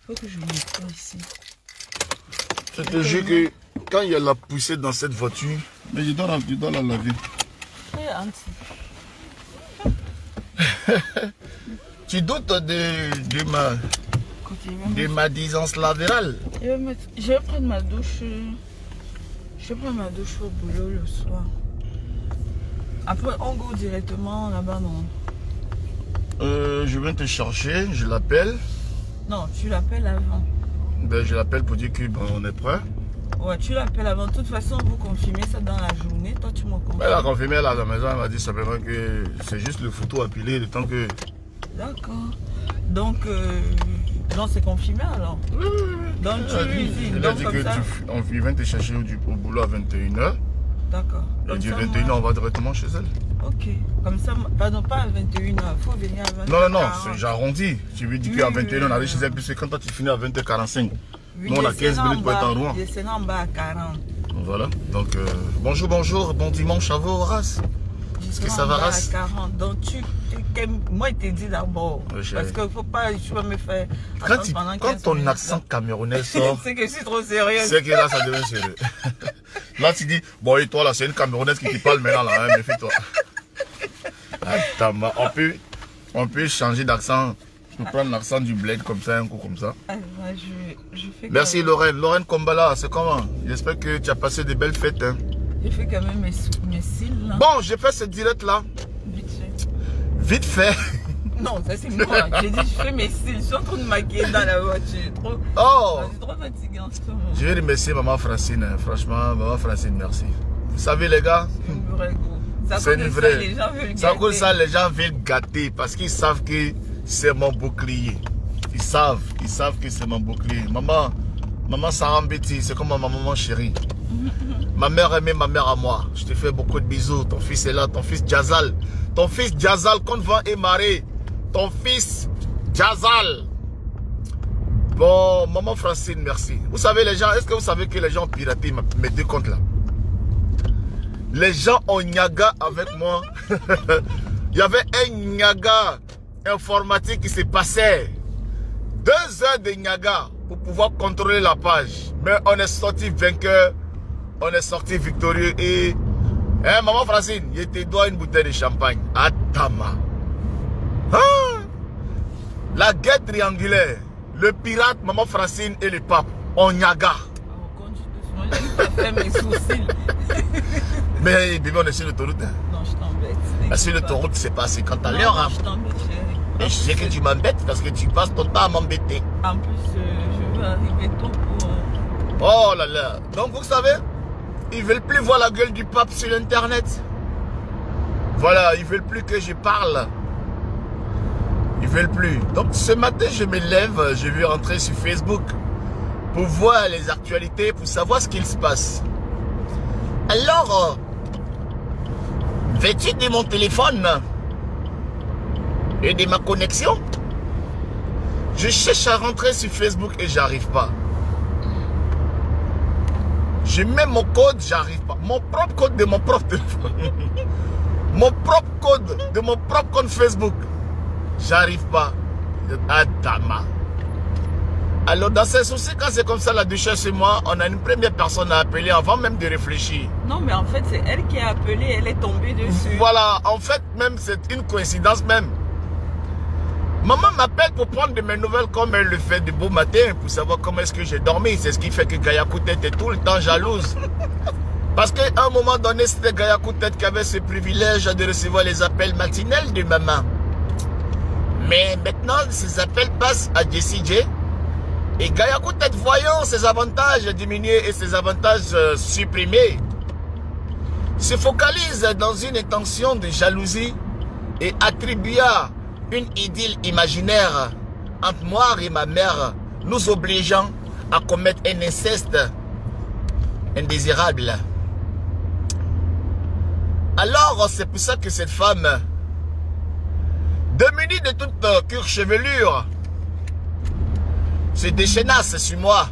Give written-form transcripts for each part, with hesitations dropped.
Faut que je nettoie ici. Je te jure que quand il y a la poussée dans cette voiture, mais je dois la laver. Tu doutes de ma disance latérale? Je vais prendre ma douche. Je vais prendre ma douche au boulot le soir. Après, on go directement là-bas, non? Je viens te chercher, je l'appelle. Non, tu l'appelles avant. Ben, je l'appelle pour dire que bon, on est prêt. Ouais, tu l'appelles avant. De toute façon, vous confirmez ça dans la journée. Toi, tu m'as confirmé. Elle a confirmé à la maison, elle m'a dit simplement que c'est juste le photo à piler le temps que... D'accord. Donc c'est confirmé alors? Oui. Donc tu lui dis. Elle a dit que on vient te chercher au boulot à 21h. D'accord. Elle dit 21h, on va directement chez elle. Ok. Comme ça, pardon, pas à 21h. Il faut venir à 20h. Non, j'arrondis. Tu lui dis qu'à 21h, on arrive chez elle, puisque quand toi tu finis à 20h45. Oui, nous, on a 15 minutes pour être en Rouen. Je serai en bas à 40. Voilà. Donc, bonjour, bon dimanche à vous, Horace. Est-ce que ça va, Horace? À 40. Donc, moi, il te dit d'abord. Parce qu'il ne faut pas, tu vas me faire. Quand ton accent camerounais sort, c'est que je suis trop sérieux. C'est que là, ça devient sérieux. Là, tu dis, bon, et toi, là, c'est une Camerounaise qui te parle maintenant, là, hein, méfie-toi. Attends, on peut changer d'accent. Je peux prendre l'accent du bled comme ça, un coup comme ça. Je fais merci Lorraine. Lorraine Kombala, c'est comment? J'espère que tu as passé de belles fêtes. Hein. J'ai fait quand même mes cils là. Bon, j'ai fait ce direct là. Vite fait. Vite fait. Non, ça c'est moi. J'ai dit je fais mes cils. Je suis en train de maquiller dans la voiture. Oh. Je suis trop fatiguée en ce moment. Je vais remercier maman Francine. Hein. Franchement, maman Francine, merci. Vous savez les gars, c'est une vraie. Ça cause ça, les gens veulent gâter parce qu'ils savent que c'est mon bouclier. Ils savent que c'est mon bouclier. Maman Sarah Mbeti, c'est comme ma maman chérie. Ma mère aimait ma mère à moi. Je te fais beaucoup de bisous. Ton fils est là, ton fils Jazal. Ton fils Jazal, qu'on va émarrer. Ton fils Jazal. Bon, maman Francine, merci. Vous savez les gens, est-ce que vous savez que les gens ont piraté mes deux comptes là? Les gens ont niaga avec moi. Il y avait un niaga informatique qui se passait. 2 heures de niaga pour pouvoir contrôler la page. Mais on est sorti vainqueur. On est sorti victorieux. Et maman Francine, je te dois une bouteille de champagne. Atama. Ah! La guerre triangulaire. Le pirate, maman Francine et le pape. On niaga. Mais bébé, on est sur l'autoroute. Hein. Non, je t'embête. Sur l'autoroute, c'est pas 50 à l'heure. Hein. Je t'embête, chérie. Et je sais que tu m'embêtes parce que tu passes ton temps à m'embêter. En plus, je veux arriver tôt pour... Oh là là. Donc vous savez, ils veulent plus voir la gueule du pape sur l'internet. Voilà, ils veulent plus que je parle. Ils veulent plus. Donc ce matin, je me lève, je vais rentrer sur Facebook pour voir les actualités, pour savoir ce qu'il se passe. Alors, vêtu de mon téléphone et de ma connexion, je cherche à rentrer sur Facebook et j'arrive pas. Je mets mon code, j'arrive pas. Mon propre code de mon propre téléphone. Mon propre code de mon propre compte Facebook. J'arrive pas. Adama. Alors dans ces soucis, quand c'est comme ça, la duchesse et moi, on a une première personne à appeler avant même de réfléchir. Non, mais en fait, c'est elle qui a appelé, elle est tombée dessus. Voilà, en fait, même c'est une coïncidence même. Maman m'appelle pour prendre de mes nouvelles comme elle le fait de beau matin, pour savoir comment est-ce que j'ai dormi. C'est ce qui fait que Gaïa Koutet est tout le temps jalouse. Parce qu'à un moment donné, c'était Gaïa Koutet qui avait ce privilège de recevoir les appels matinels de maman. Mais maintenant, ces appels passent à Jessie J. Et Gaïa Koutet, voyant ses avantages diminuer et ses avantages supprimés, se focalise dans une intention de jalousie et attribua une idylle imaginaire entre moi et ma mère, nous obligeant à commettre un inceste indésirable. Alors, c'est pour ça que cette femme, démunie de toute cure chevelure, se déchaînasse sur moi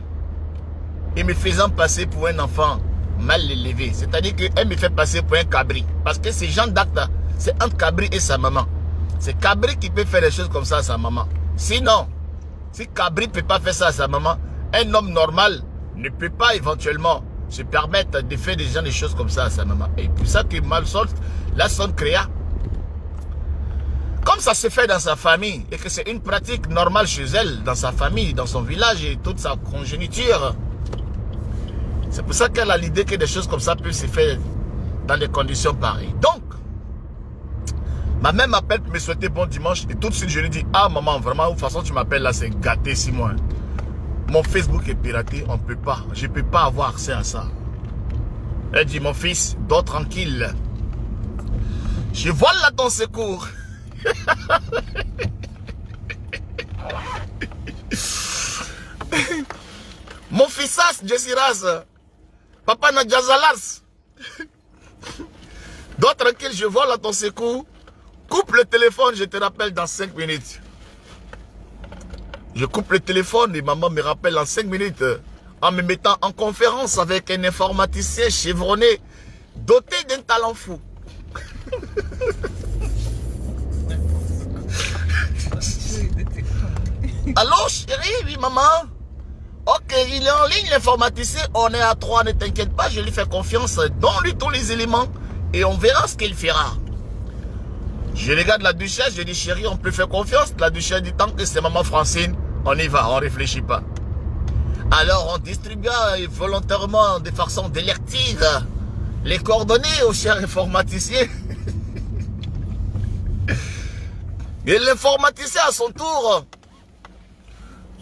et me faisant passer pour un enfant mal élevé. C'est-à-dire qu'elle me fait passer pour un cabri. Parce que ces gens d'acte, c'est entre cabri et sa maman. C'est cabri qui peut faire des choses comme ça à sa maman. Sinon, Si Cabri ne peut pas faire ça à sa maman, un homme normal ne peut pas éventuellement se permettre de faire des choses comme ça à sa maman. Et puis ça que Malsol, la son créa. Comme ça se fait dans sa famille et que c'est une pratique normale chez elle, dans sa famille, dans son village et toute sa congéniture. C'est pour ça qu'elle a l'idée que des choses comme ça peuvent se faire dans des conditions pareilles. Donc, ma mère m'appelle pour me souhaiter bon dimanche et tout de suite je lui dis, ah maman, vraiment, de toute façon tu m'appelles là, c'est gâté 6 mois. Mon Facebook est piraté, on ne peut pas, je ne peux pas avoir accès à ça. Elle dit, mon fils, dors tranquille. Je vole là ton secours. Mon fils, Jessiras, papa Nadjazalas. Dors tranquille, je vole à ton secours. Coupe le téléphone, je te rappelle dans 5 minutes. Je coupe le téléphone et maman me rappelle en 5 minutes en me mettant en conférence avec un informaticien chevronné doté d'un talent fou. Allô chérie, oui maman. Ok, il est en ligne l'informaticien, on est à 3, ne t'inquiète pas, je lui fais confiance. Donne-lui tous les éléments et on verra ce qu'il fera. Je regarde la duchesse, je dis chérie, on peut faire confiance. La duchesse dit tant que c'est maman Francine, on y va, on ne réfléchit pas. Alors on distribua volontairement de façon délective les coordonnées au cher informaticien. Et l'informaticien à son tour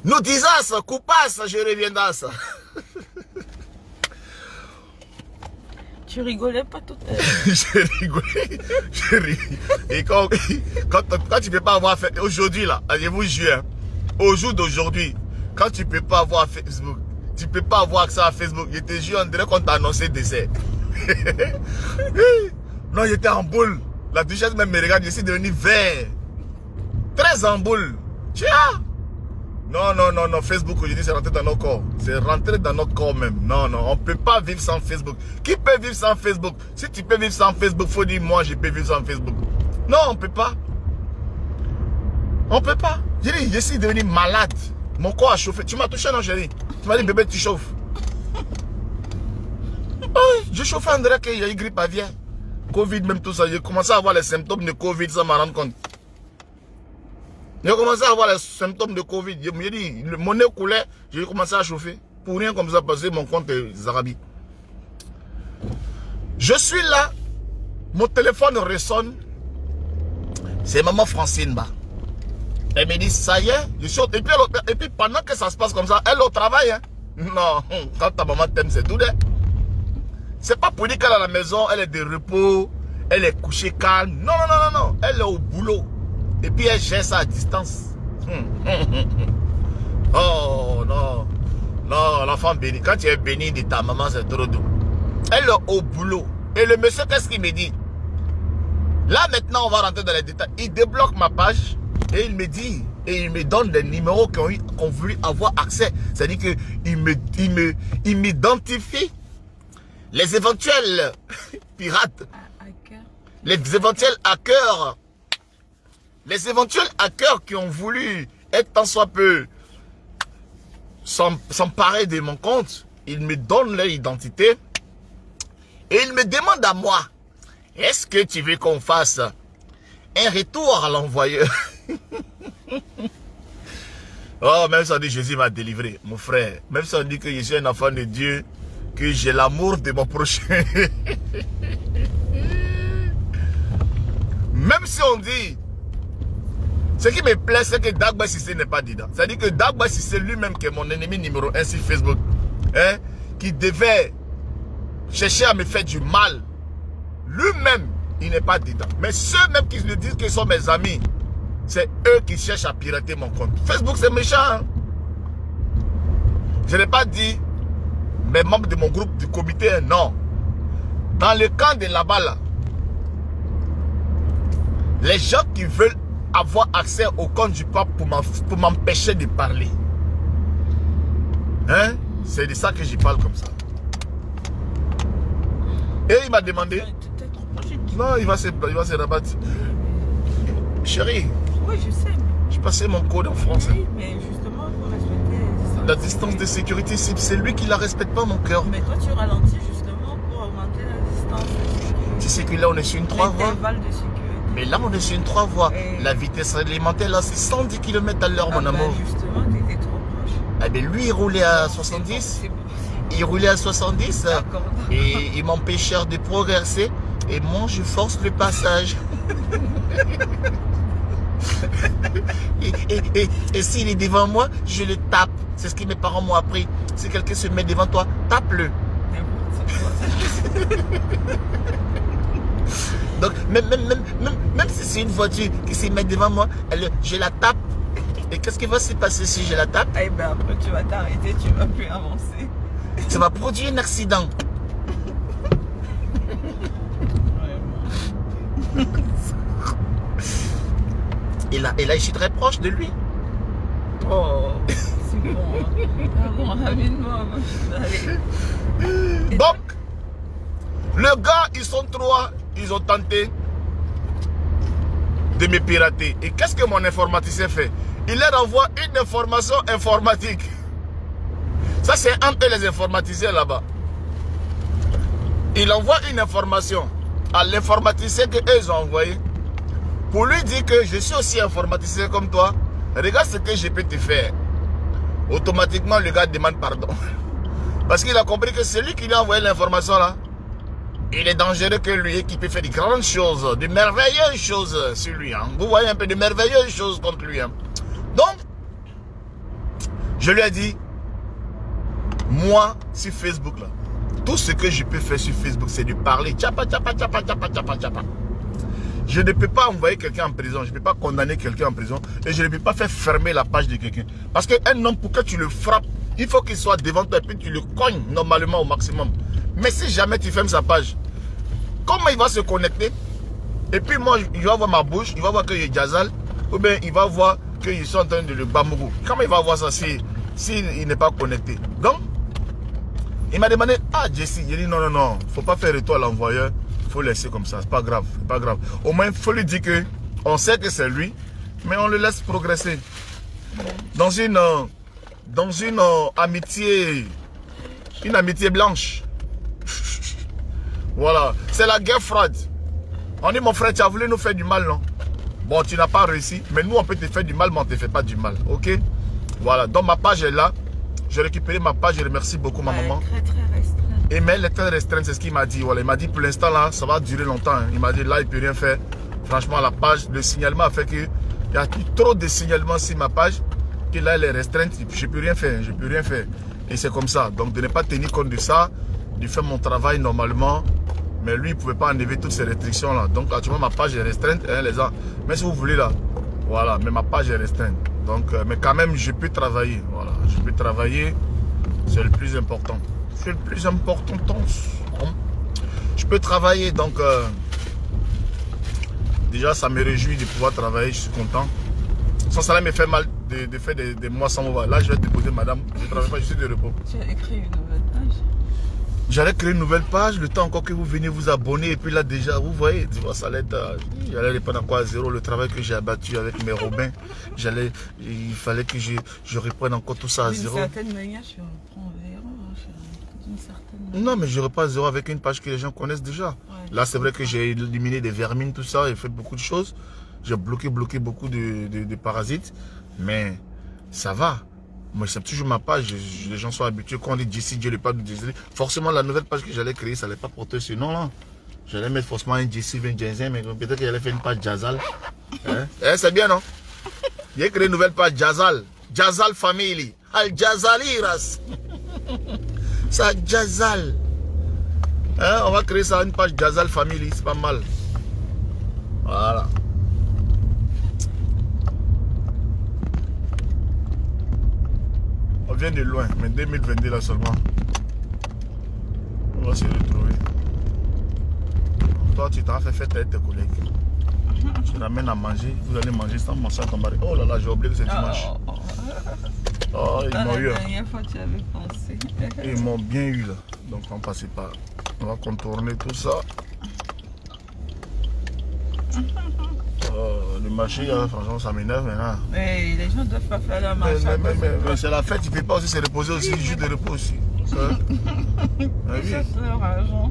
nous disas, coupas, je reviendras. Tu rigolais pas tout à l'heure. J'ai rigolé. J'ai ri. Et quand tu peux pas avoir fait aujourd'hui là, je vous jure, au jour d'aujourd'hui, quand tu peux pas avoir Facebook, tu peux pas avoir accès à Facebook, je te jure, on dirait qu'on t'a annoncé décès. Non, j'étais en boule. La duchesse même me regarde, je suis devenu vert. Très en boule. Tiens. Non, Facebook aujourd'hui c'est rentré dans nos corps. C'est rentré dans nos corps même. Non, on ne peut pas vivre sans Facebook. Qui peut vivre sans Facebook? Si tu peux vivre sans Facebook, faut dire moi je peux vivre sans Facebook. Non, on ne peut pas. On ne peut pas. J'ai dit, je suis devenu malade. Mon corps a chauffé. Tu m'as touché non chérie? Tu m'as dit bébé tu chauffes. Oui, je chauffais en dirait qu'il y a eu grippe aviaire. Covid même tout ça. J'ai commencé à avoir les symptômes de Covid sans m'en rendre compte. J'ai commencé à avoir les symptômes de Covid. Je me dis, mon nez coulait, j'ai commencé à chauffer. Pour rien comme ça, parce que mon compte est Zarabi. Je suis là, mon téléphone résonne. C'est maman Francine, bah. Elle me dit, ça y est, je suis au... Et puis pendant que ça se passe comme ça, elle est au travail. Hein? Non, quand ta maman t'aime, c'est tout. C'est pas pour dire qu'elle est à la maison, elle est de repos, elle est couchée calme. Non. Elle est au boulot. Et puis elle gère ça à distance. Oh non. Non, l'enfant béni. Quand tu es béni de ta maman, c'est trop doux. Elle est au boulot. Et le monsieur, qu'est-ce qu'il me dit? Là maintenant, on va rentrer dans les détails. Il débloque ma page et il me dit, et il me donne des numéros qui ont voulu avoir accès. C'est-à-dire qu'il m'identifie les éventuels pirates, les éventuels hackers. Les éventuels hackers qui ont voulu être tant soit peu s'emparer de mon compte, ils me donnent leur identité et ils me demandent à moi, est-ce que tu veux qu'on fasse un retour à l'envoyeur? Oh, même si on dit Jésus m'a délivré, mon frère, même si on dit que je suis un enfant de Dieu, que j'ai l'amour de mon prochain, même si on dit, ce qui me plaît, c'est que Dagba Sissé n'est pas dedans. C'est-à-dire que Dagba Sissé lui-même, qui est mon ennemi numéro 1 sur Facebook, hein, qui devait chercher à me faire du mal, lui-même, il n'est pas dedans. Mais ceux-mêmes qui le disent qu'ils sont mes amis, c'est eux qui cherchent à pirater mon compte. Facebook, c'est méchant. Hein? Je n'ai pas dit mes membres de mon groupe du comité, non. Dans le camp de là-bas, là, les gens qui veulent avoir accès au compte du pape pour m'empêcher de parler. Hein? C'est de ça que je parle comme ça. Et il m'a demandé... Non, il va se rabattre. Chérie. Oui, je sais. J'ai passé mon code en France. Oui, mais justement, La distance de sécurité, c'est lui qui la respecte pas, mon cœur. Mais toi, tu ralentis justement pour augmenter la distance de sécurité. Tu sais que là, on est sur une 3 voies. L'intervalle de sécurité. Mais là, on est sur une 3 voies. Et... La vitesse réglementaire, là, c'est 110 km à l'heure, mon amour. Justement, t'étais trop proche. Eh bien, lui, il roulait à 70. C'est bon. Il roulait à 70. Et il m'empêchait de progresser. Et moi, je force le passage. et s'il est devant moi, je le tape. C'est ce que mes parents m'ont appris. Si quelqu'un se met devant toi, tape-le. Donc, même si c'est une voiture qui se met devant moi, je la tape. Et qu'est-ce qui va se passer si je la tape? Eh ben après, tu vas t'arrêter, tu vas plus avancer. Ça va produire un accident. Et là, je suis très proche de lui. Oh, c'est bon. Pardon, ramène-moi. Donc, le gars, ils sont trois, ils ont tenté de me pirater. Et qu'est-ce que mon informaticien fait? Il leur envoie une information informatique. Ça, c'est entre les informaticiens là-bas. Il envoie une information à l'informaticien qu'eux ont envoyé pour lui dire que je suis aussi informaticien comme toi. Regarde ce que je peux te faire. Automatiquement, le gars demande pardon. Parce qu'il a compris que celui qui lui a envoyé l'information là, il est dangereux que lui qui peut faire de grandes choses, de merveilleuses choses sur lui. Hein. Vous voyez un peu de merveilleuses choses contre lui. Hein. Donc, je lui ai dit, moi, sur Facebook là, tout ce que je peux faire sur Facebook, c'est de parler. Tchapa, tchapa, tchapa, tchapa, tchapa, tchapa. Je ne peux pas envoyer quelqu'un en prison, je ne peux pas condamner quelqu'un en prison et je ne peux pas faire fermer la page de quelqu'un. Parce qu'un homme, pour que tu le frappes, il faut qu'il soit devant toi et puis tu le cognes normalement au maximum. Mais si jamais tu fermes sa page, comment il va se connecter? Et puis moi, il va voir ma bouche, il va voir que j'ai Jazal, ou bien il va voir que je suis en train de le bamougou. Comment il va voir ça s'il n'est pas connecté? Donc, il m'a demandé, ah Jesse, j'ai dit non, non, non, il ne faut pas faire retour à l'envoyeur. Il faut laisser comme ça, c'est pas grave, c'est pas grave. Au moins, il faut lui dire que on sait que c'est lui, mais on le laisse progresser. Dans une amitié blanche. Voilà, c'est la guerre froide. On dit, mon frère, tu as voulu nous faire du mal, non? Bon, tu n'as pas réussi, mais nous, on peut te faire du mal, mais on ne te fait pas du mal, ok? Voilà, donc ma page est là. J'ai récupéré ma page, je remercie beaucoup ma maman. Très, très restreinte. Et mais elle est très restreinte, c'est ce qu'il m'a dit. Voilà, il m'a dit pour l'instant là, ça va durer longtemps. Hein. Il m'a dit là, il ne peut rien faire. Franchement, la page, le signalement a fait qu'il y a trop de signalements sur ma page. Que là, elle est restreinte, je ne peux rien faire. Je peux rien faire. Et c'est comme ça. Donc de ne pas tenir compte de ça, de faire mon travail normalement. Mais lui, il ne pouvait pas enlever toutes ces restrictions là. Donc actuellement, ma page est restreinte. Hein, les gens. Mais si vous voulez là, voilà, mais ma page est restreinte. Donc, mais quand même, je peux travailler. Voilà, je peux travailler. C'est le plus important. C'est le plus important. Je peux travailler, donc déjà ça me réjouit de pouvoir travailler, je suis content. Sans salaire me fait mal de faire des mois sans moi. Là je vais te déposer madame, je ne travaille pas, je suis de repos. Tu as écrit une nouvelle page? J'allais créer une nouvelle page, le temps encore que vous venez vous abonner et puis là déjà vous voyez, tu vois ça l'aide, j'allais répondre encore à zéro le travail que j'ai abattu avec mes Robins. Il fallait que je reprenne encore tout ça à zéro. D'une certaine manière tu reprends à zéro. D'une certaine manière. Non, mais je repasse zéro avec une page que les gens connaissent déjà. Ouais, là, c'est vrai que j'ai éliminé des vermines, tout ça, et fait beaucoup de choses. J'ai bloqué beaucoup de parasites. Mais ça va. Moi, c'est toujours ma page. Les gens sont habitués. Quand on dit Jesse, Dieu le pas de Jesse. Forcément, la nouvelle page que j'allais créer, ça n'allait pas porter ce nom-là. J'allais mettre forcément un Jesse, un Jazz, mais peut-être que j'allais faire une page Jazal. Hein? C'est bien, non? J'ai créé une nouvelle page Jazal. Jazal Family. Al Jazaliras. Ça, Jazal. Hein, on va créer ça, une page Jazal Family, c'est pas mal. Voilà. On vient de loin, mais 2022 là seulement. On va se retrouver. Toi, tu t'en fait fête avec tes collègues. Je ramène à manger, vous allez manger sans mon sac en barre. Oh là là, j'ai oublié que c'est dimanche. Oh, ils m'ont eu. La dernière fois, tu avais pensé. Ils m'ont bien eu là. Donc on passe par. On va contourner tout ça. Oh. Le marché, hein, franchement, ça m'énerve maintenant. Mais les gens ne doivent pas faire la marche. Mais c'est la fête, il ne peut pas aussi se reposer aussi, le jour de repos aussi. Hein? Ils cherchent leur argent.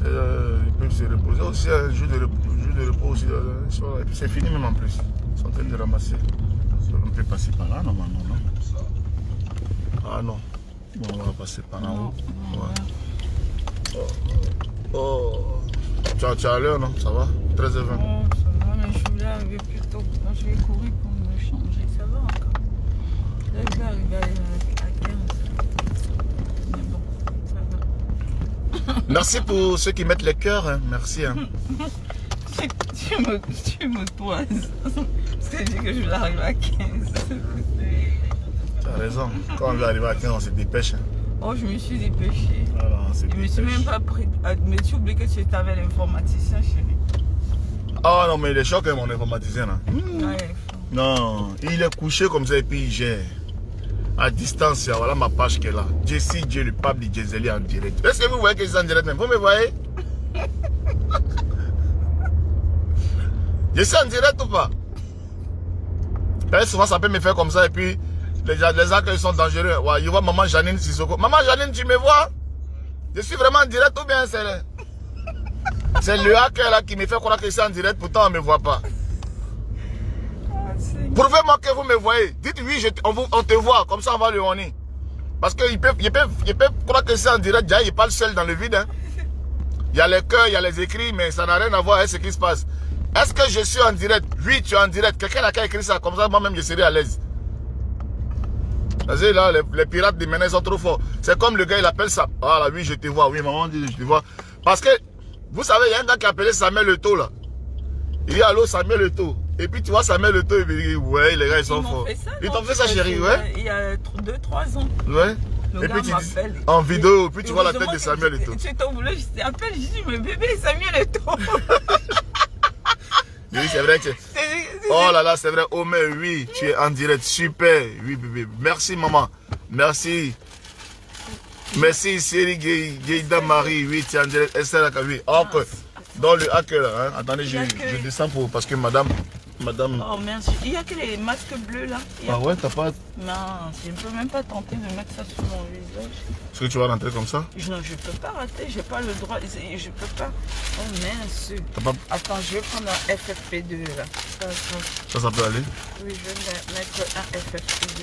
Ils peuvent se reposer aussi, un jour de repos aussi. Et puis c'est fini même en plus. Ils sont en train de ramasser. On peut passer par là normalement, non? Ah non. Bon, on va passer par là haut. Ouais. Oh. Tu as l'heure, non? Ça va? 13h20. Oh, ça va, mais je voulais arriver plus tôt. Quand je vais courir pour me changer, ça va encore. Là, je vais arriver à 15. Mais bon, ça va. Merci pour ceux qui mettent les cœurs. Hein. Merci. Hein. Tu me toises. Parce que je dis que je vais arriver à 15. Tu as raison. Quand on veut arriver à 15, on se dépêche. Hein. Oh, je me suis dépêchée. Alors, Je me suis même pas pris. Mais tu oublies que tu étais avec l'informaticien, chérie. Ah non, mais il est choqué, mon informaticien. Là. Ouais, Non, il est couché comme ça et puis il gère. À distance, voilà ma page qui est là. Jessie J, le pape de Jezeli en direct. Est-ce que vous voyez que je suis en direct même? Vous me voyez? Je suis en direct ou pas? Très souvent, ça peut me faire comme ça et puis les actes sont dangereux. Ouais, je vois maman Janine Sissoko. Maman Janine, tu me vois? Je suis vraiment en direct ou bien c'est le hacker là qui me fait croire que je suis en direct, pourtant on ne me voit pas. Prouvez-moi que vous me voyez. Dites oui, on te voit, comme ça on va le honner. Parce qu'ils peuvent croire que c'est en direct, déjà ils parlent seul dans le vide. Hein. Il y a les cœurs, il y a les écrits, mais ça n'a rien à voir avec ce qui se passe. Est-ce que je suis en direct? Oui, tu es en direct. Quelqu'un a écrit ça, comme ça moi-même je serai à l'aise. Vous savez, là, les pirates de maintenant, ils sont trop forts. C'est comme le gars, il appelle ça. Ah là, oui, je te vois. Oui, maman dit, je te vois. Parce que, vous savez, il y a un gars qui a appelé Samuel Leto, là. Il dit, allô, Samuel Leto. Et puis, tu vois, Samuel Leto, il dit, ouais, les gars, ils sont forts. Ils t'ont fait ça, chérie, ouais? Il y a 2-3 ans. Ouais. Le et gars puis, tu dis, m'appelle. en vidéo, puis tu vois la tête de Samuel Leto. Tu t'en voulais, je t'appelle, je dis, mais bébé, Samuel Leto. Oui, c'est vrai que... Oh là là, c'est vrai. Oh, mais oui, tu es en direct. Super. Oui, bébé. Merci, maman. Merci. Merci, Siri Gaïda Marie. Oui, tu es en direct. Esther Akawi. Ok. Dans le hacker, là. Hein. Attendez, je descends parce que madame... Oh, merci. Il n'y a que les masques bleus, là. Ah ouais, t'as pas... Non, je ne peux même pas tenter de mettre ça sur mon visage. Est-ce que tu vas rentrer comme ça? Non, je ne peux pas rater. Je n'ai pas le droit. Je ne peux pas. Oh, mince. Pas... Attends, je vais prendre un FFP2, là. Ça peut aller? Oui, je vais mettre un FFP2.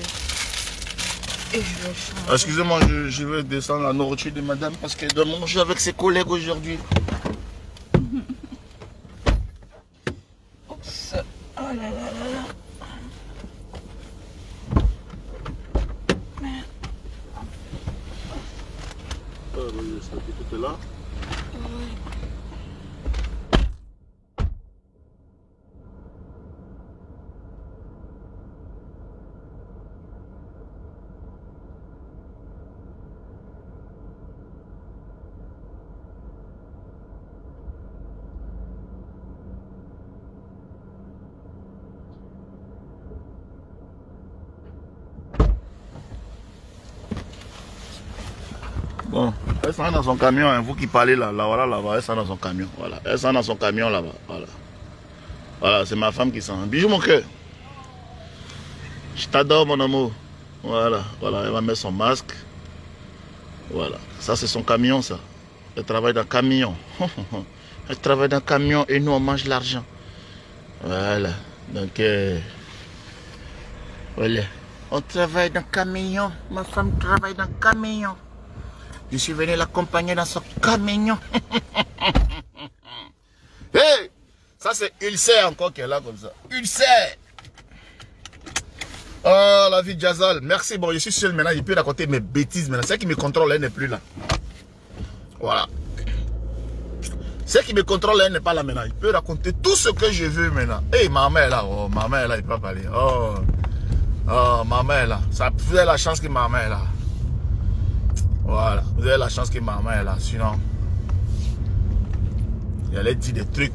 Et je vais changer. Excusez-moi, je vais descendre la nourriture de madame parce qu'elle doit manger avec ses collègues aujourd'hui. Oups. Oh là là là là. Tout est là. Oui. Bon, elle s'en va dans son camion, hein. Vous qui parlez là, voilà, là-bas, elle s'en va dans son camion, voilà. Elle s'en va dans son camion là-bas, voilà. Voilà, c'est ma femme qui s'en va. Bijou mon cœur. Je t'adore mon amour. Voilà, voilà, elle va mettre son masque. Voilà, ça c'est son camion ça. Elle travaille dans le camion. Elle travaille dans le camion et nous on mange l'argent. Voilà, donc voilà. On travaille dans le camion, ma femme travaille dans le camion. Je suis venu l'accompagner dans son camion. Hey! Ça c'est Ulcer encore qui est là comme ça. Ulcer! Oh la vie de Jazal. Merci. Bon, je suis seul maintenant. Il peut raconter mes bêtises maintenant. Celle qui me contrôle, elle n'est plus là. Voilà. Celle qui me contrôle, elle n'est pas là maintenant. Il peut raconter tout ce que je veux maintenant. Hey, maman est là. Oh, maman est là. Il ne peut pas parler. Oh. Oh, maman est là. Ça faisait la chance que maman est là. Voilà, vous avez la chance que maman est là, sinon il allait dire des trucs,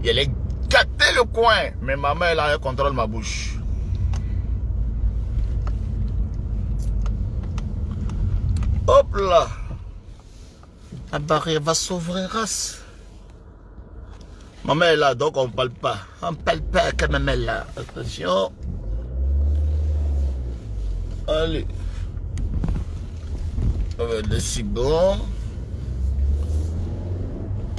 il allait gâter le coin, mais maman est là, elle contrôle ma bouche. Hop là, la barrière va s'ouvrir, Maman est là, donc on ne parle pas. On ne parle pas quand maman est là. Attention. Allez. Le cigare.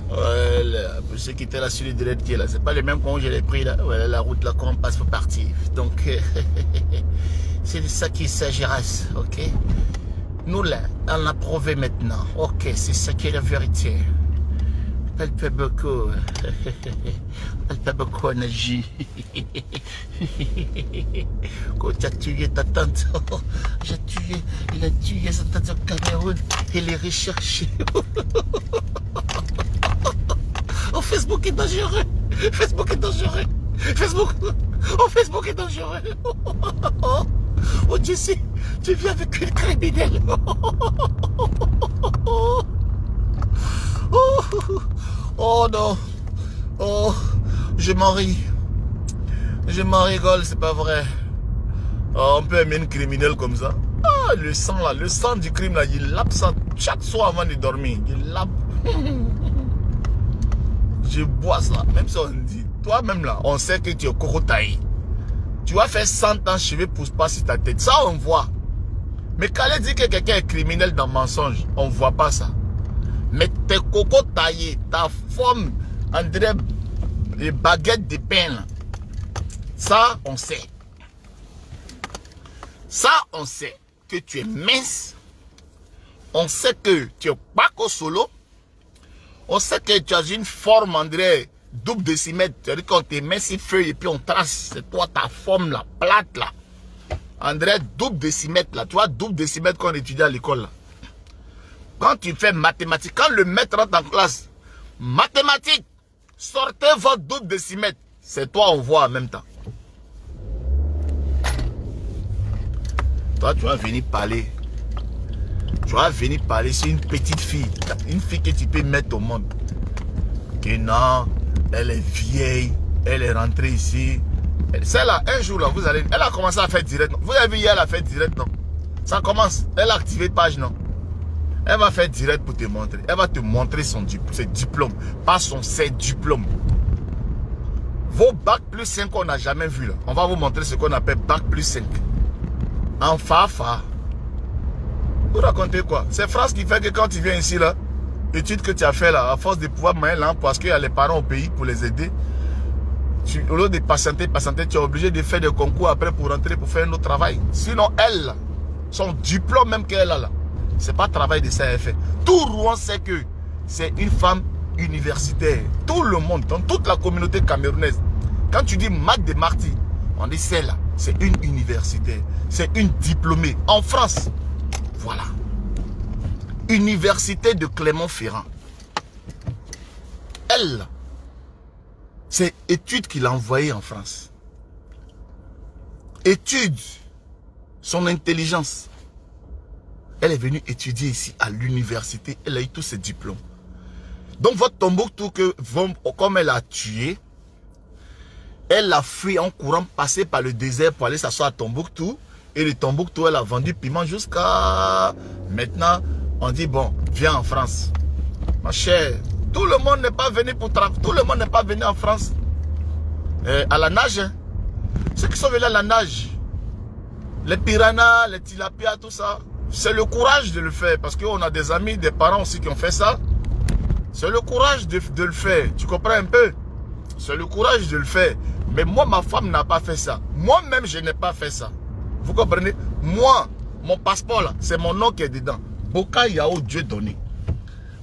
Voilà. Pour ceux qui étaient là sur le direct qui est là. C'est pas le même qu'on je l'ai pris là. Voilà la route là qu'on passe pour partir. Donc c'est de ça qu'il s'agira. Ok. Nous là, on l'a prouvé maintenant. Ok, c'est ça qui est la vérité. Elle fait beaucoup. Elle fait beaucoup en Asie. Quand tu as tué ta tante, il a tué sa tante au Cameroun. Il est recherché. Oh, Facebook est dangereux. Facebook est dangereux. Facebook. Oh, Facebook est dangereux. Oh, Dieu sait, tu viens avec une criminelle. Oh non. Oh, je m'en ris. Je m'en rigole, c'est pas vrai. Oh, on peut aimer une criminelle comme ça. Ah, le sang là, le sang du crime là, il lappe ça chaque soir avant de dormir. Il lappe. Je bois ça. Même si on dit, toi-même là, on sait que tu es cocotaï. Tu vas faire 100 ans, cheveux poussent pas sur ta tête. Ça, on voit. Mais quand elle dit que quelqu'un est criminel dans le mensonge, on ne voit pas ça. Mais tes cocos taillés, ta forme, on dirait les baguettes de pain, là. Ça, on sait. Ça, on sait que tu es mince. On sait que tu es pas qu'au solo. On sait que tu as une forme, on dirait, double décimètre. C'est-à-dire qu'on te met ces feuilles et puis on trace. C'est toi, ta forme, là, plate, là. On dirait double décimètre, là. Tu vois, double décimètre qu'on étudie à l'école, là. Quand tu fais mathématiques, quand le maître rentre en classe, mathématiques, sortez votre double décimètre. C'est toi, on voit en même temps. Toi, tu vas venir parler. Tu vas venir parler sur une petite fille. Une fille que tu peux mettre au monde. Que non, elle est vieille. Elle est rentrée ici. Celle-là, un jour, là, vous allez... Elle a commencé à faire direct. Vous avez vu hier, elle a fait direct, non? Ça commence. Elle a activé page, non? Elle va faire direct pour te montrer. Elle va te montrer ses diplômes. Pas ses diplômes. Vos bac plus 5 qu'on n'a jamais vu là. On va vous montrer ce qu'on appelle bac plus 5. En fa. Vous racontez quoi? C'est France qui fait que quand tu viens ici là, études que tu as fait là, à force de pouvoir moyen là, parce qu'il y a les parents au pays pour les aider. Au lieu de patienter, tu es obligé de faire des concours après pour rentrer pour faire un autre travail. Sinon, elle, son diplôme même qu'elle a là, c'est pas travail de ça elle fait. Tout Rouen sait que c'est une femme universitaire. Tout le monde, dans toute la communauté camerounaise. Quand tu dis Mac de Marty, on dit celle-là, c'est une universitaire. C'est une diplômée. En France, voilà. Université de Clermont-Ferrand. Elle, c'est études qu'il a envoyées en France. Études. Son intelligence. Elle est venue étudier ici à l'université. Elle a eu tous ses diplômes. Donc votre Tombouctou, comme elle a tué, elle a fui en courant, passé par le désert pour aller s'asseoir à Tombouctou. Et le Tombouctou, elle a vendu piment jusqu'à... Maintenant, on dit, bon, viens en France. Ma chère, tout le monde n'est pas venu pour travailler. Tout le monde n'est pas venu en France. À la nage. Hein. Ceux qui sont venus à la nage, les piranhas, les tilapias, tout ça, c'est le courage de le faire. Parce qu'on a des amis, des parents aussi qui ont fait ça. C'est le courage de le faire. Tu comprends un peu? C'est le courage de le faire. Mais moi, ma femme n'a pas fait ça. Moi-même, je n'ai pas fait ça. Vous comprenez? Moi, mon passeport là, c'est mon nom qui est dedans. Boka Yao Dieu donné.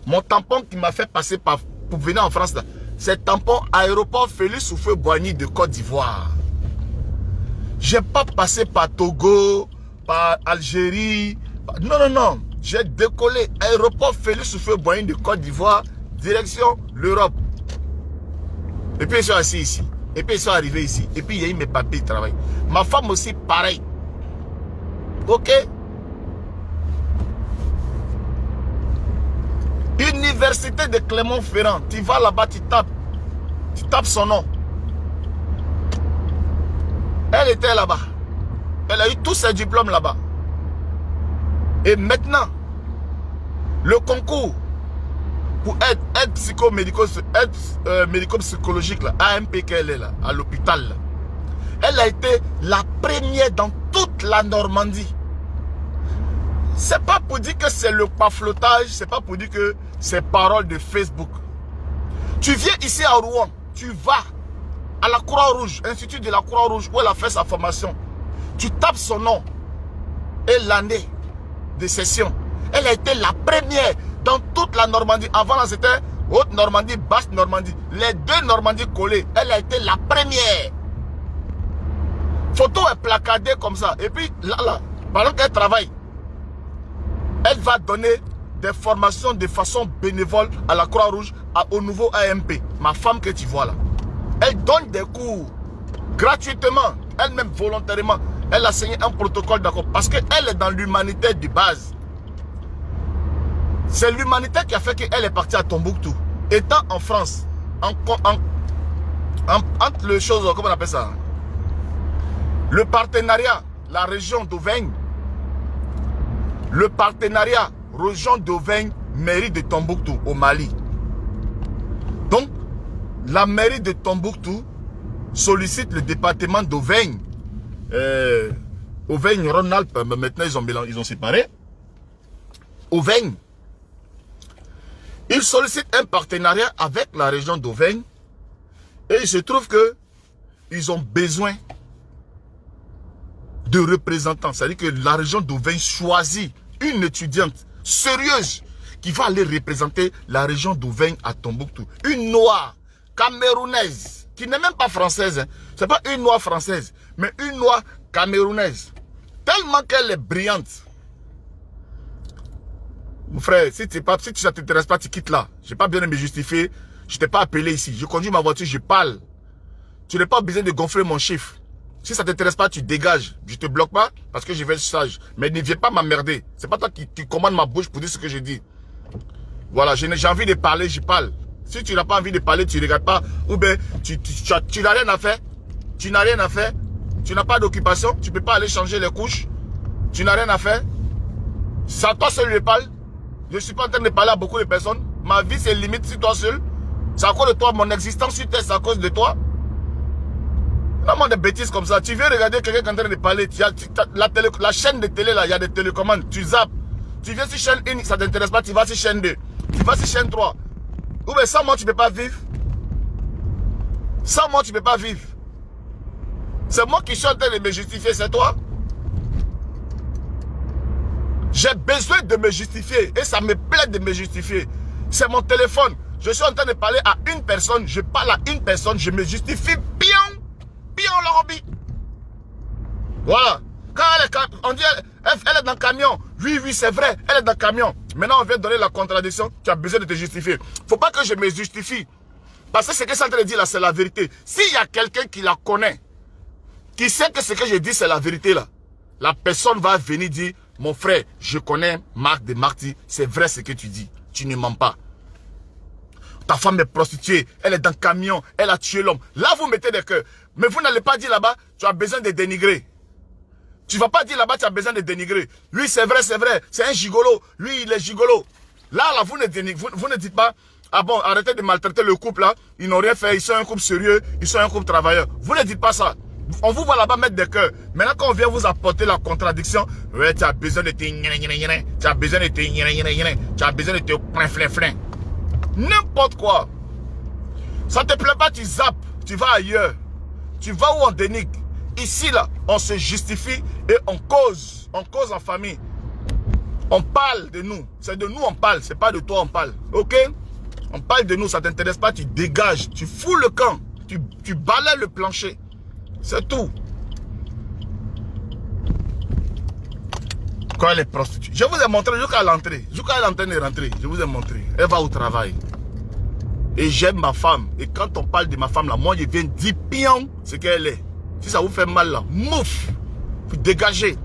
Mon tampon qui m'a fait passer pour venir en France là, c'est tampon aéroport Félix Houphouët-Boigny de Côte d'Ivoire. J'ai pas passé par Togo, par Algérie. Non. J'ai décollé aéroport Félix Houphouët-Boigny de Côte d'Ivoire, direction l'Europe. Et puis ils sont assis ici. Et puis ils sont arrivés ici. Et puis il y a eu mes papiers de travail. Ma femme aussi, pareil. Ok? Université de Clermont-Ferrand. Tu vas là-bas, tu tapes son nom. Elle était là-bas. Elle a eu tous ses diplômes là-bas. Et maintenant, le concours pour aide médico-psychologique, là, AMP qu'elle est là, à l'hôpital. Elle a été la première dans toute la Normandie. C'est pas pour dire que c'est le pamphletage, c'est pas pour dire que c'est parole de Facebook. Tu viens ici à Rouen, tu vas à la Croix-Rouge, Institut de la Croix-Rouge, où elle a fait sa formation. Tu tapes son nom et l'année de session. Elle a été la première dans toute la Normandie. Avant, là, c'était Haute-Normandie, Basse-Normandie. Les deux Normandies collées. Elle a été la première. Photo est placardée comme ça. Et puis, là, pendant qu'elle travaille, elle va donner des formations de façon bénévole à la Croix-Rouge, au nouveau AMP. Ma femme que tu vois là. Elle donne des cours gratuitement, elle-même volontairement. Elle a signé un protocole d'accord parce qu'elle est dans l'humanitaire de base. C'est l'humanitaire qui a fait qu'elle est partie à Tombouctou. Étant en France, entre les choses, comment on appelle ça? Le partenariat, la région d'Auvergne. Le partenariat, région d'Auvergne, mairie de Tombouctou, au Mali. Donc, la mairie de Tombouctou sollicite le département d'Auvergne. Auvergne-Rhône-Alpes, maintenant ils ont séparé. Auvergne. Ils sollicitent un partenariat avec la région d'Auvergne. Et il se trouve que ils ont besoin de représentants. C'est-à-dire que la région d'Auvergne choisit une étudiante sérieuse qui va aller représenter la région d'Auvergne à Tombouctou. Une noire camerounaise, qui n'est même pas française. Hein. Ce n'est pas une noire française, mais une noire camerounaise. Tellement qu'elle est brillante. Mon frère, si ça ne t'intéresse pas, tu quittes là. Je n'ai pas besoin de me justifier. Je ne t'ai pas appelé ici. Je conduis ma voiture, je parle. Tu n'as pas besoin de gonfler mon chiffre. Si ça ne t'intéresse pas, tu dégages. Je ne te bloque pas parce que je vais être sage. Mais ne viens pas m'emmerder. Ce n'est pas toi qui commandes ma bouche pour dire ce que je dis. Voilà, j'ai envie de parler, je parle. Si tu n'as pas envie de parler, tu ne regardes pas. Ou bien, tu n'as rien à faire. Tu n'as rien à faire. Tu n'as pas d'occupation. Tu ne peux pas aller changer les couches. Tu n'as rien à faire. C'est à toi seul je parle. Je ne suis pas en train de parler à beaucoup de personnes. Ma vie, c'est limite sur toi seul. C'est à cause de toi. Mon existence sur terre, c'est à cause de toi. Vraiment des bêtises comme ça. Tu viens regarder quelqu'un qui est en train de parler. La chaîne de télé, là, il y a des télécommandes. Tu zappes. Tu viens sur chaîne 1, ça ne t'intéresse pas. Tu vas sur chaîne 2. Tu vas sur chaîne 3. Ou bien sans moi, tu ne peux pas vivre. Sans moi, tu ne peux pas vivre. C'est moi qui suis en train de me justifier, c'est toi. J'ai besoin de me justifier et ça me plaît de me justifier. C'est mon téléphone. Je suis en train de parler à une personne, je parle à une personne, je me justifie bien l'orbi. Voilà. Quand on dit elle est dans le camion. Oui, c'est vrai, elle est dans le camion. Maintenant, on vient donner la contradiction. Tu as besoin de te justifier. Faut pas que je me justifie. Parce que ce que c'est en train de dire là, c'est la vérité. S'il y a quelqu'un qui la connaît, qui sait que ce que je dis, c'est la vérité là, la personne va venir dire, mon frère, je connais Marc de Marty, c'est vrai ce que tu dis. Tu ne mens pas. Ta femme est prostituée, elle est dans le camion, elle a tué l'homme. Là, vous mettez des cœurs. Mais vous n'allez pas dire là-bas, tu as besoin de dénigrer. Tu ne vas pas dire là-bas, tu as besoin de dénigrer. Lui, c'est vrai, c'est un gigolo. Lui, il est gigolo. Là, vous ne dites pas, ah bon, arrêtez de maltraiter le couple là. Ils n'ont rien fait, ils sont un couple sérieux, ils sont un couple travailleur. Vous ne dites pas ça. On vous voit là-bas mettre des cœurs. Maintenant, quand on vient vous apporter la contradiction, ouais, tu as besoin de te... Tu as besoin de te... Tu as besoin de te... flin. N'importe quoi. Ça te plaît pas, tu zappes. Tu vas ailleurs. Tu vas où on dénigre. Ici, là, on se justifie et on cause. On cause en famille. On parle de nous. C'est de nous on parle. C'est pas de toi on parle. Ok? On parle de nous. Ça t'intéresse pas, tu dégages. Tu fous le camp. Tu balayes le plancher. C'est tout. Quand elle est prostituée. Je vous ai montré jusqu'à l'entrée. Jusqu'à elle est en train de rentrer. Je vous ai montré. Elle va au travail. Et j'aime ma femme. Et quand on parle de ma femme là, moi je viens dire pion ce qu'elle est. Si ça vous fait mal là, mouf. Puis dégagez.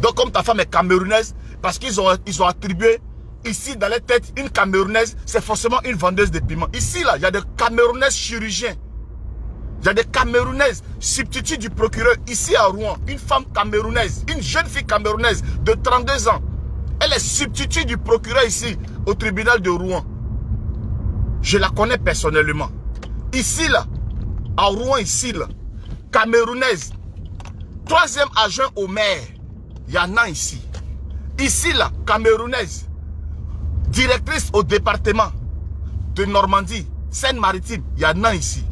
Donc comme ta femme est camerounaise, parce qu'ils ont attribué ici dans les têtes une camerounaise, c'est forcément une vendeuse de piments. Ici là, il y a des camerounaises chirurgiens. Il y a des camerounaises substituts du procureur ici à Rouen. Une femme camerounaise, une jeune fille camerounaise de 32 ans. Elle est substitut du procureur ici au tribunal de Rouen. Je la connais personnellement. Ici, là, à Rouen, ici, là, camerounaise, 3e adjoint au maire, il y en a ici. Ici, là, camerounaise, directrice au département de Normandie, Seine-Maritime, il y en a ici.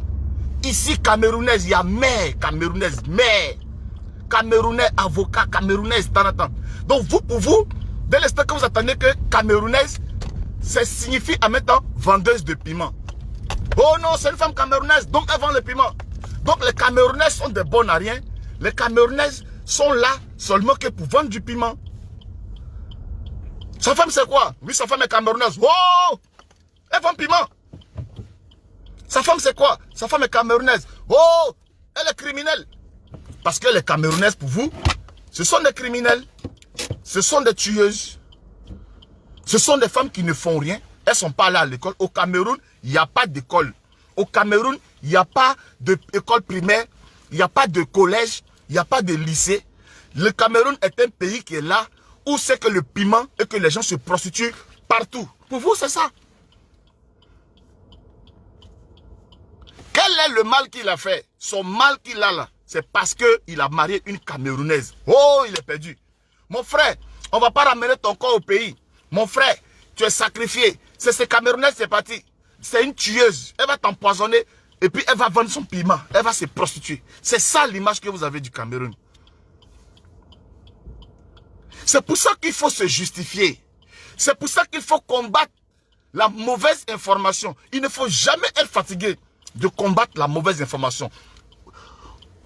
Ici, camerounaise, il y a maire, camerounaise, maire, camerounais, avocat, camerounaise, tant. Donc, vous, pour vous, dès l'instant que vous attendez que camerounaise, ça signifie en même temps vendeuse de piment. Oh non, c'est une femme camerounaise, donc elle vend le piment. Donc, les camerounaises sont des bonnes à rien. Les camerounaises sont là seulement que pour vendre du piment. Sa femme, c'est quoi? Oui, sa femme est camerounaise. Oh! Elle vend piment. Sa femme, c'est quoi? Sa femme est camerounaise. Oh! Elle est criminelle. Parce que les camerounaises, pour vous, ce sont des criminels. Ce sont des tueuses. Ce sont des femmes qui ne font rien. Elles ne sont pas là à l'école. Au Cameroun, il n'y a pas d'école. Au Cameroun, il n'y a pas d'école primaire. Il n'y a pas de collège. Il n'y a pas de lycée. Le Cameroun est un pays qui est là où c'est que le piment et que les gens se prostituent partout. Pour vous, c'est ça. Quel est le mal qu'il a fait? Son mal qu'il a là, c'est parce qu'il a marié une Camerounaise. Oh, il est perdu. Mon frère, on ne va pas ramener ton corps au pays. Mon frère, tu es sacrifié. C'est ce Camerounaise, c'est parti. C'est une tueuse. Elle va t'empoisonner et puis elle va vendre son piment. Elle va se prostituer. C'est ça l'image que vous avez du Cameroun. C'est pour ça qu'il faut se justifier. C'est pour ça qu'il faut combattre la mauvaise information. Il ne faut jamais être fatigué de combattre la mauvaise information.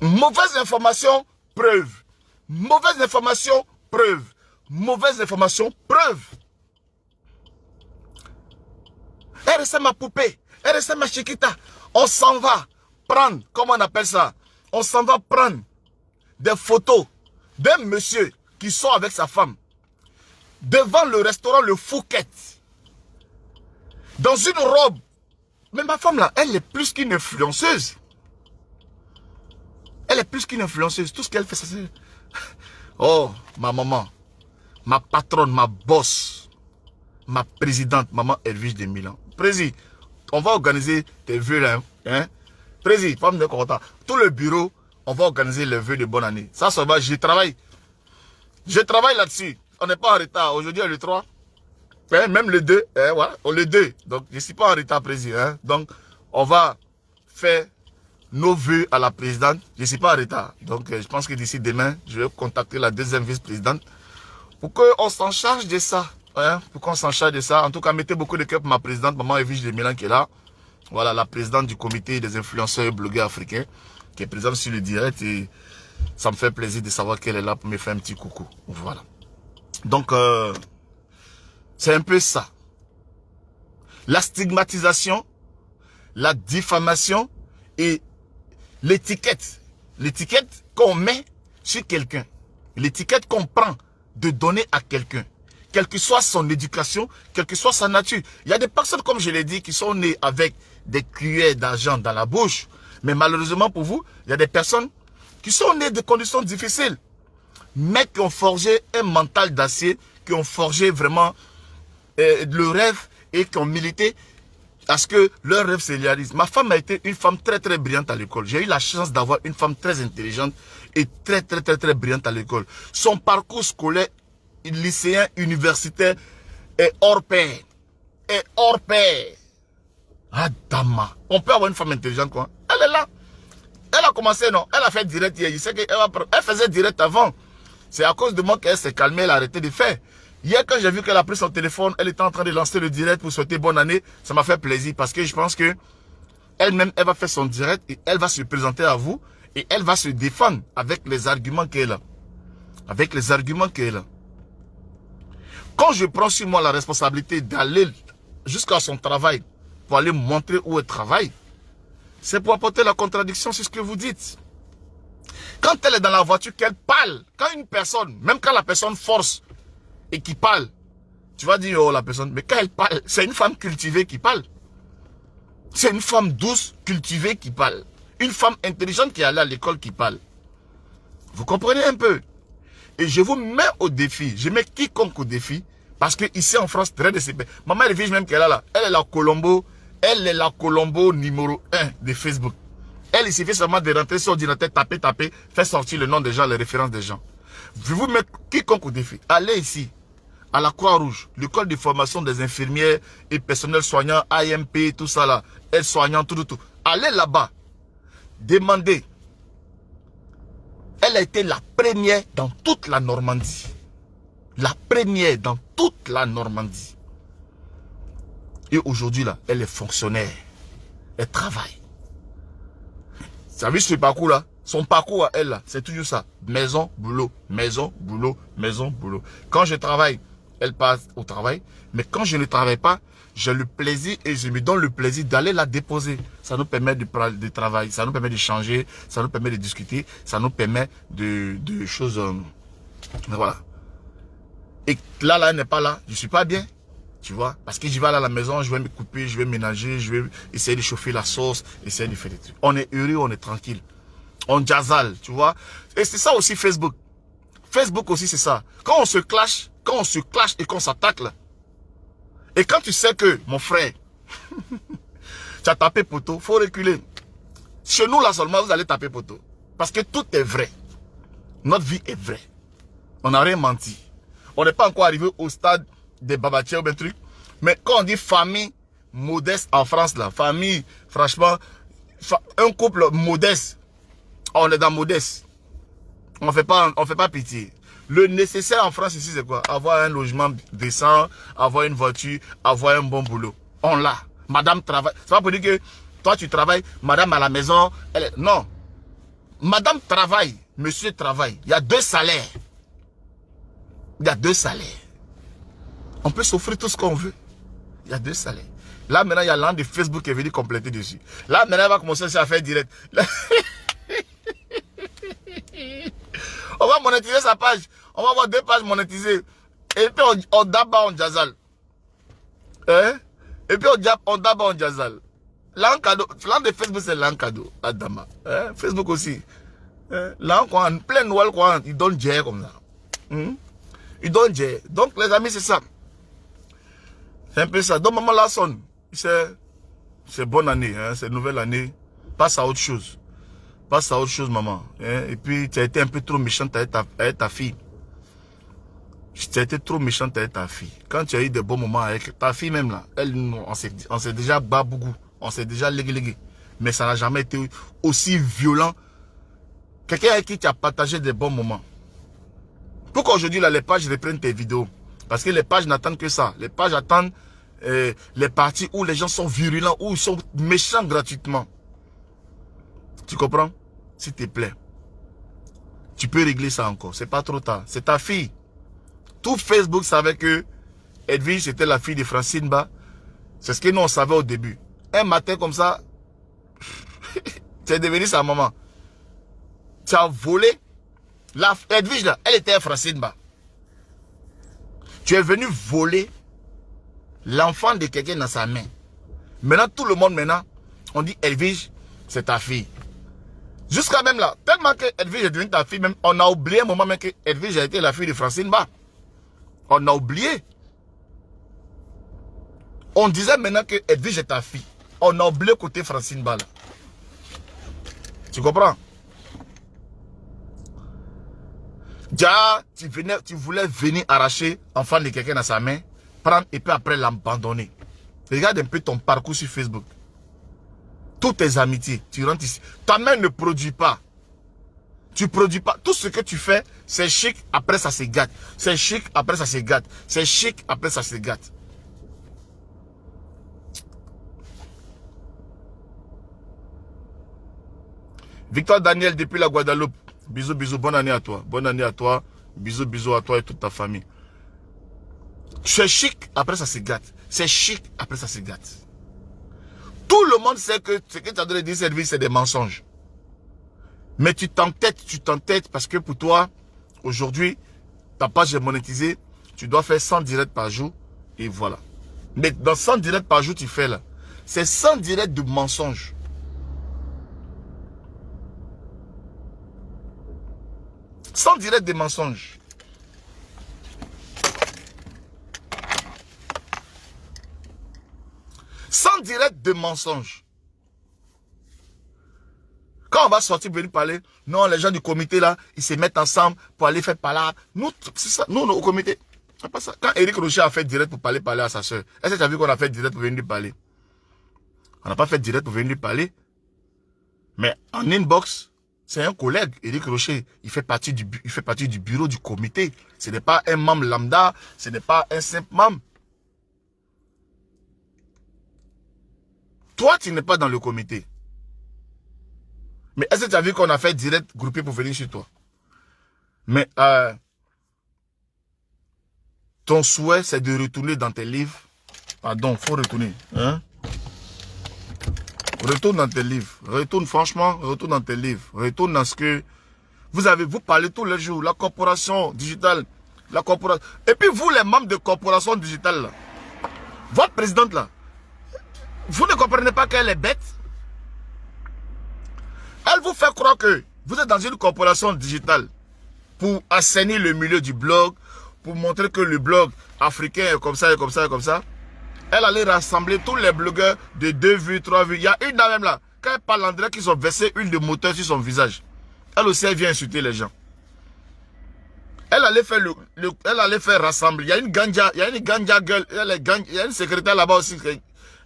Mauvaise information, preuve. Mauvaise information, preuve. Mauvaise information, preuve. RSM ma poupée, RSM ma chiquita. On s'en va prendre, comment on appelle ça? On s'en va prendre des photos d'un monsieur qui sort avec sa femme devant le restaurant Le Fouquet dans une robe. Mais ma femme là, elle est plus qu'une influenceuse. Elle est plus qu'une influenceuse. Tout ce qu'elle fait, ça c'est... Oh, ma maman, ma patronne, ma boss, ma présidente, maman Edwige de Milan. Président, on va organiser tes vœux là. Hein? Président, pas me dire content. Tout le bureau, on va organiser les vœux de bonne année. Ça va, j'y travaille. Je travaille là-dessus. On n'est pas en retard. Aujourd'hui, le 3. Hein, même le 2. Hein, voilà, le 2. Donc, je ne suis pas en retard, président. Hein. Donc, on va faire nos vœux à la présidente. Je ne suis pas en retard. Donc, je pense que d'ici demain, je vais contacter la deuxième vice-présidente pour qu'on s'en charge de ça. Hein, pour qu'on s'en charge de ça. En tout cas, mettez beaucoup de cœur pour ma présidente, maman Edwige de Milan, qui est là. Voilà, la présidente du comité des influenceurs et blogueurs africains, qui est présente sur le direct. Et ça me fait plaisir de savoir qu'elle est là pour me faire un petit coucou. Voilà. Donc, c'est un peu ça. La stigmatisation, la diffamation et l'étiquette. L'étiquette qu'on met sur quelqu'un. L'étiquette qu'on prend de donner à quelqu'un. Quelle que soit son éducation, quelle que soit sa nature. Il y a des personnes, comme je l'ai dit, qui sont nées avec des cuillères d'argent dans la bouche. Mais malheureusement pour vous, il y a des personnes qui sont nées de conditions difficiles, mais qui ont forgé un mental d'acier, qui ont forgé vraiment le rêve et qui ont milité à ce que leur rêve se réalise. Ma femme a été une femme très très brillante à l'école. J'ai eu la chance d'avoir une femme très intelligente et très brillante à l'école. Son parcours scolaire, lycéen, universitaire est hors pair. Est hors pair. Adama. On peut avoir une femme intelligente quoi. Elle est là. Elle a commencé, non? Elle a fait direct hier. Je sais qu'elle faisait direct avant. C'est à cause de moi qu'elle s'est calmée, elle a arrêté de faire. Hier, quand j'ai vu qu'elle a pris son téléphone, elle était en train de lancer le direct pour souhaiter bonne année. Ça m'a fait plaisir parce que je pense que elle-même, elle va faire son direct et elle va se présenter à vous et elle va se défendre avec les arguments qu'elle a. Avec les arguments qu'elle a. Quand je prends sur moi la responsabilité d'aller jusqu'à son travail pour aller montrer où elle travaille, c'est pour apporter la contradiction sur ce que vous dites. Quand elle est dans la voiture, qu'elle parle, quand une personne, même quand la personne force et qui parle, tu vas dire, oh la personne, mais quand elle parle, c'est une femme cultivée qui parle. C'est une femme douce, cultivée qui parle. Une femme intelligente qui est allée à l'école qui parle. Vous comprenez un peu? Et je vous mets au défi, je mets quiconque au défi Parce que ici en France, très de ces pays. Maman Edwige même qu'elle a là, elle est la Colombo. Elle est la Colombo numéro 1 de Facebook. Elle, il suffit seulement de rentrer sur l'ordinateur, taper, faire sortir le nom des gens, les références des gens. Je vous mets quiconque au défi. Allez ici, à la Croix-Rouge, l'école de formation des infirmières et personnels soignants, AMP, tout ça là, aides-soignants, tout. Allez là-bas, demandez. Elle a été la première dans toute la Normandie. La première dans toute la Normandie. Et aujourd'hui, là, elle est fonctionnaire. Elle travaille. Vous avez vu ce parcours-là? Son parcours à elle, là, c'est toujours ça. Maison, boulot, maison, boulot, maison, boulot. Quand je travaille, elle passe au travail. Mais quand je ne travaille pas, j'ai le plaisir et je me donne le plaisir d'aller la déposer. Ça nous permet de travailler, ça nous permet de changer, ça nous permet de discuter, ça nous permet de choses... voilà. Et là, elle n'est pas là. Je ne suis pas bien. Tu vois, parce que je vais aller à la maison, je vais me couper, je vais ménager, je vais essayer de chauffer la sauce, essayer de faire des trucs. On est heureux, on est tranquille. On jazzale, tu vois. Et c'est ça aussi Facebook. Facebook aussi, c'est ça. Quand on se clash et qu'on s'attaque là. Et quand tu sais que, mon frère, tu as tapé poteau, faut reculer. Chez nous là seulement, vous allez taper poteau. Parce que tout est vrai. Notre vie est vraie. On n'a rien menti. On n'est pas encore arrivé au stade des babatiers ou des trucs. Mais quand on dit famille modeste en France, là, famille, franchement, un couple modeste, on est dans modeste. On fait pas pitié. Le nécessaire en France ici, c'est quoi? Avoir un logement décent, avoir une voiture, avoir un bon boulot. On l'a. Madame travaille. C'est pas pour dire que toi tu travailles, madame à la maison. Non. Madame travaille, monsieur travaille. Il y a 2 salaires. Il y a 2 salaires. On peut s'offrir tout ce qu'on veut. Il y a 2 salaires. Là, maintenant, il y a l'un de Facebook qui est venu compléter dessus. Là, maintenant, elle va commencer à faire direct. Là... on va monétiser sa page. On va avoir 2 pages monétisées. Et puis, on d'abord on jazzal. Hein? Et puis, on d'abord on jazzal. Là, en cadeau. L'un de Facebook, c'est l'un cadeau. Adama. Hein? Facebook aussi. Hein? Là, en plein Noël, quoi, ils donnent Dieu comme ça. Ils donnent Dieu. Donc, les amis, c'est ça. C'est un peu ça. Donc, maman Lasson, c'est bonne année, hein, c'est nouvelle année. Passe à autre chose. Passe à autre chose, maman. Hein. Et puis, tu as été un peu trop méchante avec ta fille. Tu as été trop méchante avec ta fille. Quand tu as eu des bons moments avec ta fille même là, elle, on s'est déjà babougou. On s'est déjà légué. Mais ça n'a jamais été aussi violent. Quelqu'un avec qui tu as partagé des bons moments. Pourquoi aujourd'hui, là, les pages reprennent tes vidéos? Parce que les pages n'attendent que ça. Les pages attendent les parties où les gens sont virulents, où ils sont méchants gratuitement. Tu comprends? S'il te plaît. Tu peux régler ça encore. C'est pas trop tard. C'est ta fille. Tout Facebook savait que Edwige, c'était la fille de Francine Ba. C'est ce que nous, on savait au début. Un matin comme ça, tu es devenu sa maman. Tu as volé. Edwige, là, elle était Francine Ba. Tu es venu voler l'enfant de quelqu'un dans sa main. Maintenant, tout le monde, on dit Edwige, c'est ta fille. Jusqu'à même là, tellement que Edwige est devenue ta fille, même, on a oublié un moment même que Edwige a été la fille de Francine Ba. On a oublié. On disait maintenant que Edwige est ta fille. On a oublié côté Francine Ba là. Tu comprends? Déjà, tu voulais venir arracher l'enfant de quelqu'un dans sa main, prendre et puis après l'abandonner. Regarde un peu ton parcours sur Facebook. Toutes tes amitiés, tu rentres ici. Ta main ne produit pas. Tu produis pas. Tout ce que tu fais, c'est chic, après ça se gâte. C'est chic, après ça se gâte. C'est chic, après ça se gâte. Victor Daniel depuis la Guadeloupe. Bisous, bisous, bonne année à toi. Bonne année à toi. Bisous, bisous à toi et toute ta famille. C'est chic, après ça se gâte. C'est chic, après ça se gâte. Tout le monde sait que ce que tu as donné des services, c'est des mensonges. Mais tu t'entêtes parce que pour toi, aujourd'hui, ta page est monétisée. Tu dois faire 100 directs par jour. Et voilà. Mais dans 100 directs par jour, tu fais là. C'est 100 directs de mensonges. Sans direct des mensonges. en direct de mensonges. Quand on va sortir, venir parler, non, les gens du comité là, ils se mettent ensemble pour aller faire parler. Nous, c'est ça, nous, au comité, c'est pas ça. Quand Éric Rocher a fait direct pour parler à sa soeur, est-ce que tu as vu qu'on a fait direct pour venir lui parler? On n'a pas fait direct pour venir lui parler. Mais en inbox, c'est un collègue, Éric Rocher. Il fait partie du bureau du comité. Ce n'est pas un membre lambda, ce n'est pas un simple membre. Toi, tu n'es pas dans le comité. Mais est-ce que tu as vu qu'on a fait direct groupé pour venir chez toi? Mais ton souhait, c'est de retourner dans tes livres. Pardon, il faut retourner. Hein? Retourne dans tes livres. Retourne, franchement, retourne dans tes livres. Retourne dans ce que vous parlez tous les jours. La corporation digitale. La corporation. Et puis vous, les membres de corporation digitale, là, votre présidente, là, vous ne comprenez pas qu'elle est bête? Elle vous fait croire que vous êtes dans une corporation digitale pour assainir le milieu du blog, pour montrer que le blog africain est comme ça, et comme ça, et comme ça. Elle allait rassembler tous les blogueurs de 2 vues, 3 vues. Il y a une dame même là, quand elle parle en direct, ils ont versé huile de moteur sur son visage. Elle aussi, elle vient insulter les gens. Elle allait faire rassembler. Il y a une ganja girl, il y a une secrétaire là-bas aussi.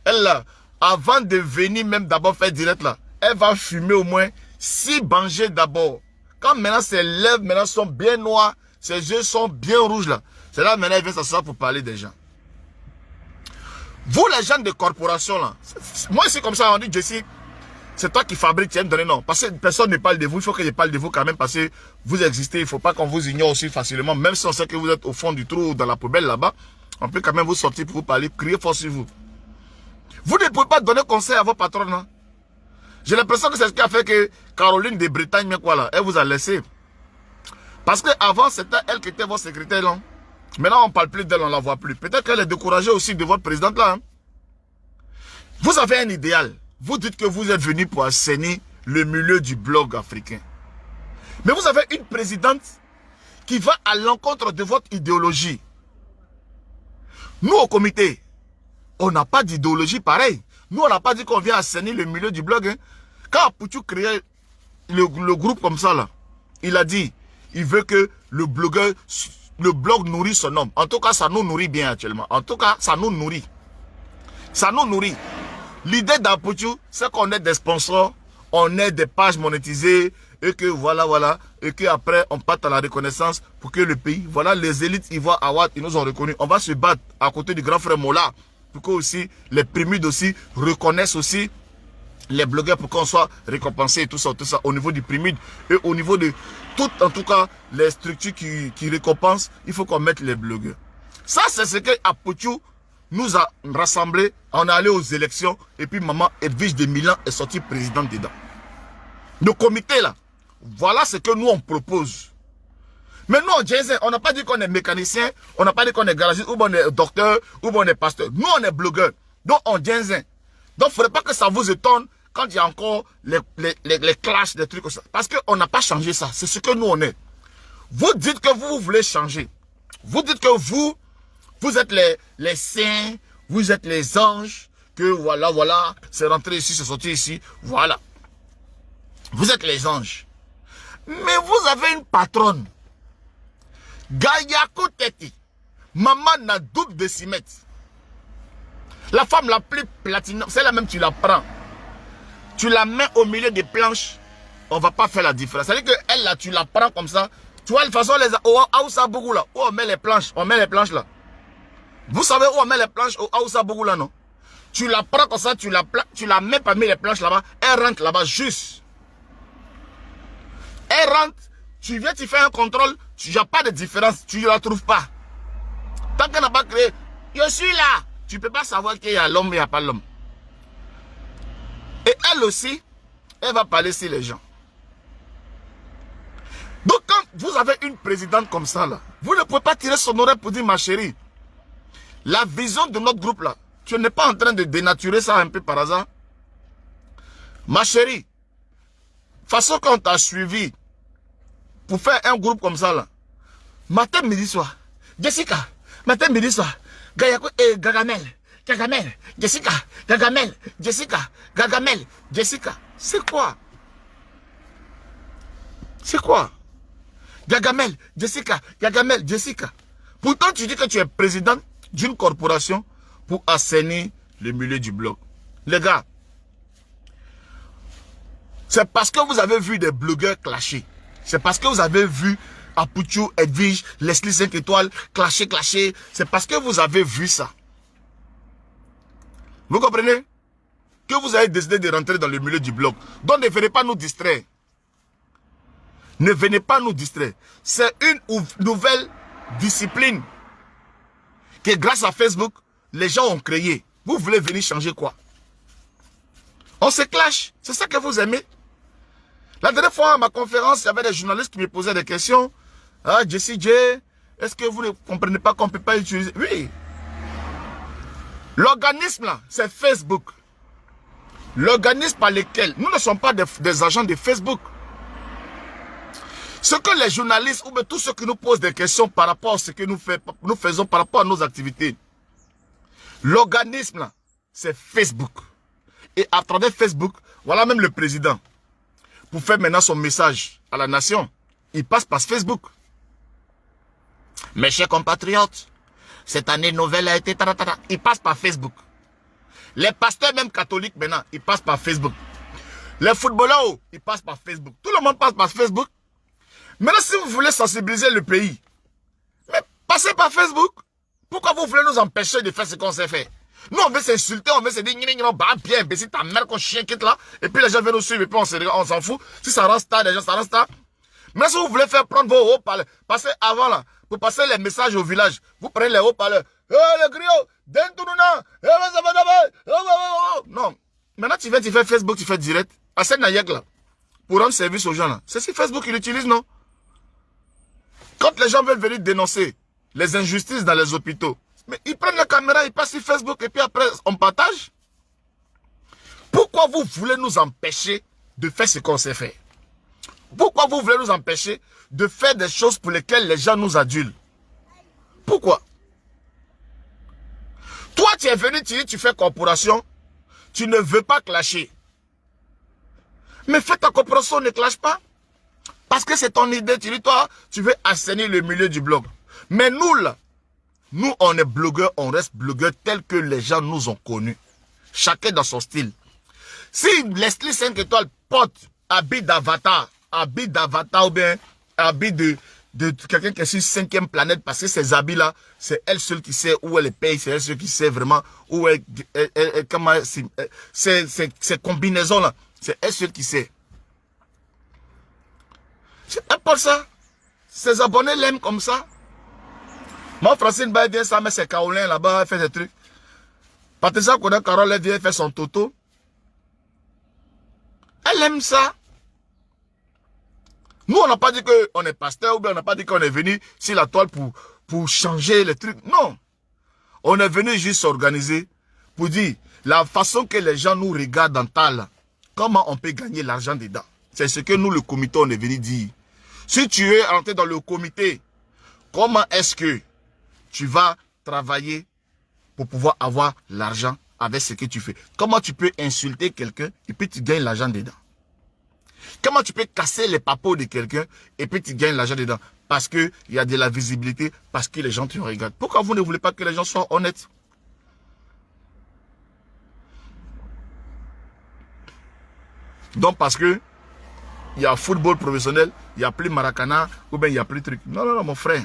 Elle là, avant de venir même d'abord faire direct là, elle va fumer au moins 6 bangers d'abord. Quand maintenant ses lèvres maintenant sont bien noires, ses yeux sont bien rouges là, c'est là maintenant elle vient s'asseoir pour parler des gens. Vous les gens de corporation là, moi c'est comme ça, on dit Jesse, c'est toi qui fabrique, tu viens me donner non. Parce que personne ne parle de vous, il faut que je parle de vous quand même parce que vous existez, il ne faut pas qu'on vous ignore aussi facilement. Même si on sait que vous êtes au fond du trou ou dans la poubelle là-bas, on peut quand même vous sortir pour vous parler, crier fort sur vous. Vous ne pouvez pas donner conseil à vos patrons là. J'ai l'impression que c'est ce qui a fait que Caroline de Bretagne, mais quoi là, elle vous a laissé. Parce que avant c'était elle qui était votre secrétaire là. Maintenant on ne parle plus d'elle, on ne la voit plus. Peut-être qu'elle est découragée aussi de votre présidente là. Hein. Vous avez un idéal. Vous dites que vous êtes venu pour assainir le milieu du blog africain. Mais vous avez une présidente qui va à l'encontre de votre idéologie. Nous au comité, on n'a pas d'idéologie pareille. Nous, on n'a pas dit qu'on vient assainir le milieu du blog. Hein. Quand Poutou créait le groupe comme ça, là, il a dit, il veut que le blog nourrit son homme. En tout cas, ça nous nourrit bien actuellement. En tout cas, ça nous nourrit. Ça nous nourrit. L'idée d'Apoutou, c'est qu'on ait des sponsors, on ait des pages monétisées, et que voilà, et qu'après, on parte à la reconnaissance pour que le pays, voilà, les élites, ils voient Awad, ils nous ont reconnus. On va se battre à côté du grand frère Mola. Pour que aussi les Primides aussi reconnaissent aussi les blogueurs pour qu'on soit récompensés et tout ça au niveau du Primide et au niveau de toutes en tout cas les structures qui récompensent, il faut qu'on mette les blogueurs. Ça c'est ce que Apoutou nous a rassemblés, on est allé aux élections et puis maman Edwige de Milan est sortie présidente dedans. Le comité là, voilà ce que nous on propose. Mais nous, on n'a pas dit qu'on est mécanicien, on n'a pas dit qu'on est garagiste, ou on est docteur, ou on est pasteur. Nous, on est blogueur. Donc, on Donc, il ne faudrait pas que ça vous étonne quand il y a encore les clashs, des trucs comme ça. Parce qu'on n'a pas changé ça. C'est ce que nous, on est. Vous dites que vous voulez changer. Vous dites que vous êtes les saints, vous êtes les anges, que voilà, c'est rentré ici, c'est sorti ici, voilà. Vous êtes les anges. Mais vous avez une patronne. Gayako Teti, maman n'a doute de s'y mettre. La femme la plus platinum, celle-là même tu la prends. Tu la mets au milieu des planches, on ne va pas faire la différence. C'est-à-dire qu'elle là, tu la prends comme ça. Tu vois, de toute façon, où on met les planches, là. Vous savez où on met les planches au Aoussa Bougou là, non? Tu la prends comme ça, tu la mets parmi les planches là-bas, elle rentre là-bas juste. Elle rentre. Tu viens, tu fais un contrôle, il n'y a pas de différence, tu ne la trouves pas. Tant qu'elle n'a pas créé, je suis là. Tu ne peux pas savoir qu'il y a l'homme, il n'y a pas l'homme. Et elle aussi, elle va parler sur les gens. Donc quand vous avez une présidente comme ça, là, vous ne pouvez pas tirer son oreille pour dire, ma chérie, la vision de notre groupe là, tu n'es pas en train de dénaturer ça un peu par hasard. Ma chérie, façon qu'on t'a suivi, pour faire un groupe comme ça là, matin, midi, soir, Jessica, matin, midi, soir, Gayako et Gagamel, Gargamel, Jessica, Gargamel, Jessica, Gargamel, Jessica. C'est quoi? C'est quoi? Gargamel, Jessica, Gargamel, Jessica. Pourtant, tu dis que tu es président d'une corporation pour assainir le milieu du blog. Les gars, c'est parce que vous avez vu des blogueurs clasher. C'est parce que vous avez vu Apuchou, Edwige, Leslie 5 étoiles, clasher. C'est parce que vous avez vu ça. Vous comprenez? Que vous avez décidé de rentrer dans le milieu du blog. Donc ne venez pas nous distraire. Ne venez pas nous distraire. C'est une nouvelle discipline que grâce à Facebook, les gens ont créé. Vous voulez venir changer quoi? On se clash. C'est ça que vous aimez. La dernière fois à ma conférence, il y avait des journalistes qui me posaient des questions. Ah, Jessie J, est-ce que vous ne comprenez pas qu'on ne peut pas utiliser? Oui. L'organisme là, c'est Facebook. L'organisme par lequel nous ne sommes pas des agents de Facebook. Ce que les journalistes ou bien tous ceux qui nous posent des questions par rapport à ce que nous faisons par rapport à nos activités. L'organisme là, c'est Facebook. Et à travers Facebook, voilà même le président. Pour faire maintenant son message à la nation, il passe par Facebook. Mes chers compatriotes, cette année nouvelle a été... Il passe par Facebook. Les pasteurs même catholiques maintenant, ils passent par Facebook. Les footballeurs, ils passent par Facebook. Tout le monde passe par Facebook. Maintenant, si vous voulez sensibiliser le pays, mais passez par Facebook. Pourquoi vous voulez nous empêcher de faire ce qu'on sait faire? Nous, on veut s'insulter, on veut se dire, bah, bien, imbécile, ta mère, qu'on chien quitte là. Et puis les gens viennent nous suivre, et puis on s'en fout. Si ça reste tard, les gens, ça reste tard. Mais si vous voulez faire prendre vos haut-parleurs, passez avant là, pour passer les messages au village, vous prenez les haut-parleurs. Le griot, non. Maintenant, tu fais Facebook, tu fais direct. À cette naïek là, pour rendre service aux gens là. C'est si Facebook qu'ils utilisent, non? Quand les gens veulent venir dénoncer les injustices dans les hôpitaux, mais ils prennent la caméra, ils passent sur Facebook et puis après on partage. Pourquoi vous voulez nous empêcher de faire ce qu'on sait faire? Pourquoi vous voulez nous empêcher de faire des choses pour lesquelles les gens nous adulent? Pourquoi? Toi, tu es venu, tu fais corporation, tu ne veux pas clasher. Mais fais ta corporation, ne clash pas. Parce que c'est ton idée, tu dis, toi, tu veux assainir le milieu du blog. Mais nous, là, nous, on est blogueurs, on reste blogueurs tels que les gens nous ont connus. Chacun dans son style. Si Leslie 5 étoiles porte habit d'avatar ou bien habit de quelqu'un qui est sur 5e planète, parce que ces habits-là, c'est elle seule qui sait où elle paye, c'est elle seule qui sait vraiment où elle comment ces combinaisons-là, c'est elle seule qui sait. C'est pour ça. Ses abonnés l'aiment comme ça. Moi, Francine Baye vient ça, mais c'est Caroline là-bas, elle fait des trucs. Patricia connaît Carole, elle vient faire son toto. Elle aime ça. Nous, on n'a pas dit qu'on est pasteur, ou bien on n'a pas dit qu'on est venu sur la toile pour changer les trucs. Non. On est venu juste s'organiser pour dire la façon que les gens nous regardent dans Tal, comment on peut gagner l'argent dedans. C'est ce que nous, le comité, on est venu dire. Si tu es entré dans le comité, comment est-ce que tu vas travailler pour pouvoir avoir l'argent avec ce que tu fais? Comment tu peux insulter quelqu'un et puis tu gagnes l'argent dedans? Comment tu peux casser les papeaux de quelqu'un et puis tu gagnes l'argent dedans? Parce qu'il y a de la visibilité, parce que les gens te regardent. Pourquoi vous ne voulez pas que les gens soient honnêtes? Donc parce que il y a football professionnel, il n'y a plus Maracana, ou bien il n'y a plus de trucs. Non, non, non, mon frère.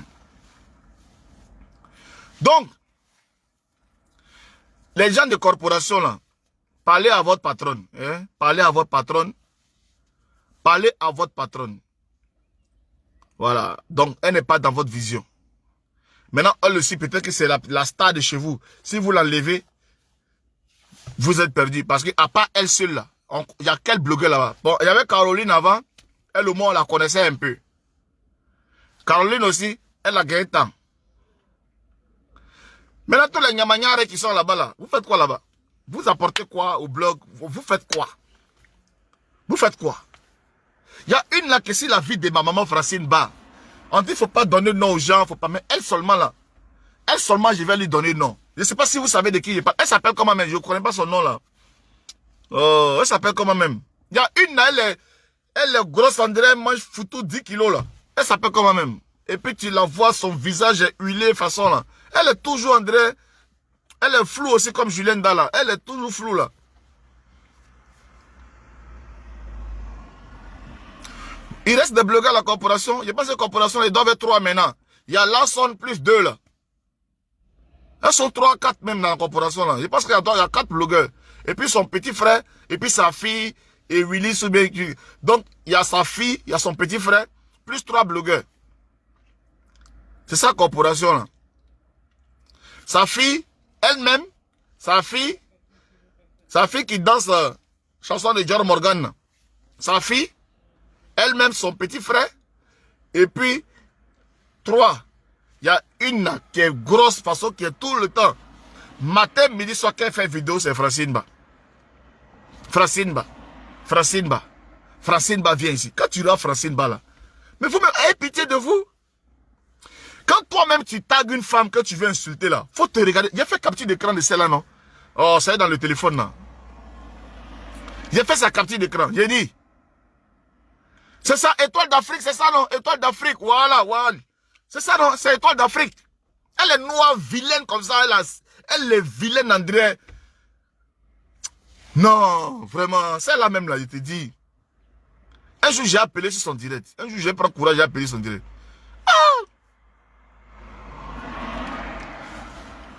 Donc, les gens de corporation, là, parlez à votre patronne. Hein? Parlez à votre patronne. Parlez à votre patronne. Voilà. Donc, elle n'est pas dans votre vision. Maintenant, elle aussi, peut-être que c'est la star de chez vous. Si vous l'enlevez, vous êtes perdu. Parce qu'à part elle seule, là, il y a quel blogueur là-bas? Bon, il y avait Caroline avant. Elle, au moins, on la connaissait un peu. Caroline aussi, elle a gagné temps. Maintenant, tous les nyamagnards qui sont là-bas, là, vous faites quoi là-bas? Vous apportez quoi au blog? Vous faites quoi? Vous faites quoi? Il y a une là qui c'est la vie de ma maman Francine Ba. On dit qu'il ne faut pas donner nom aux gens, faut pas. Mais elle seulement là. Elle seulement, je vais lui donner nom. Je ne sais pas si vous savez de qui je parle. Elle s'appelle comment même? Je ne connais pas son nom là. Oh, elle s'appelle comment même? Il y a une là, elle est grosse, André, elle mange foutu 10 kilos là. Elle s'appelle comment même? Et puis tu la vois, son visage est huilé façon là. Elle est toujours, André, elle est floue aussi comme Julien Dalla. Elle est toujours floue là. Il reste des blogueurs à la corporation. Je pense que la corporation, ils doivent être 3 maintenant. Il y a Larson plus 2 là. Elles sont 3, 4 même dans la corporation là. Je pense qu'il y a 4 blogueurs. Et puis son petit frère, et puis sa fille, et Willy Soubé. Donc, il y a sa fille, il y a son petit frère, plus 3 blogueurs. C'est ça la corporation là. Sa fille, elle-même, sa fille qui danse chanson de George Morgan. Là. Sa fille, elle-même, son petit frère, et puis 3. Il y a une là, qui est grosse façon, qui est tout le temps. Matin, midi, soir, qu'elle fait vidéo, c'est Francine Ba. Francine Ba. Francine Ba. Francine Ba vient ici. Quand tu vois Francine Ba là, mais vous-même, ayez pitié de vous. Quand toi-même tu tagues une femme que tu veux insulter là, faut te regarder. J'ai fait capture d'écran de celle-là, non? Oh, ça est dans le téléphone là. J'ai fait sa capture d'écran. J'ai dit. C'est ça, étoile d'Afrique, c'est ça non? Étoile d'Afrique, voilà, voilà. C'est ça non? C'est étoile d'Afrique. Elle est noire, vilaine comme ça. Elle est vilaine, André. Non, vraiment, c'est la même là, je te dis. Un jour, j'ai appelé sur son direct. Un jour, j'ai pris courage, j'ai appelé son direct. Ah!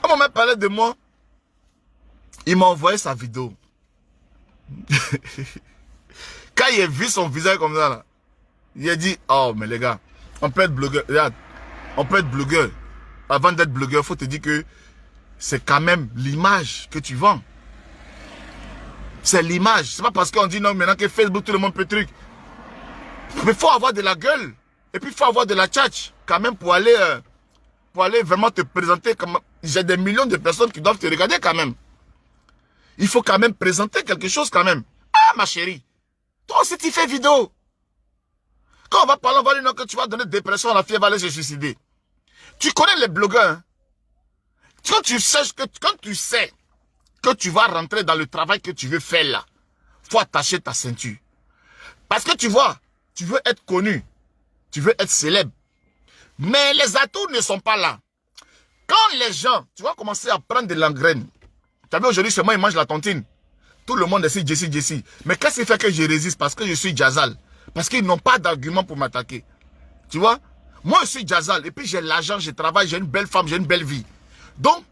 Quand on m'a parlé de moi, il m'a envoyé sa vidéo. Quand il a vu son visage comme ça, là, il a dit, oh, mais les gars, on peut être blogueur. Regarde, on peut être blogueur. Avant d'être blogueur, il faut te dire que c'est quand même l'image que tu vends. C'est l'image. C'est pas parce qu'on dit non, maintenant que Facebook, tout le monde peut truc. Mais il faut avoir de la gueule. Et puis il faut avoir de la tchatch. Quand même pour aller vraiment te présenter. J'ai des millions de personnes qui doivent te regarder quand même. Il faut quand même présenter quelque chose quand même. Ah ma chérie. Toi aussi tu fais vidéo. Quand on va parler, on va dire que tu vas donner dépression à la fille, elle va aller se suicider. Tu connais les blogueurs. Hein? Quand tu sais que tu vas rentrer dans le travail que tu veux faire là, faut attacher ta ceinture. Parce que tu vois, tu veux être connu, tu veux être célèbre. Mais les atouts ne sont pas là. Quand les gens, tu vas commencer à prendre de l'engraine. Tu as vu aujourd'hui, chez moi, ils mangent la tontine. Tout le monde est Jessie. Mais qu'est-ce qui fait que je résiste? Parce que je suis Jazal. Parce qu'ils n'ont pas d'argument pour m'attaquer. Tu vois? Moi, je suis Jazal. Et puis j'ai l'argent, je travaille, j'ai une belle femme, j'ai une belle vie. Donc,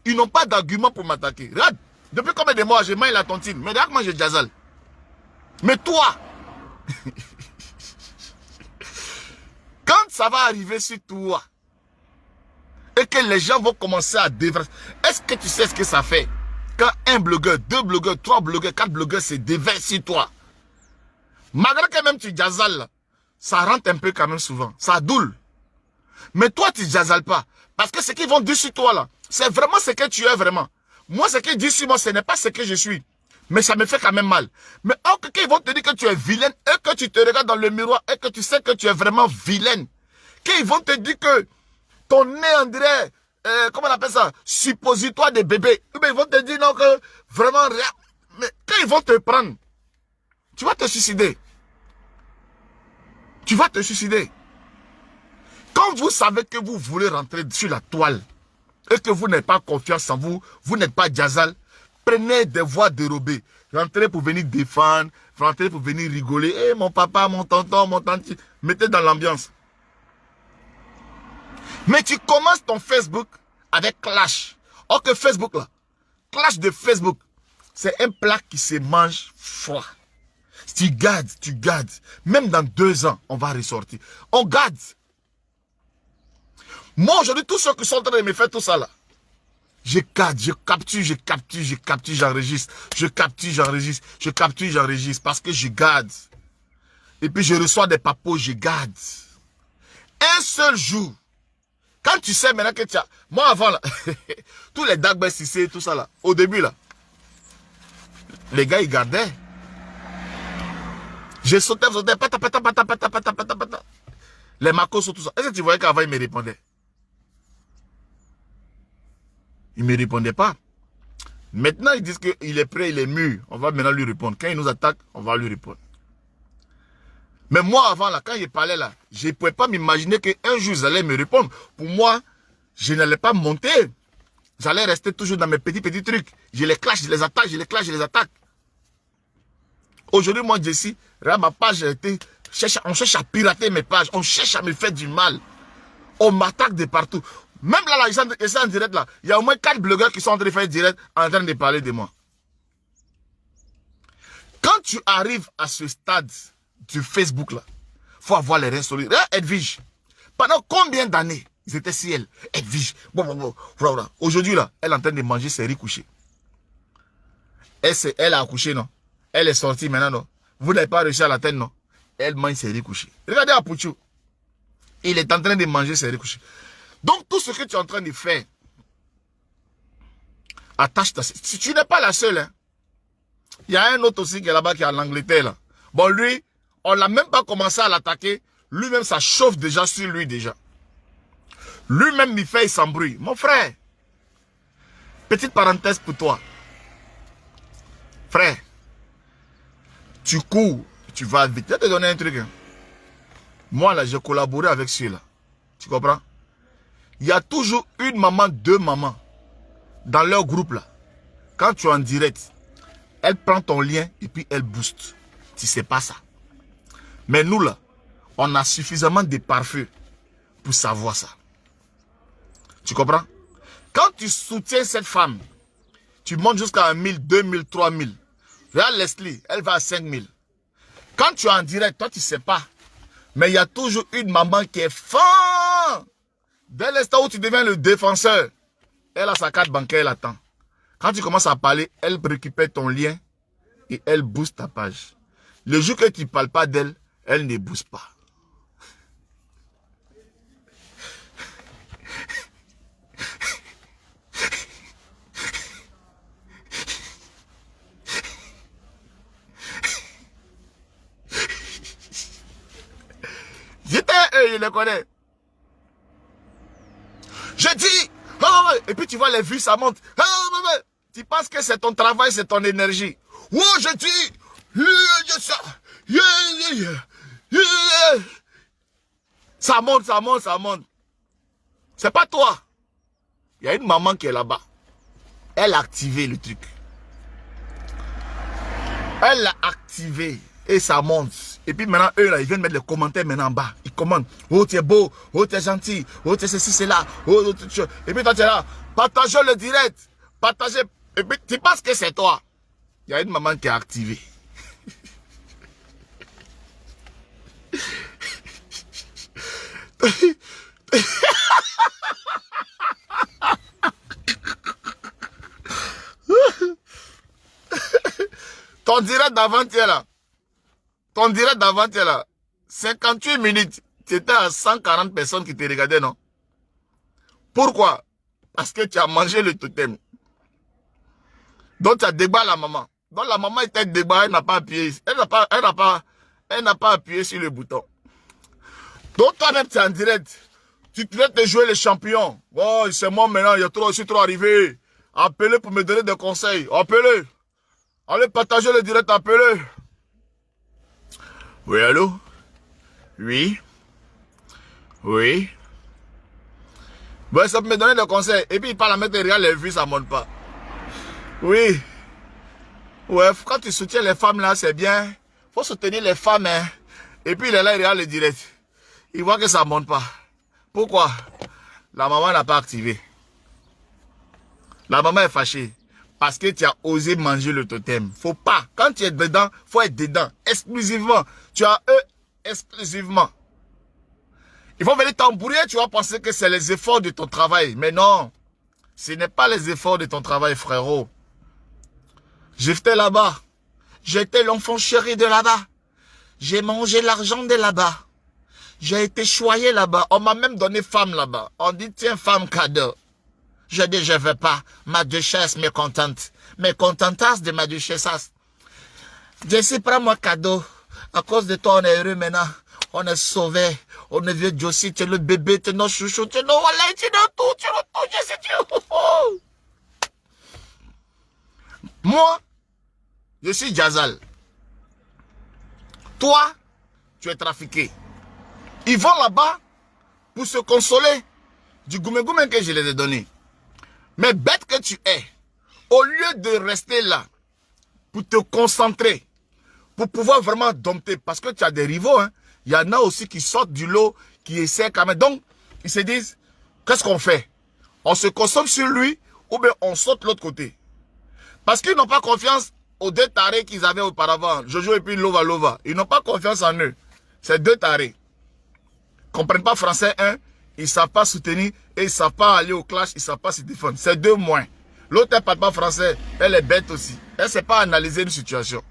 ils n'ont pas d'argument pour m'attaquer. Regarde, depuis combien de mois, j'ai mangé la tontine. Mais regarde, moi, j'ai Jazal. Mais toi, quand ça va arriver sur toi, et que les gens vont commencer à déverser, est-ce que tu sais ce que ça fait? Quand un blogueur, 2 blogueurs, 3 blogueurs, 4 blogueurs se déversent sur toi, malgré que même tu Jazal, ça rentre un peu quand même souvent, ça doule. Mais toi, tu Jazal pas. Parce que ce qu'ils vont dire sur toi là, c'est vraiment ce que tu es vraiment. Moi, ce qu'ils disent sur moi, ce n'est pas ce que je suis. Mais ça me fait quand même mal. Mais quand ils vont te dire que tu es vilaine, et que tu te regardes dans le miroir, et que tu sais que tu es vraiment vilaine, qu'ils vont te dire que ton nez, André, comment on appelle ça, suppositoire de bébé, ils vont te dire non que vraiment rien. Mais quand ils vont te prendre, tu vas te suicider. Tu vas te suicider. Quand vous savez que vous voulez rentrer sur la toile et que vous n'avez pas confiance en vous, vous n'êtes pas Jazal, prenez des voix dérobées. Rentrez pour venir défendre, rentrez pour venir rigoler. Eh, mon papa, mon tonton, mon tante, mettez dans l'ambiance. Mais tu commences ton Facebook avec clash. Or que Facebook là, clash de Facebook, c'est un plat qui se mange froid. Tu gardes. Même dans 2 ans, on va ressortir. On garde. Moi, aujourd'hui, tous ceux qui sont en train de me faire tout ça là, je garde, je capture, j'enregistre. Je capture, j'enregistre. Parce que je garde. Et puis, je reçois des papos, je garde. Un seul jour, quand tu sais maintenant que tu as... Moi, avant là, tous les Dagbes Cissé, tout ça là, au début là, les gars, ils gardaient. Je sautais, pata. Les macos sont tout ça. Est-ce que tu voyais qu'avant, ils me répondaient? Il ne me répondait pas. Maintenant, ils disent qu'il est prêt, il est mûr. On va maintenant lui répondre. Quand il nous attaque, on va lui répondre. Mais moi, avant, là, quand il parlait là, je ne pouvais pas m'imaginer qu'un jour, ils allaient me répondre. Pour moi, je n'allais pas monter. J'allais rester toujours dans mes petits trucs. Je les clash, je les attaque, je les clash, je les attaque. Aujourd'hui, moi, Jessie, regarde ma page, on cherche à pirater mes pages. On cherche à me faire du mal. On m'attaque de partout. Même là, ils sont en direct là. Il y a au moins 4 blogueurs qui sont en train de faire direct, en train de parler de moi. Quand tu arrives à ce stade du Facebook là, il faut avoir les reins solides. Edwige, pendant combien d'années ils étaient si elle? Edwige, aujourd'hui là, elle est en train de manger ses riz couchés. Elle a accouché, non? Elle est sortie maintenant, non? Vous n'avez pas réussi à l'atteindre, non? Elle mange ses riz couchés. Regardez Apuchou. Il est en train de manger ses riz couchés. Donc tout ce que tu es en train de faire, attache ta... Si tu n'es pas la seule, hein. Il y a un autre aussi qui est là-bas, qui est en Angleterre. Là. Bon, lui, on n'a même pas commencé à l'attaquer. Lui-même, ça chauffe déjà sur lui déjà. Lui-même, il fait, il s'embrouille. Mon frère, petite parenthèse pour toi. Frère, tu cours, tu vas vite. Je vais te donner un truc. Hein. Moi, là, j'ai collaboré avec celui-là. Tu comprends? Il y a toujours une maman, 2 mamans dans leur groupe là. Quand tu es en direct, elle prend ton lien et puis elle booste. Tu sais pas ça. Mais nous là, on a suffisamment de parfum pour savoir ça. Tu comprends? Quand tu soutiens cette femme, tu montes jusqu'à 1000, 2000, 3000. Regarde Leslie, elle va à 5000. Quand tu es en direct, toi tu sais pas. Mais il y a toujours une maman qui est fan. Dès l'instant où tu deviens le défenseur, elle a sa carte bancaire, elle attend. Quand tu commences à parler, elle récupère ton lien et elle booste ta page. Le jour que tu ne parles pas d'elle, elle ne booste pas. Je les connais. Je dis, oh, et puis tu vois les vues, ça monte. Tu penses que c'est ton travail, c'est ton énergie. Oh, je dis, ça monte, ça monte, ça monte. C'est pas toi. Il y a une maman qui est là-bas. Elle a activé le truc. Elle l'a activé et ça monte. Et puis maintenant, eux, là, ils viennent mettre les commentaires maintenant en bas. Ils commandent. Oh, tu es beau. Oh, tu es gentil. Oh, tu es ceci, c'est là. Oh, et puis toi, tu es là. Partagez le direct. Partagez. Et puis, tu penses que c'est toi. Il y a une maman qui est activée. Ton direct d'avant-hier là. Ton direct d'avant-hier là. 58 minutes. Tu étais à 140 personnes qui te regardaient, non? Pourquoi? Parce que tu as mangé le totem. Donc tu as débat la maman. Donc la maman était débat, elle n'a pas appuyé. Elle n'a pas appuyé sur le bouton. Donc toi-même tu es en direct. Tu devais te jouer les champions. Oh, c'est moi maintenant, je suis trop arrivé. Appelez pour me donner des conseils. Appelez. Allez partager le direct, appelez. Oui, allô? Oui. Oui. Bon, ça peut me donner des conseils. Et puis il parle à mettre regarde les vues, ça ne monte pas. Oui. Ouais, quand tu soutiens les femmes là, c'est bien. Faut soutenir les femmes, hein. Et puis il est là, il regarde le direct. Il voit que ça ne monte pas. Pourquoi? La maman n'a pas activé. La maman est fâchée. Parce que tu as osé manger le totem. Faut pas. Quand tu es dedans, faut être dedans. Exclusivement. Tu as eux exclusivement. Ils vont venir t'embrouiller, tu vas penser que c'est les efforts de ton travail. Mais non. Ce n'est pas les efforts de ton travail, frérot. J'étais là-bas. J'étais l'enfant chéri de là-bas. J'ai mangé l'argent de là-bas. J'ai été choyé là-bas. On m'a même donné femme là-bas. On dit, tiens, femme cadeau. Je dis, je ne veux pas. Ma duchesse mécontente. Mécontentasse de ma duchesse. Jessie, prends-moi cadeau. À cause de toi, on est heureux maintenant. On est sauvé. On est vieux Josie. Tu es le bébé. Tu es notre chouchou. Tu es notre wallet. Tu es notre tout. Tu es notre tout. Jessie, tu es... Moi, je suis Jazal. Toi, tu es trafiqué. Ils vont là-bas pour se consoler du goumé-goumé que je les ai donné. Mais bête que tu es, au lieu de rester là pour te concentrer, pour pouvoir vraiment dompter, parce que tu as des rivaux, hein, il y en a aussi qui sortent du lot, qui essaient quand même. Donc, ils se disent, qu'est-ce qu'on fait? On se consomme sur lui ou bien on saute de l'autre côté. Parce qu'ils n'ont pas confiance aux deux tarés qu'ils avaient auparavant, Jojo et puis Lova Lova. Ils n'ont pas confiance en eux. Ces deux tarés. Ils ne comprennent pas français, un, ils ne savent pas soutenir et ils ne savent pas aller au clash, ils ne savent pas se défendre. C'est deux moins. L'autre, elle ne parle pas français, elle est bête aussi. Elle ne sait pas analyser une situation.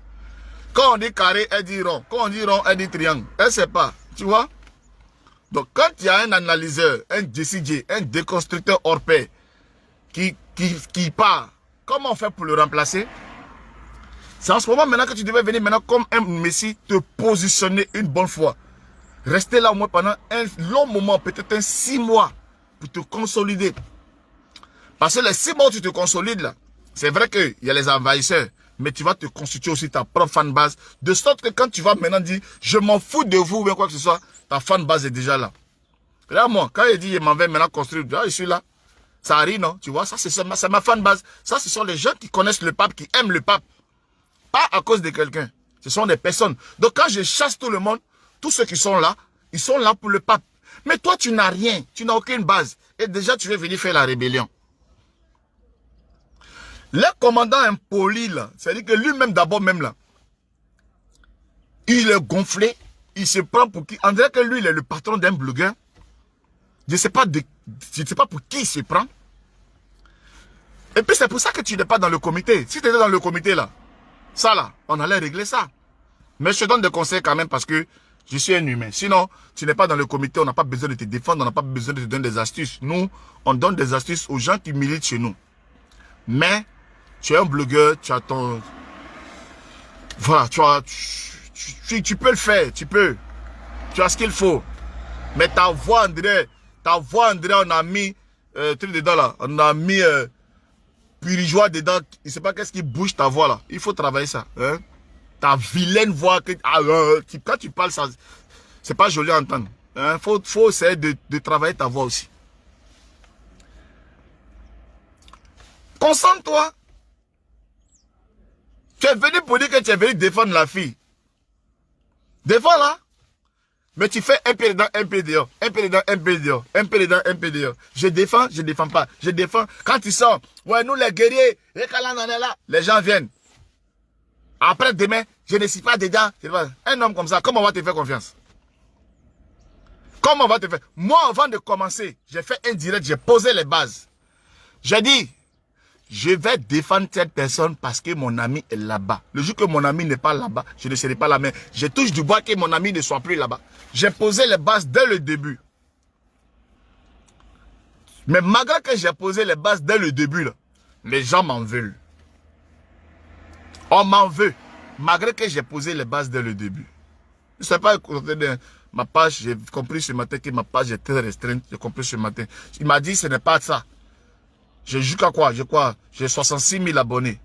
Quand on dit carré, elle dit rond. Quand on dit rond, elle dit triangle. Elle ne sait pas. Tu vois? Donc, quand il y a un analyseur, un DCJ, un déconstructeur hors pair qui part, comment on fait pour le remplacer? C'est en ce moment maintenant que tu devais venir maintenant comme un messie te positionner une bonne fois. Rester là au moins pendant un long moment, peut-être 6 mois, pour te consolider. Parce que les 6 mois où tu te consolides là, c'est vrai qu'il y a les envahisseurs, mais tu vas te constituer aussi ta propre fan base, de sorte que quand tu vas maintenant dire, je m'en fous de vous, ou bien quoi que ce soit, ta fan base est déjà là. Là, moi, quand il dit, il m'en va maintenant construire, je suis là. Ça arrive, non? Tu vois, ça c'est ma fan base. Ça, ce sont les gens qui connaissent le pape, qui aiment le pape. Pas à cause de quelqu'un. Ce sont des personnes. Donc quand je chasse tout le monde, tous ceux qui sont là, ils sont là pour le pape. Mais toi, tu n'as rien. Tu n'as aucune base. Et déjà, tu veux venir faire la rébellion. Le commandant impoli, là, c'est-à-dire que lui-même, d'abord même là, il est gonflé. Il se prend pour qui? On dirait que lui, il est le patron d'un blogueur. Je ne sais pas pour qui il se prend. Et puis c'est pour ça que tu n'es pas dans le comité. Si tu étais dans le comité là, ça là, on allait régler ça. Mais je te donne des conseils quand même parce que je suis un humain. Sinon, tu n'es pas dans le comité, on n'a pas besoin de te défendre, on n'a pas besoin de te donner des astuces. Nous, on donne des astuces aux gens qui militent chez nous. Mais, tu es un blogueur, tu as ton... Voilà, tu peux le faire, tu peux. Tu as ce qu'il faut. Mais ta voix, André, on a mis, truc dedans là, on a mis... Purigeois dedans, il ne sait pas qu'est-ce qui bouge ta voix là. Il faut travailler ça. Hein? Ta vilaine voix, quand tu parles, ça, c'est pas joli à entendre. Hein? Faut essayer de travailler ta voix aussi. Concentre-toi. Tu es venu pour dire que tu es venu défendre la fille. Défends là. Mais tu fais un pied dedans, un pied dehors, un pied dedans, un pied dehors, un pied dedans, un pied dehors. Je défends pas. Je défends. Quand ils sont, ouais, nous les guerriers, les gens viennent. Après demain, je ne suis pas dedans. Un homme comme ça, comment on va te faire confiance? Comment on va te faire? Moi, avant de commencer, j'ai fait un direct, j'ai posé les bases. J'ai dit, je vais défendre cette personne parce que mon ami est là-bas. Le jour que mon ami n'est pas là-bas, je ne serai pas là. Mais je touche du bois que mon ami ne soit plus là-bas. J'ai posé les bases dès le début. Mais malgré que j'ai posé les bases dès le début, là, les gens m'en veulent. On m'en veut. Malgré que j'ai posé les bases dès le début. Je ne sais pas ma page, j'ai compris ce matin que ma page est très restreinte. J'ai compris ce matin. Il m'a dit ce n'est pas ça. J'ai jusqu'à quoi? J'ai 66 000 abonnés.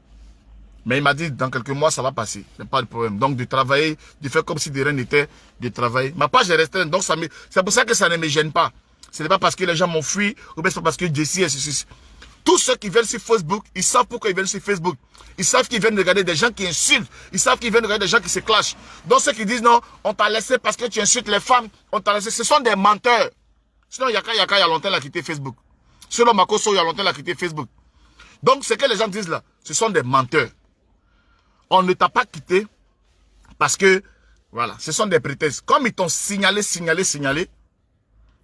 Mais il m'a dit, dans quelques mois, ça va passer. C'est pas le problème. Donc, de travailler, de faire comme si de rien n'était, de travailler. Ma page est restreinte, donc c'est pour ça que ça ne me gêne pas. Ce n'est pas parce que les gens m'ont fui, ou bien c'est pas parce que Jessie est ceci. Tous ceux qui viennent sur Facebook, ils savent pourquoi ils viennent sur Facebook. Ils savent qu'ils viennent regarder des gens qui insultent. Ils savent qu'ils viennent regarder des gens qui se clashent. Donc, ceux qui disent non, on t'a laissé parce que tu insultes les femmes, on t'a laissé. Ce sont des menteurs. Sinon, Yaka, il y a longtemps, il a quitté Facebook. Selon Makoso, il y a longtemps, il a quitté Facebook. Donc, ce que les gens disent là, ce sont des menteurs. On ne t'a pas quitté parce que, voilà, ce sont des prétextes. Comme ils t'ont signalé,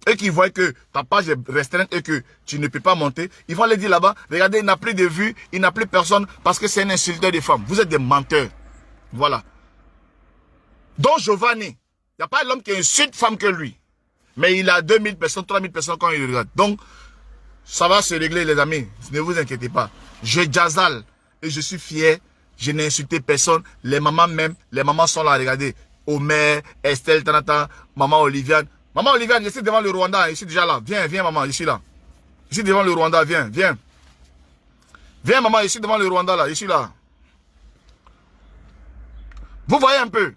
et qu'ils voient que ta page est restreinte et que tu ne peux pas monter, ils vont les dire là-bas, regardez, il n'a plus de vues, il n'a plus personne parce que c'est un insulteur des femmes. Vous êtes des menteurs. Voilà. Donc, Giovanni, il n'y a pas l'homme qui insulte femme que lui. Mais il a 2000 personnes, 3000 personnes quand il regarde. Donc, ça va se régler, les amis. Ne vous inquiétez pas. Je Jazal et je suis fier. Je n'ai insulté personne. Les mamans même, les mamans sont là, regardez. Omer, Estelle, Tanata, maman Oliviane. Maman Oliviane, je suis devant le Rwanda. Je suis déjà là. Viens, viens, maman, je suis là. Je suis devant le Rwanda, viens, viens. Viens, maman, je suis devant le Rwanda, là. Je suis là. Vous voyez un peu?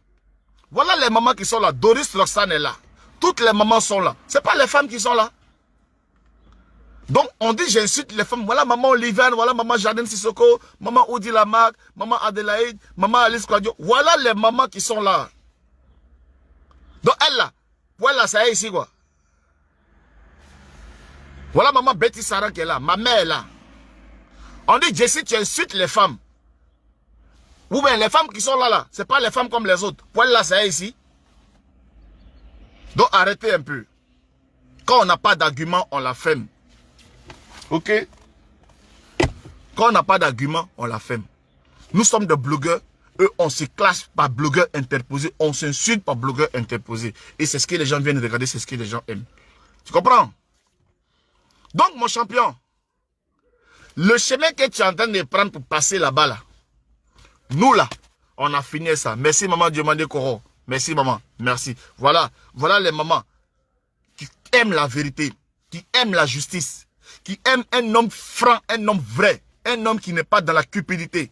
Voilà les mamans qui sont là. Doris Roxane est là. Toutes les mamans sont là. Ce n'est pas les femmes qui sont là. Donc, on dit j'insulte les femmes. Voilà maman Oliviane, voilà maman Jardine Sissoko, maman Oudi Lamarck, maman Adélaïde, maman Alice Kwadio. Voilà les mamans qui sont là. Donc, elle là, voilà, ça y est ici quoi. Voilà maman Betty Sarah qui est là. Ma mère est là. On dit Jessie, tu insultes les femmes. Ou bien les femmes qui sont là, ce n'est pas les femmes comme les autres. Voilà, ça y est ici. Donc, arrêtez un peu. Quand on n'a pas d'argument, on la ferme. Ok? Quand on n'a pas d'argument, on la ferme. Nous sommes des blogueurs. Eux, on se classe par blogueurs interposés. On s'insulte par blogueurs interposés. Et c'est ce que les gens viennent regarder, c'est ce que les gens aiment. Tu comprends? Donc, mon champion, le chemin que tu es en train de prendre pour passer là-bas, là, nous, là, on a fini ça. Merci, maman Diomandé Koro. Merci, maman. Merci. Voilà. Voilà les mamans qui aiment la vérité, qui aiment la justice, qui aiment un homme franc, un homme vrai, un homme qui n'est pas dans la cupidité.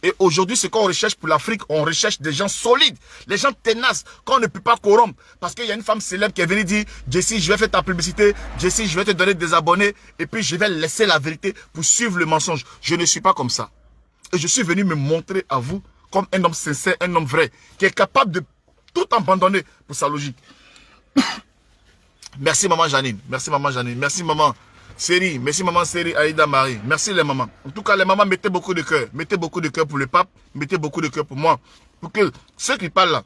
Et aujourd'hui, ce qu'on recherche pour l'Afrique, on recherche des gens solides, les gens tenaces, qu'on ne peut pas corrompre. Parce qu'il y a une femme célèbre qui est venue dire, Jessie, je vais faire ta publicité, Jessie, je vais te donner des abonnés, et puis je vais laisser la vérité pour suivre le mensonge. Je ne suis pas comme ça. Et je suis venu me montrer à vous comme un homme sincère, un homme vrai, qui est capable de tout abandonner pour sa logique. Merci maman Janine, merci maman Janine, merci maman Série, merci maman Série, Aïda Marie, merci les mamans. En tout cas, les mamans, mettez beaucoup de cœur pour le pape, mettez beaucoup de cœur pour moi, pour que ceux qui parlent là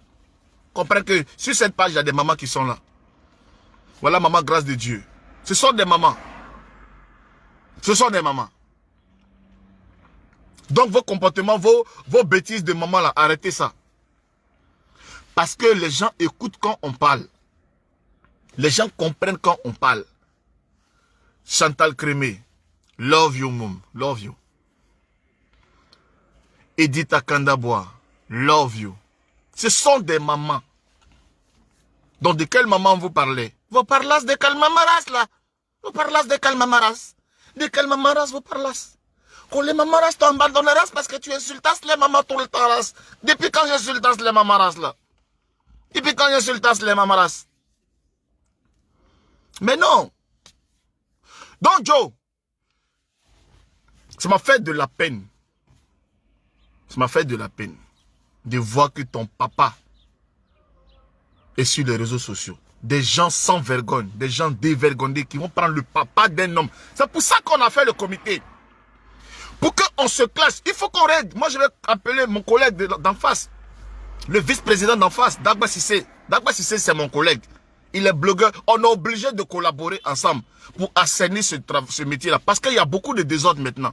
comprennent que sur cette page, il y a des mamans qui sont là. Voilà maman, grâce de Dieu. Ce sont des mamans. Ce sont des mamans. Donc vos comportements, vos bêtises de maman là, arrêtez ça. Parce que les gens écoutent quand on parle. Les gens comprennent quand on parle. Chantal Crémé, love you mom, love you. Edith Akandabois, love you. Ce sont des mamans. Donc de quelle maman vous parlez? Vous parlez de quelle mamaras là? Vous parlez de quelle mamaras? De quelle mamaras vous parlez? Quand les mamaras t'abandonneront parce que tu insultas les mamans tout le temps. Depuis quand j'insultas les mamaras là? Depuis quand j'insultas les mamaras? Mais non. Donc Joe, ça m'a fait de la peine. Ça m'a fait de la peine de voir que ton papa est sur les réseaux sociaux. Des gens sans vergogne, des gens dévergondés qui vont prendre le papa d'un homme. C'est pour ça qu'on a fait le comité. Pour qu'on se classe, il faut qu'on règle. Moi, je vais appeler mon collègue d'en face. Le vice-président d'en face, Dagba Sissé. Dagba Sissé, c'est mon collègue. Il est blogueur. On est obligé de collaborer ensemble pour assainir ce métier-là. Parce qu'il y a beaucoup de désordre maintenant.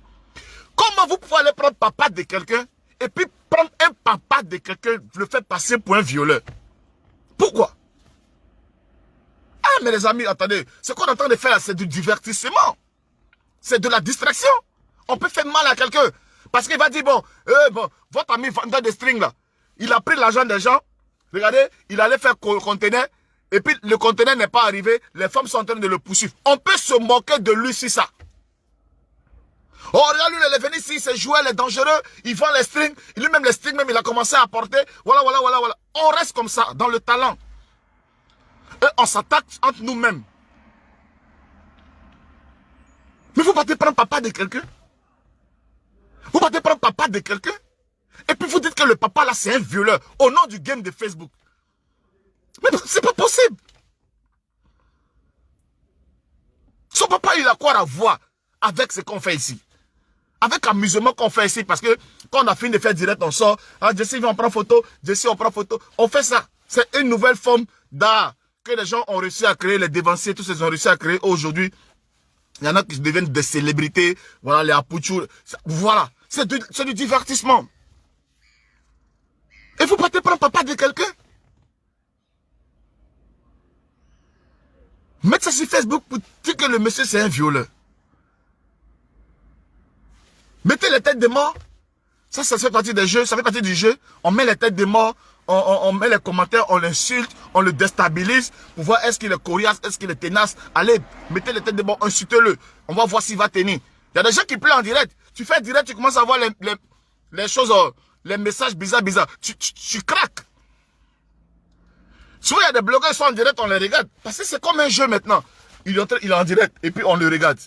Comment vous pouvez aller prendre papa de quelqu'un et puis prendre un papa de quelqu'un, le faire passer pour un violeur? Pourquoi? Ah, mais les amis, attendez. Ce qu'on est en train de faire, c'est du divertissement. C'est de la distraction. On peut faire mal à quelqu'un. Parce qu'il va dire, bon, votre ami vendeur de string là, il a pris l'argent des gens. Regardez, il allait faire conteneur. Et puis le conteneur n'est pas arrivé. Les femmes sont en train de le poursuivre. On peut se moquer de lui si ça. Oh, regarde, lui, il est venu ici, il s'est joué, il est dangereux. Il vend les strings. Lui-même, les strings, même, il a commencé à porter. Voilà. On reste comme ça, dans le talent. Et on s'attaque entre nous-mêmes. Mais vous partez prendre papa de quelqu'un. Vous partez prendre papa de quelqu'un. Et puis vous dites que le papa là, c'est un violeur. Au nom du game de Facebook. Mais c'est pas possible. Son papa, il a quoi à voir avec ce qu'on fait ici? Avec l'amusement qu'on fait ici. Parce que quand on a fini de faire direct, on sort. Ah, Jessie, on prend photo. Jessie, on prend photo. On fait ça. C'est une nouvelle forme d'art que les gens ont réussi à créer. Les dévanciers, tous ces ont réussi à créer aujourd'hui. Il y en a qui deviennent des célébrités. Voilà, les apouchous. Voilà. C'est du divertissement. Et vous partez prendre papa de quelqu'un? Mettre ça sur Facebook pour dire que le monsieur c'est un violeur. Mettez les têtes de mort. Ça fait partie des jeux. Ça fait partie du jeu. On met les têtes de mort. On met les commentaires. On l'insulte. On le déstabilise. Pour voir est-ce qu'il est coriace. Est-ce qu'il est tenace. Allez, mettez les têtes de mort. Insultez-le. On va voir s'il va tenir. Il y a des gens qui pleurent en direct. Tu fais direct. Tu commences à voir les choses. les messages bizarres, tu craques. Souvent, il y a des blogueurs qui sont en direct, on les regarde. Parce que c'est comme un jeu maintenant. Il est en direct et puis on le regarde.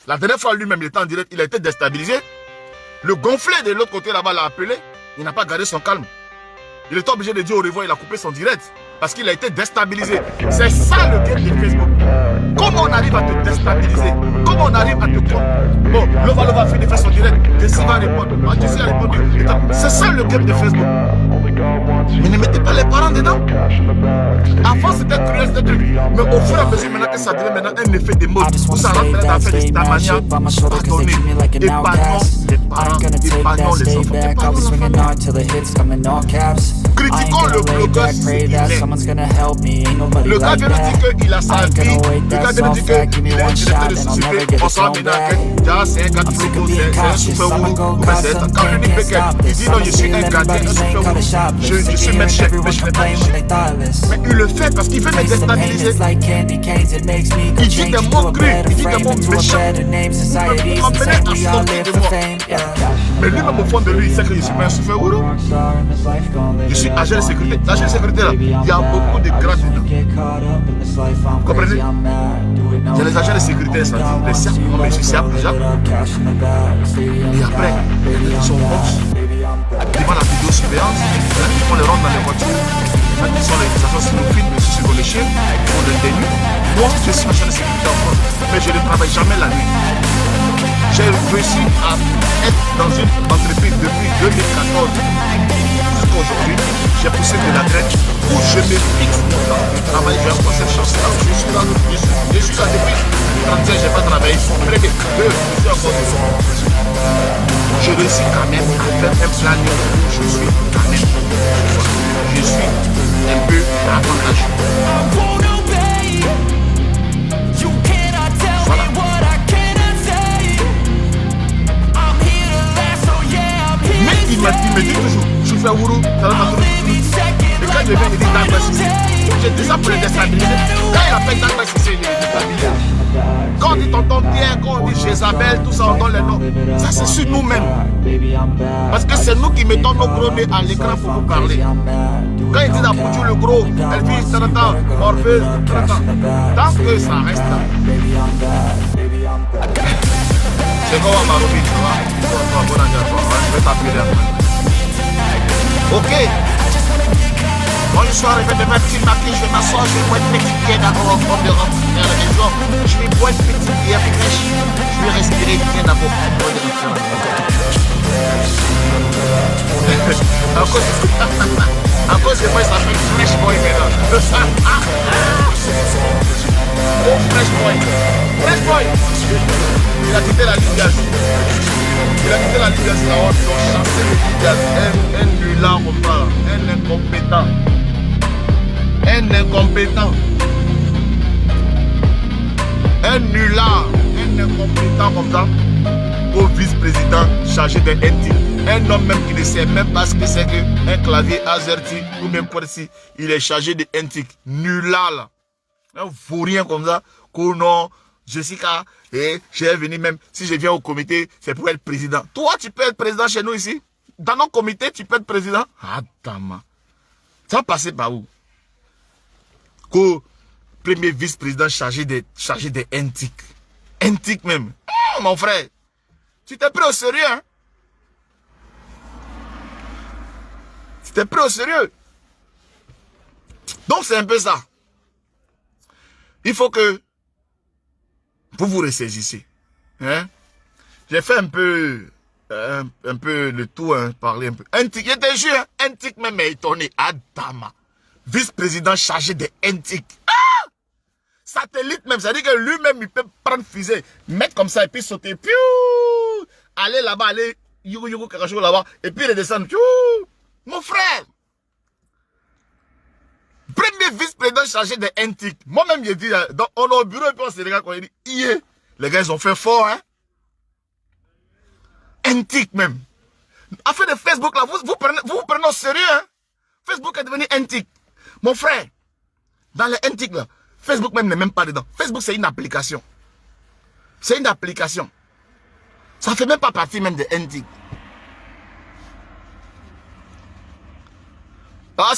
La dernière fois, lui-même, il était en direct, il a été déstabilisé. Le gonflé de l'autre côté là-bas l'a appelé. Il n'a pas gardé son calme. Il était obligé de dire au revoir, il a coupé son direct. Parce qu'il a été déstabilisé. C'est ça le game de Facebook. Comment on arrive à te déstabiliser? Comment on arrive à te comprendre? Bon, Lova finit de faire son direct. Jessie va répondre. Jessie a répondu. C'est ça le game de Facebook. Mais ne mettez pas les parents dedans. Avant c'était cruel, c'était truc. Mais au fur et à mesure maintenant que ça devient maintenant un effet de mode. Où ça rentre dans l'affaire de Stamania. Pardonnez. Épargnons les enfants. Critiquons le blogueur. Le gars vient de dire qu'il a sa vie. Le gars vient de dire qu'il est un directeur de société. On s'en met dans c'est un gars de floco, c'est un super roux. Quand je dis Pékin, il dit non, je suis un gardien, un super roux. Je suis maître chef, mais je n'ai pas de chef. Mais il le fait parce qu'il veut me déstabiliser. Il dit des mots crus, il dit des mots méchants. Vous m'empêchez à sortir de moi. Mais lui-même au fond de lui, il sait que je suis pas un super roux. Je suis agent de sécurité. L'agent de sécurité là, il y a beaucoup de grades dedans. Vous comprenez? Il y a les agents de sécurité, les cercles, comme je suis cercle déjà. Et après, ils sont box. Devant la vidéosurveillance, ils font les rondes dans les voitures. Quand ils sont les agents cynophiles, mais ceux sur les chiens, ils font des dénus. Moi, je suis agent de sécurité en France, mais je ne travaille jamais la nuit. J'ai réussi à être dans une entreprise depuis 2014 jusqu'à aujourd'hui. J'ai poussé de la graine où je me fixe mon temps de travail. J'ai encore cette chance-là. Je suis là depuis 35, je n'ai pas travaillé. Près de 2, je suis encore dedans. Je réussis quand même à faire un planning où je suis quand même. Je suis un peu avantageux. Mais il me dit toujours, je fais Ouro, ça va pas. Et quand je viens, il dit Dagba Sissé. J'ai dit ça pour le déstabiliser. Quand il appelle Dagba Sissé, il est déstabilisé. Quand on dit tonton Pierre, quand on dit Jézabel, tout ça, on donne les noms. Ça, c'est sur nous-mêmes. Parce que c'est nous qui mettons nos gros nez à l'écran pour vous parler. Quand il dit d'Apoudjou le gros, elle vit Tanata, Morpheus, Tanata. Tant que ça reste là. C'est comme à Marobi, tu vois. Je vais t'appeler après. Ok. Bon, le soir, je vais me mettre petit maquillage, je vais m'asseoir, je vais boire une petite bière d'abord avant de rentrer à la maison. Je vais boire une petite bière fraîche. Je vais respirer bien d'abord avant de rentrer à la maison. À cause de moi, ça fait fresh boy maintenant. Oh, fresh boy. Fresh boy. Il a quitté la Ligue Gaz. Il a quitté la Ligue Gaz. Ils ont chassé le Ligue Gaz. Un nulard comme ça. Un incompétent. Un incompétent. Un nulard. Un incompétent comme ça. Au vice-président chargé d'un NT. Un homme même qui ne sait même pas ce que c'est qu'un clavier AZERTY ou même Quercy. Il est chargé de NT. Nulard là. Un vaurien comme ça. Qu'au nom Jessica, et je vais venir même, si je viens au comité, c'est pour être président. Toi, tu peux être président chez nous ici. Dans nos comités, tu peux être président. Attends, ça va passer par où? Qu'au premier vice-président chargé des NTIC. NTIC même. Oh, mon frère, tu t'es pris au sérieux, hein? Tu t'es pris au sérieux. Donc, c'est un peu ça. Il faut que vous vous ressaisissez. Hein? J'ai fait un peu le tout, hein, parler un peu. NTIC, il était juste un NTIC même est étonné. Adama. Vice-président chargé de NTIC. Ah! Satellite même, ça veut dire que lui-même, il peut prendre fusée, mettre comme ça et puis sauter. Piou! Aller là-bas, aller, yougou, quelque chose là-bas, et puis redescendre. Piou! Mon frère! Premier vice-président chargé de NTIC. Moi-même, j'ai dit, on est au bureau et puis on se regarde quand il dit, yeah. Les gars, ils ont fait fort, hein. NTIC même. Affaire de Facebook, là, vous prenez au sérieux, hein. Facebook est devenu NTIC. Mon frère, dans les NTIC, là, Facebook même n'est même pas dedans. Facebook, c'est une application. C'est une application. Ça ne fait même pas partie même de NTIC. Ah,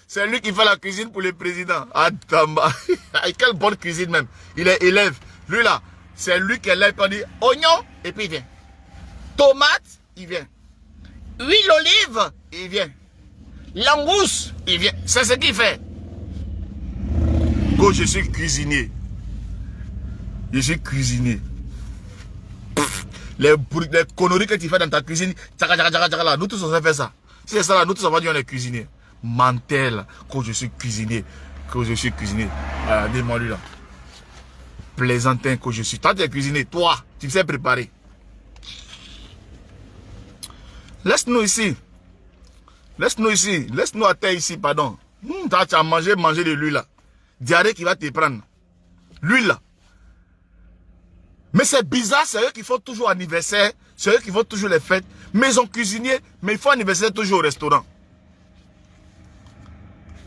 c'est lui qui fait la cuisine pour le président. Attends, quelle bonne cuisine même. Il est élève. Lui là, c'est lui qui est là, il dit oignon, et puis il vient. Tomate, il vient. Huile olive, il vient. Langouste, il vient. C'est ce qu'il fait. Quand je suis cuisinier. Je suis cuisinier. Les conneries que tu fais dans ta cuisine, là, nous tous on sait faire ça. Si c'est ça là, nous tous on va dire on est cuisinier. Mentel, quand je suis cuisinier. Quand je suis cuisinier. Dis-moi lui là. Plaisantin que je suis. Toi tu es cuisinier, toi, tu sais préparer. Laisse-nous ici. Laisse-nous ici. Laisse-nous à terre ici, pardon. Toi tu as mangé de l'huile là. Diarrhée qui va te prendre. L'huile là. Mais c'est bizarre, c'est eux qui font toujours anniversaire, c'est eux qui font toujours les fêtes. Maison cuisinier, mais ils font anniversaire toujours au restaurant.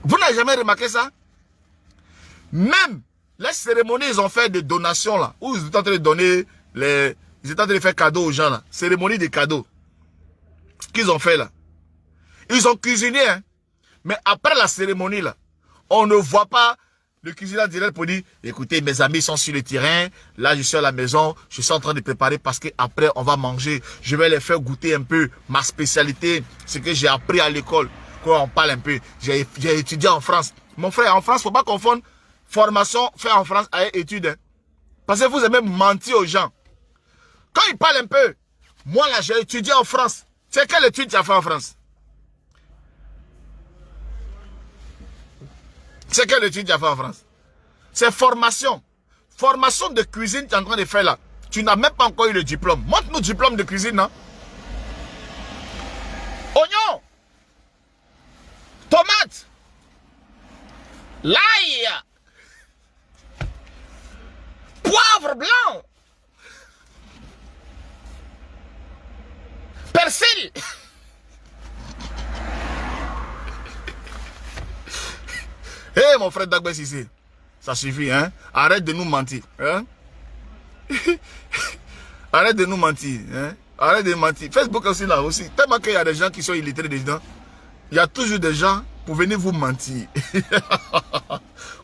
Vous n'avez jamais remarqué ça? Même les cérémonies, ils ont fait des donations là, où ils étaient en train de donner les... Ils étaient en train de faire cadeaux aux gens là. Cérémonie des cadeaux. Qu'ils ont fait là. Ils ont cuisiné, hein. Mais après la cérémonie là, on ne voit pas le cuisinier direct pour dire, écoutez, mes amis sont sur le terrain, là je suis à la maison, je suis en train de préparer parce qu'après on va manger, je vais les faire goûter un peu ma spécialité, ce que j'ai appris à l'école, quand on parle un peu, j'ai étudié en France. Mon frère, en France, il ne faut pas confondre formation faite en France avec études. Hein. Parce que vous avez même menti aux gens. Quand ils parlent un peu, moi là j'ai étudié en France, c'est quelle étude tu as fait en France? C'est quelle étude tu as fait en France? C'est formation. Formation de cuisine que tu es en train de faire là. Tu n'as même pas encore eu le diplôme. Montre-nous le diplôme de cuisine, non? Oignon. Tomate. L'ail. Poivre blanc. Persil. Hé, hey, mon frère Dagbès ici, ça suffit, hein? Arrête de nous mentir, hein? Arrête de nous mentir, hein? Arrête de mentir. Facebook aussi, là, aussi. Tellement qu'il y a des gens qui sont illettrés dedans, il y a toujours des gens pour venir vous mentir.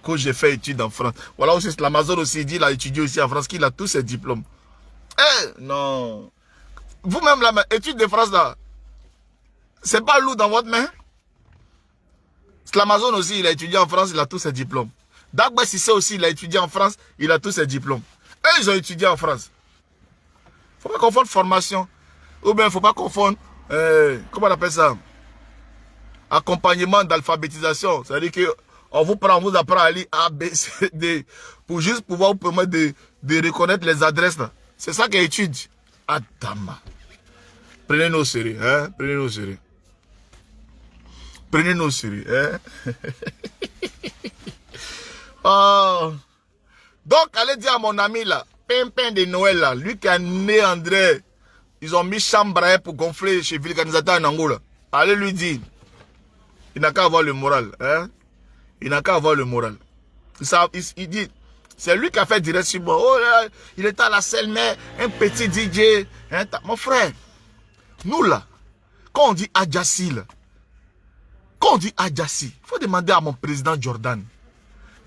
Quand j'ai fait études en France. Voilà aussi, l'Amazon aussi dit, il a étudié aussi en France, qu'il a tous ses diplômes. Eh, hey, non. Vous-même, là, études de France, là, c'est pas lourd dans votre main? L'Amazon aussi, il a étudié en France, il a tous ses diplômes. Dagbès Sissé aussi, il a étudié en France, il a tous ses diplômes. Eux, ils ont étudié en France. Il ne faut pas confondre formation. Ou bien, il ne faut pas confondre, comment on appelle ça? Accompagnement d'alphabétisation. C'est-à-dire qu'on vous prend, on vous apprend à lire A, B, C, D, pour juste pouvoir vous permettre de reconnaître les adresses. C'est ça qu'elle étudie. Adama. Prenez-nous au sérieux, hein? Prenez-nous au sérieux. Prenez-nous au sérieux. Hein? Oh. Donc, allez dire à mon ami là, Pimpin de Noël là, lui qui a né André, ils ont mis chambre pour gonfler chez Vulcanisateur en Angola. Allez lui dire, il n'a qu'à avoir le moral. Hein? Il n'a qu'à avoir le moral. Il dit, c'est lui qui a fait direct sur moi. Oh là, il était à la selle, mais un petit DJ. Hein? Mon frère, nous là, quand on dit Adjassi là, quand on dit Adjassi, il faut demander à mon président Jordan.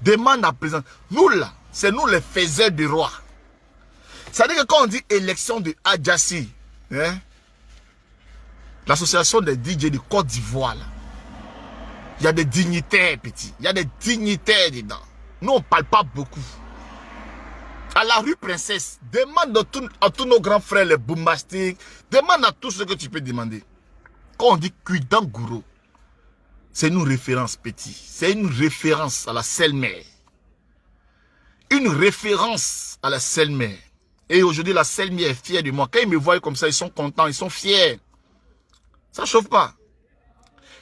Demande à président. Nous là, c'est nous les faiseurs du roi. C'est-à-dire que quand on dit élection de Adjassi, hein, l'association des DJ de Côte d'Ivoire, il y a des dignitaires, petit. Il y a des dignitaires dedans. Nous, on ne parle pas beaucoup. À la rue Princesse, demande à tous nos grands frères, les boombastiques, demande à tout ce que tu peux demander. Quand on dit Kuidangouro, c'est une référence, petit. C'est une référence à la Selmer. Une référence à la Selmer. Et aujourd'hui, la Selmer est fière de moi. Quand ils me voient comme ça, ils sont contents, ils sont fiers. Ça ne chauffe pas.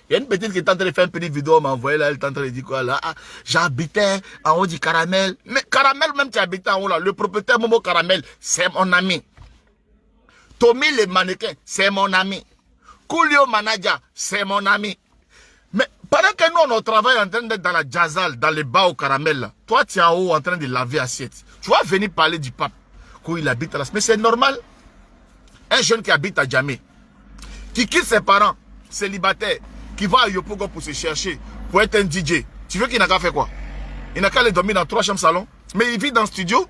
Il y a une petite qui est en train de faire une petite vidéo, elle m'a envoyé là, elle est en train de dire quoi là. Ah, j'habitais en haut du Caramel. Mais Caramel, même tu habitais en haut là. Le propriétaire Momo Caramel, c'est mon ami. Tommy le mannequin, c'est mon ami. Coolio Manager, c'est mon ami. Mais pendant que nous, on travaille en train d'être dans la jazzal, dans les bas au caramel, là, toi, tu es en haut en train de laver assiette. Tu vas venir parler du pape, quand il habite à la... Mais c'est normal. Un jeune qui habite à Djamé, qui quitte ses parents, célibataire, qui va à Yopougon pour se chercher, pour être un DJ. Tu veux qu'il n'a qu'à faire quoi? Il n'a qu'à aller dormir dans 3 chambres salon. Mais il vit dans le studio.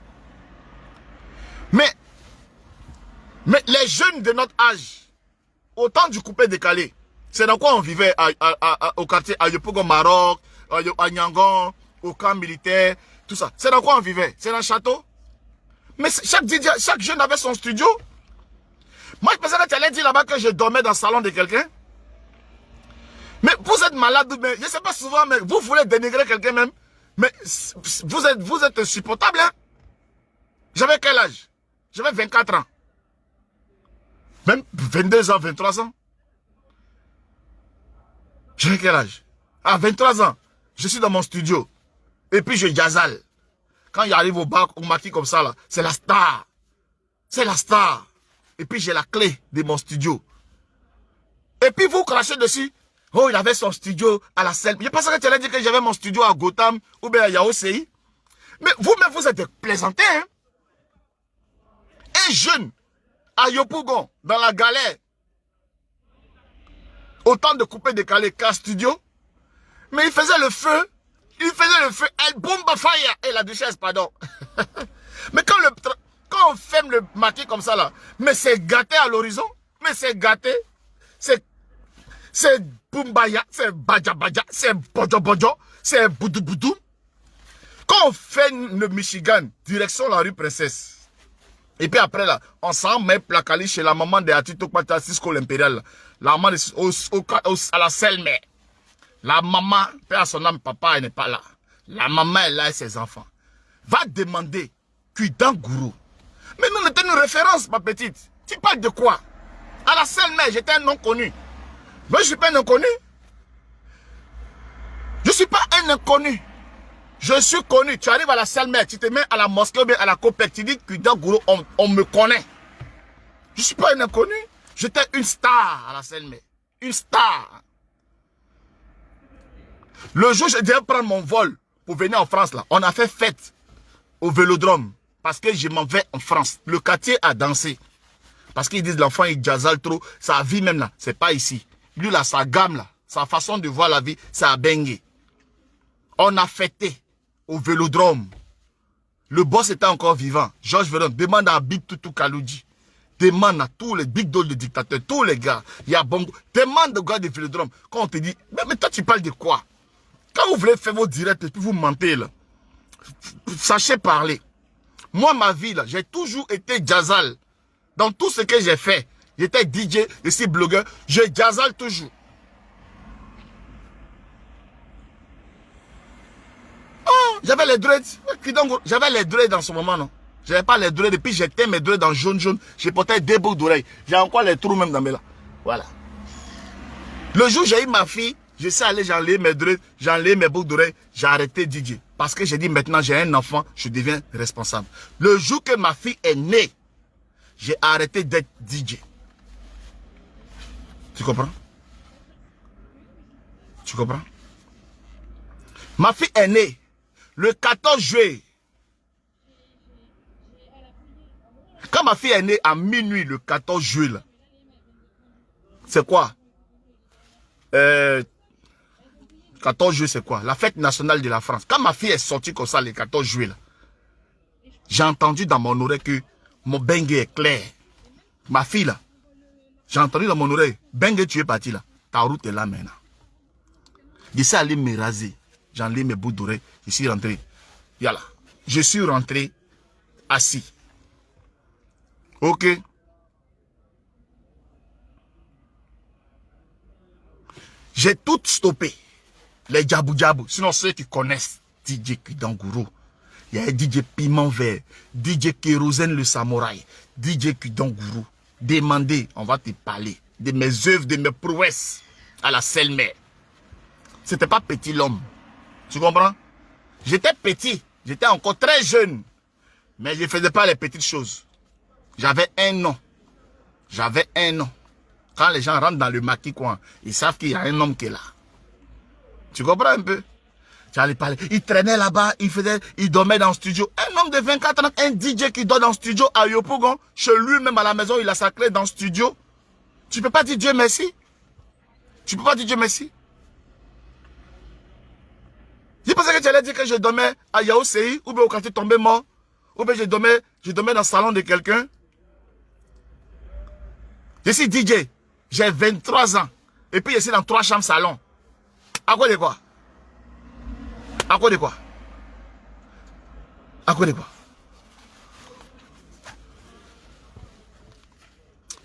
Mais les jeunes de notre âge, au temps du coupé décalé, c'est dans quoi on vivait au quartier, à Yopougon, Maroc, à Nyangon, au camp militaire, tout ça. C'est dans quoi on vivait? C'est dans le château? Mais chaque DJ, chaque jeune avait son studio. Moi, je pensais que tu allais dire là-bas que je dormais dans le salon de quelqu'un. Mais vous êtes malade, mais je ne sais pas souvent, mais vous voulez dénigrer quelqu'un même. Mais vous êtes insupportable, hein? J'avais quel âge? J'avais 24 ans. Même 22 ans, 23 ans. J'avais quel âge? À 23 ans, je suis dans mon studio. Et puis je jazzale. Quand il arrive au bar, au maquis comme ça, là, c'est la star. C'est la star. Et puis j'ai la clé de mon studio. Et puis vous crachez dessus. Oh, il avait son studio à la scène. Je pensais que tu allais dire que j'avais mon studio à Gotham ou bien à Yaoséi. Mais vous-même, vous êtes plaisanté, hein? Un jeune à Yopougon, dans la galère, autant de coupés décalés qu'à studio, mais il faisait le feu. Il faisait le feu. Elle bombe fire. Et la duchesse, pardon. Mais quand on ferme le maquis comme ça, là, mais c'est gâté à l'horizon. Mais c'est gâté. C'est Bumbaya, c'est Baja Baja, c'est Bojo Bojo, c'est Boudou Boudou. Quand on fait le Michigan, direction la rue Princesse, et puis après là, on s'en met placali chez la maman de Atito Kwata Cisco l'Impérial, la maman à la Selmer. La maman, père à son âme, papa, elle n'est pas là. La maman est là et ses enfants. Va demander Kuidangourou. Mais nous, on était une référence, ma petite. Tu parles de quoi? À la Selmer, j'étais un non connu. Moi, je ne suis pas un inconnu. Je ne suis pas un inconnu. Je suis connu. Tu arrives à la Selmer, tu te mets à la mosquée ou bien à la Copec, tu dis Kuidangourou, on me connaît. Je ne suis pas un inconnu. J'étais une star à la Selmer. Une star. Le jour où je devais prendre mon vol pour venir en France, là, on a fait fête au Vélodrome. Parce que je m'en vais en France. Le quartier a dansé. Parce qu'ils disent l'enfant il jazzale trop. Sa vie même là, c'est pas ici. Lui là, sa gamme là, sa façon de voir la vie, ça a bengué. On a fêté au Vélodrome. Le boss était encore vivant. Georges Véron, demande à Big Toutou Kaloudji. Demande à tous les big dolls de dictateurs, tous les gars. Il y a Bongo. Demande aux gars du Vélodrome. Quand on te dit, mais toi tu parles de quoi? Quand vous voulez faire vos directs et puis vous mentez là, sachez parler. Moi, ma vie là, j'ai toujours été jazzal. Dans tout ce que j'ai fait, j'étais DJ, je suis blogueur, je jazzale toujours. Oh, j'avais les dreads. J'avais les dreads dans ce moment, non? J'avais pas les dreads, et puis j'étais mes dreads dans jaune. J'ai porté des boucles d'oreilles. J'ai encore les trous même dans mes là. Voilà. Le jour où j'ai eu ma fille, je suis allé, j'enlève mes dreads, j'enlève mes boucles d'oreilles, j'ai arrêté DJ. Parce que j'ai dit maintenant j'ai un enfant, je deviens responsable. Le jour que ma fille est née, j'ai arrêté d'être DJ. Tu comprends? Tu comprends? Ma fille est née le 14 juillet. Quand ma fille est née à minuit le 14 juillet, c'est quoi? 14 juillet, c'est quoi? La fête nationale de la France. Quand ma fille est sortie comme ça le 14 juillet, j'ai entendu dans mon oreille que mon bengue est clair. Ma fille là, j'ai entendu dans mon oreille, bengue tu es parti là, ta route est là maintenant. Je suis allé me raser, j'ai enlevé mes bouts d'oreille, je suis rentré. Yalla, je suis rentré assis. Ok. J'ai tout stoppé. Les djabou djabou. Sinon, ceux qui connaissent DJ Kuidangourou, il y a DJ Piment Vert, DJ Kérosène le Samouraï, DJ Kuidangourou. Demandez, on va te parler de mes œuvres, de mes prouesses à la Selmer. C'était pas petit l'homme. Tu comprends? J'étais petit, j'étais encore très jeune, mais je ne faisais pas les petites choses. J'avais un nom. J'avais un nom. Quand les gens rentrent dans le maquis coin, ils savent qu'il y a un homme qui est là. Tu comprends un peu? J'allais parler. Il traînait là-bas, il dormait dans le studio. Un homme de 24 ans, un DJ qui dort dans le studio à Yopougon, chez lui-même à la maison, il a sa clé dans le studio. Tu peux pas dire Dieu merci. Tu peux pas dire Dieu merci. Je pensais que tu allais dire que je dormais à Yaousei, ou bien au quartier tombé mort, ou bien je dormais dans le salon de quelqu'un. Je suis DJ, j'ai 23 ans, et puis je suis dans 3 chambres salon. À quoi de quoi? À quoi de quoi? À quoi de quoi?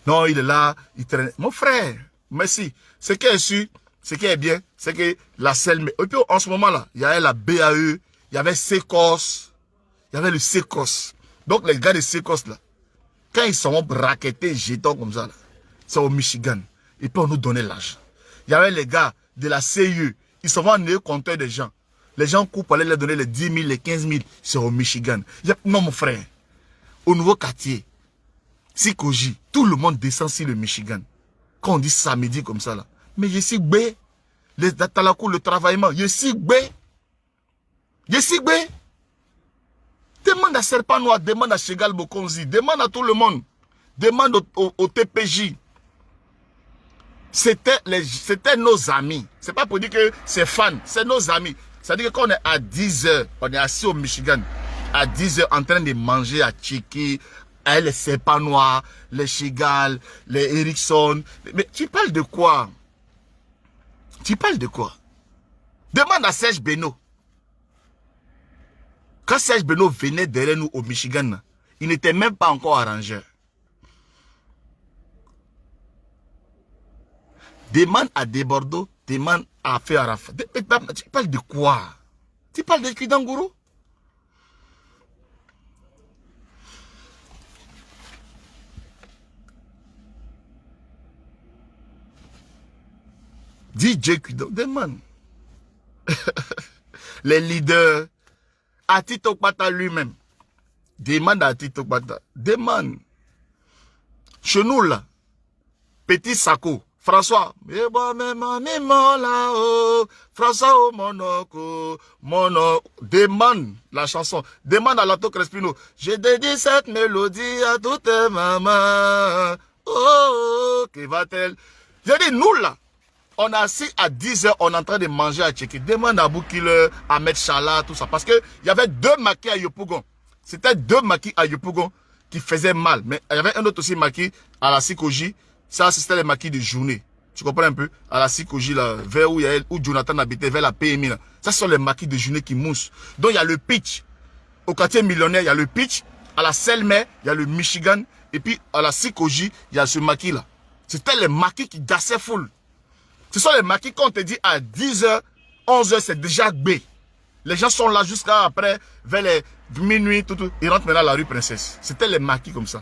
Non, il est là, il traîne. Mon frère, merci. Ce qui est sûr, ce qui est bien, c'est que la selle... Et puis en ce moment-là, il y avait la BAE, il y avait Secos, il y avait le Secos. Donc les gars de Secos là, quand ils sont raquettés, jetons comme ça, c'est au Michigan. Et puis on nous donnait l'argent. Il y avait les gars de la CIE, ils sont venus compter des gens. Les gens coupent pour aller leur donner les 10 000, les 15 000, c'est au Michigan. Non mon frère, au nouveau quartier, Sikoji, tout le monde descend sur le Michigan. Quand on dit samedi comme ça là. Mais je suis bé. Les datalakou, le travaillement. Je suis bé. Je suis bé. Demande à Serpent Noir, demande à Chegal Bokonzi, demande à tout le monde. Demande au TPJ. C'était nos amis. C'est pas pour dire que c'est fan, c'est nos amis. C'est-à-dire que quand on est à 10 h, on est assis au Michigan, à 10 h en train de manger à Tchiki, les Serpent Noir, les Chegal, les Ericsson. Mais tu parles de quoi? Tu parles de quoi? Demande à Serge Beno. Quand Serge Beno venait derrière nous au Michigan, il n'était même pas encore arrangeur. Demande à Desbordeaux, demande à Féaraf. Tu parles de quoi? Tu parles de Kidanguru? DJ Kidanguru, demande. Les leaders, à Tito Pata lui-même, demande à Tito Pata, demande. Chez nous là, Petit Sako, François, François au Monaco, demande la chanson, demande à Lato Crespino, je dédie cette mélodie à toutes les mamans, oh, qui va-t-elle? Je dis nous là, on est assis à 10 h, on est en train de manger à Tchéki. Demande à Boukile, à Ahmed Chala, tout ça. Parce qu'il y avait 2 maquis à Yopougon. C'était 2 maquis à Yopougon qui faisaient mal. Mais il y avait un autre aussi maquis à la Sikoji. Ça, c'était les maquis de journée. Tu comprends un peu? À la Sikoji, là, vers où Jonathan habitait, vers la PMI. Là. Ça, ce sont les maquis de journée qui moussent. Donc, il y a le pitch. Au quartier millionnaire, il y a le pitch. À la Selmer, il y a le Michigan. Et puis, à la Sikoji, il y a ce maquis-là. C'était les maquis qui gassaient full. Ce sont les maquis qu'on te dit à 10 h, 11 h, c'est déjà B. Les gens sont là jusqu'à après, vers les minuit, tout. Ils rentrent maintenant à la rue Princesse. C'était les maquis comme ça.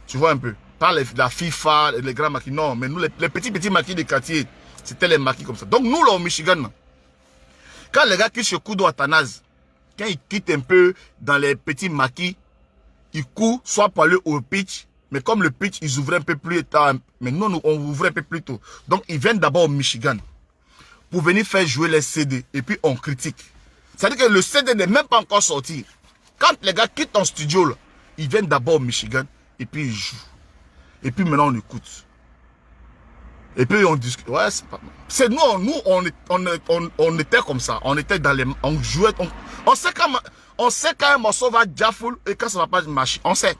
Tu vois un peu. Pas la FIFA, les grands maquis. Non, mais nous, les petits maquis des quartiers, c'était les maquis comme ça. Donc nous, là, au Michigan, quand les gars quittent chez Kudo Athanase, quand ils quittent un peu dans les petits maquis, ils courent soit pour aller au pitch. Mais comme le pitch, ils ouvraient un peu plus tard. Mais nous, on ouvrait un peu plus tôt. Donc, ils viennent d'abord au Michigan pour venir faire jouer les CD. Et puis, on critique. C'est-à-dire que le CD n'est même pas encore sorti. Quand les gars quittent en studio, là, ils viennent d'abord au Michigan. Et puis, ils jouent. Et puis, maintenant, on écoute. Et puis, on discute. Ouais, c'est pas mal. C'est nous, on était comme ça. On était dans les... On jouait... On sait quand un morceau va déjà full et quand ça va pas marcher. On sait.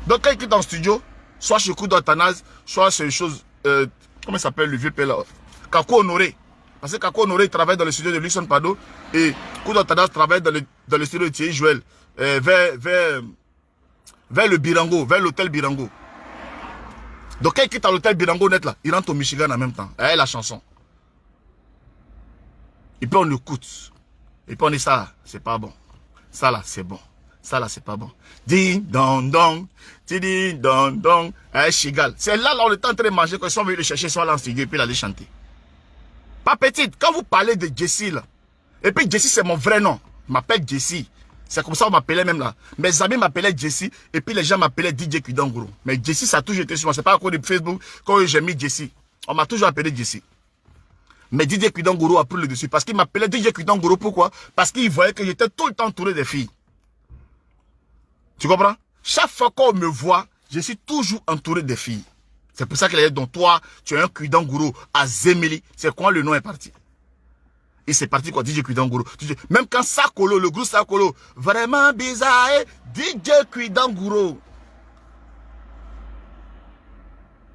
Donc, quand il quitte en studio, soit chez Kudo Athanase, soit c'est une chose, comment il s'appelle le vieux père là? Kako Honoré. Parce que Kako Honoré travaille dans le studio de Luxon Pado et Kudo Athanase travaille dans le studio de Thierry Joël, vers le Birango, vers l'hôtel Birango. Donc, quand il quitte à l'hôtel Birango net là, il rentre au Michigan en même temps. Et la chanson. Et puis on écoute. Et puis on dit ça, c'est pas bon. Ça là, c'est bon. Ça là, c'est pas bon. Ding dong dong. Ding dong dong. Chigal. C'est là, on est en train de manger. Quand ils sont venus le chercher, soit là en studio et puis aller chanter. Pas petite. Quand vous parlez de Jessie là. Et puis Jessie, c'est mon vrai nom. Je m'appelle Jessie. C'est comme ça qu'on m'appelait même là. Mes amis m'appelaient Jessie. Et puis les gens m'appelaient DJ Kidanguru. Mais Jessie, ça a toujours été sur moi. C'est pas à cause de Facebook quand j'ai mis Jessie. On m'a toujours appelé Jessie. Mais DJ Kidanguru a pris le dessus. Parce qu'il m'appelait DJ Kidanguru. Pourquoi? Parce qu'il voyait que j'étais tout le temps entouré des filles. Tu comprends? Chaque fois qu'on me voit, je suis toujours entouré des filles. C'est pour ça qu'il est donc toi, tu as un Kuidanguro à Zemeli. C'est quand le nom est parti. Et c'est parti quoi, DJ Kuidanguro. Même quand Sakolo, le groupe Sakolo, vraiment bizarre, DJ Kuidanguro.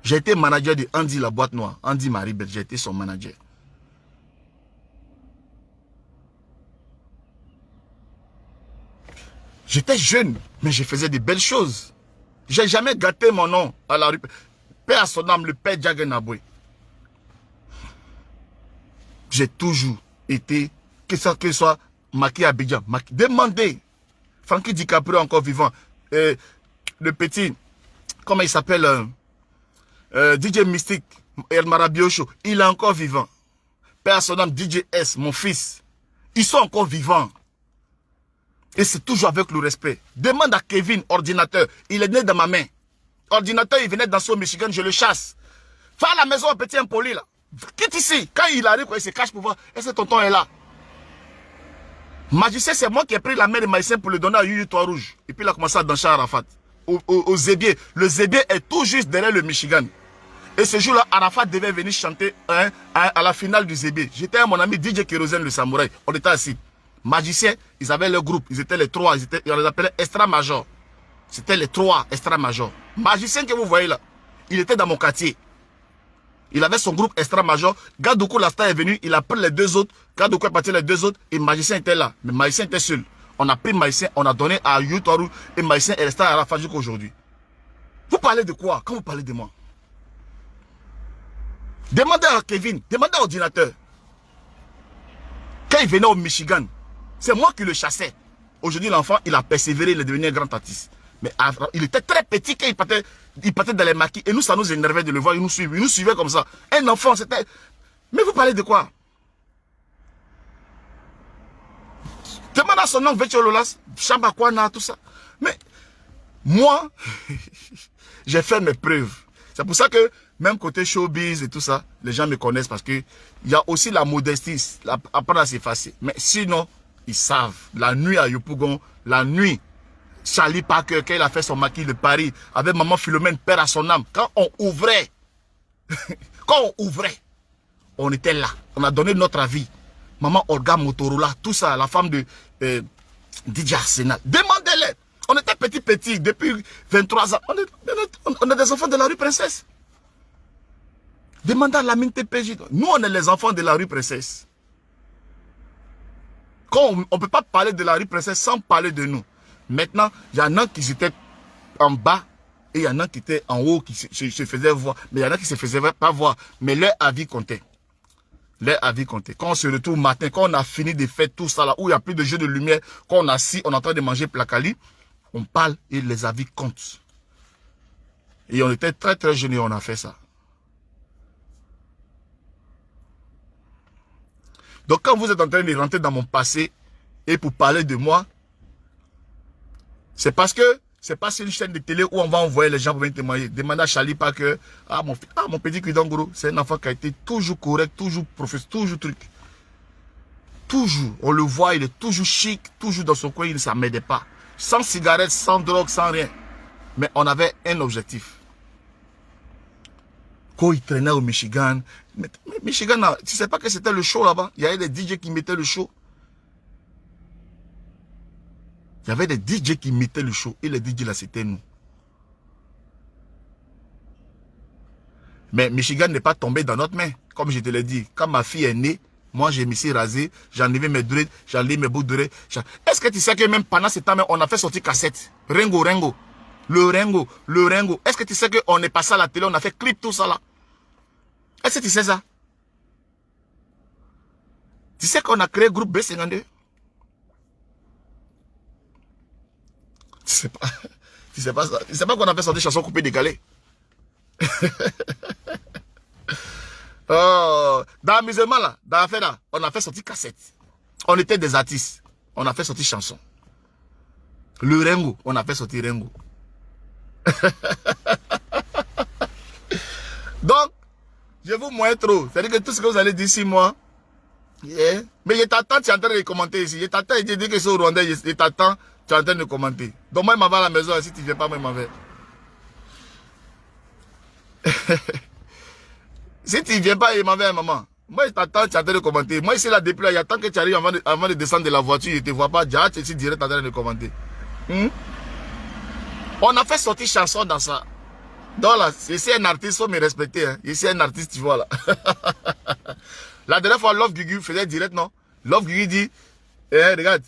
J'ai été manager de Andy la boîte noire, Andy Maribel, j'ai été son manager. J'étais jeune, mais je faisais des belles choses. J'ai jamais gâté mon nom à la rue. Père à son âme, le père Djagenaboué. J'ai toujours été, que ce soit Maki Abidjan, demandez. Frankie DiCaprio encore vivant. Le petit, comment il s'appelle, DJ Mystique, El Marabiocho, il est encore vivant. Père à son âme, DJ S, mon fils. Ils sont encore vivants. Et c'est toujours avec le respect. Demande à Kevin, ordinateur. Il est né dans ma main. Ordinateur, il venait danser au Michigan, je le chasse. Va à la maison, un petit impoli là. Quitte ici. Quand il arrive, il se cache pour voir. Est-ce que tonton est là? Magicien, c'est moi qui ai pris la main de Magicien pour le donner à Yuyu Toit Rouge. Et puis il a commencé à danser à Arafat. Au Zébier. Le Zébier est tout juste derrière le Michigan. Et ce jour-là, Arafat devait venir chanter à la finale du Zébier. J'étais à mon ami DJ Kérosène, le samouraï. On était assis. Magiciens, ils avaient leur groupe, ils étaient les trois, on les appelait Extra Major. C'était les trois Extra Major. Magicien que vous voyez là, il était dans mon quartier. Il avait son groupe Extra Major. Gadoukou, la star est venu, il a pris les deux autres. Gadoukou est parti les deux autres et Magicien était là. Mais Magicien était seul. On a pris Magicien, on a donné à Yutoru et Magicien est resté à la fin jusqu'aujourd'hui. Vous parlez de quoi quand vous parlez de moi? Demandez à Kevin, demandez à Ordinateur. Quand il venait au Michigan, c'est moi qui le chassais. Aujourd'hui, l'enfant, il a persévéré, il est devenu un grand artiste. Mais il était très petit quand il partait dans les maquis. Et nous, ça nous énervait de le voir, il nous suivait comme ça. Un enfant, c'était... Mais vous parlez de quoi? Demande à son nom, Vetchololas, Chambakwana, tout ça. Mais moi, j'ai fait mes preuves. C'est pour ça que, même côté showbiz et tout ça, les gens me connaissent parce que il y a aussi la modestie, apprendre à s'effacer. Mais sinon, ils savent. La nuit à Yopougon, la nuit, Charlie Parker, quand il a fait son maquis de Paris, avec maman Philomène, père à son âme, quand on ouvrait, on était là. On a donné notre avis. Maman Olga Motorola, tout ça, la femme de DJ Arsenal. Demandez-les. On était petit, depuis 23 ans. On est des enfants de la rue Princesse. Demandez à Lamine TPJ. Nous, on est les enfants de la rue Princesse. On ne peut pas parler de la rue Princesse sans parler de nous. Maintenant, il y en a qui étaient en bas et il y en a qui étaient en haut, qui se faisaient voir. Mais il y en a qui ne se faisaient pas voir. Mais leur avis comptait. Leur avis comptait. Quand on se retrouve matin, quand on a fini de faire tout ça là, où il n'y a plus de jeu de lumière, quand on est assis, on est en train de manger placali, on parle et les avis comptent. Et on était très très jeunes et on a fait ça. Donc quand vous êtes en train de rentrer dans mon passé et pour parler de moi, c'est parce que c'est pas sur une chaîne de télé où on va envoyer les gens pour venir témoigner. Demandez à Charlie Parker, mon petit Kuidanguro, c'est un enfant qui a été toujours correct, toujours professeur, toujours truc. Toujours, on le voit, il est toujours chic, toujours dans son coin, il ne s'en m'aidait pas. Sans cigarette, sans drogue, sans rien. Mais on avait un objectif. Quand il traînait au Michigan, mais Michigan, tu sais pas que c'était le show là-bas? Il y avait des DJ qui mettaient le show. Il y avait des DJ qui mettaient le show. Et les DJ là, c'était nous. Mais Michigan n'est pas tombé dans notre main. Comme je te l'ai dit, quand ma fille est née, moi je me suis rasé, j'ai enlevé mes dreads, j'ai enlevé mes bouts de dreads. Est-ce que tu sais que même pendant ce temps, on a fait sortir cassette? Ringo. Le Ringo. Est-ce que tu sais qu'on est passé à la télé, on a fait clip, tout ça là? Est-ce que tu sais ça? Tu sais qu'on a créé le groupe B52? Tu sais pas ça? Tu sais pas qu'on a fait sortir chansons coupées décalées? Oh, dans l'amusement là, dans l'affaire là, on a fait sortir cassette. On était des artistes. On a fait sortir chansons. Le Ringo, on a fait sortir Ringo. Donc, je vous moins trop. C'est-à-dire que tout ce que vous allez dire ici, moi. Yeah. Mais je t'attends, tu es en train de commenter ici. Je t'attends, il dit que c'est au Rwanda, je t'attends, tu es en train de commenter. Donc moi, il m'en va à la maison, si tu ne viens pas, moi, il m'en va. Si tu ne viens pas, il m'envoie maman. Moi, je t'attends, tu es en train de commenter. Moi, ici, là, depuis là, il y a tant que tu arrives avant de descendre de la voiture, je ne te vois pas. Déjà, tu es ici direct en train de commenter. On a fait sortir chanson dans ça. Donc là, ici, un artiste, il faut me respecter. Hein. Ici, un artiste, tu vois là. La dernière fois, Love Gugu faisait direct, non? Love Gugu dit, regarde,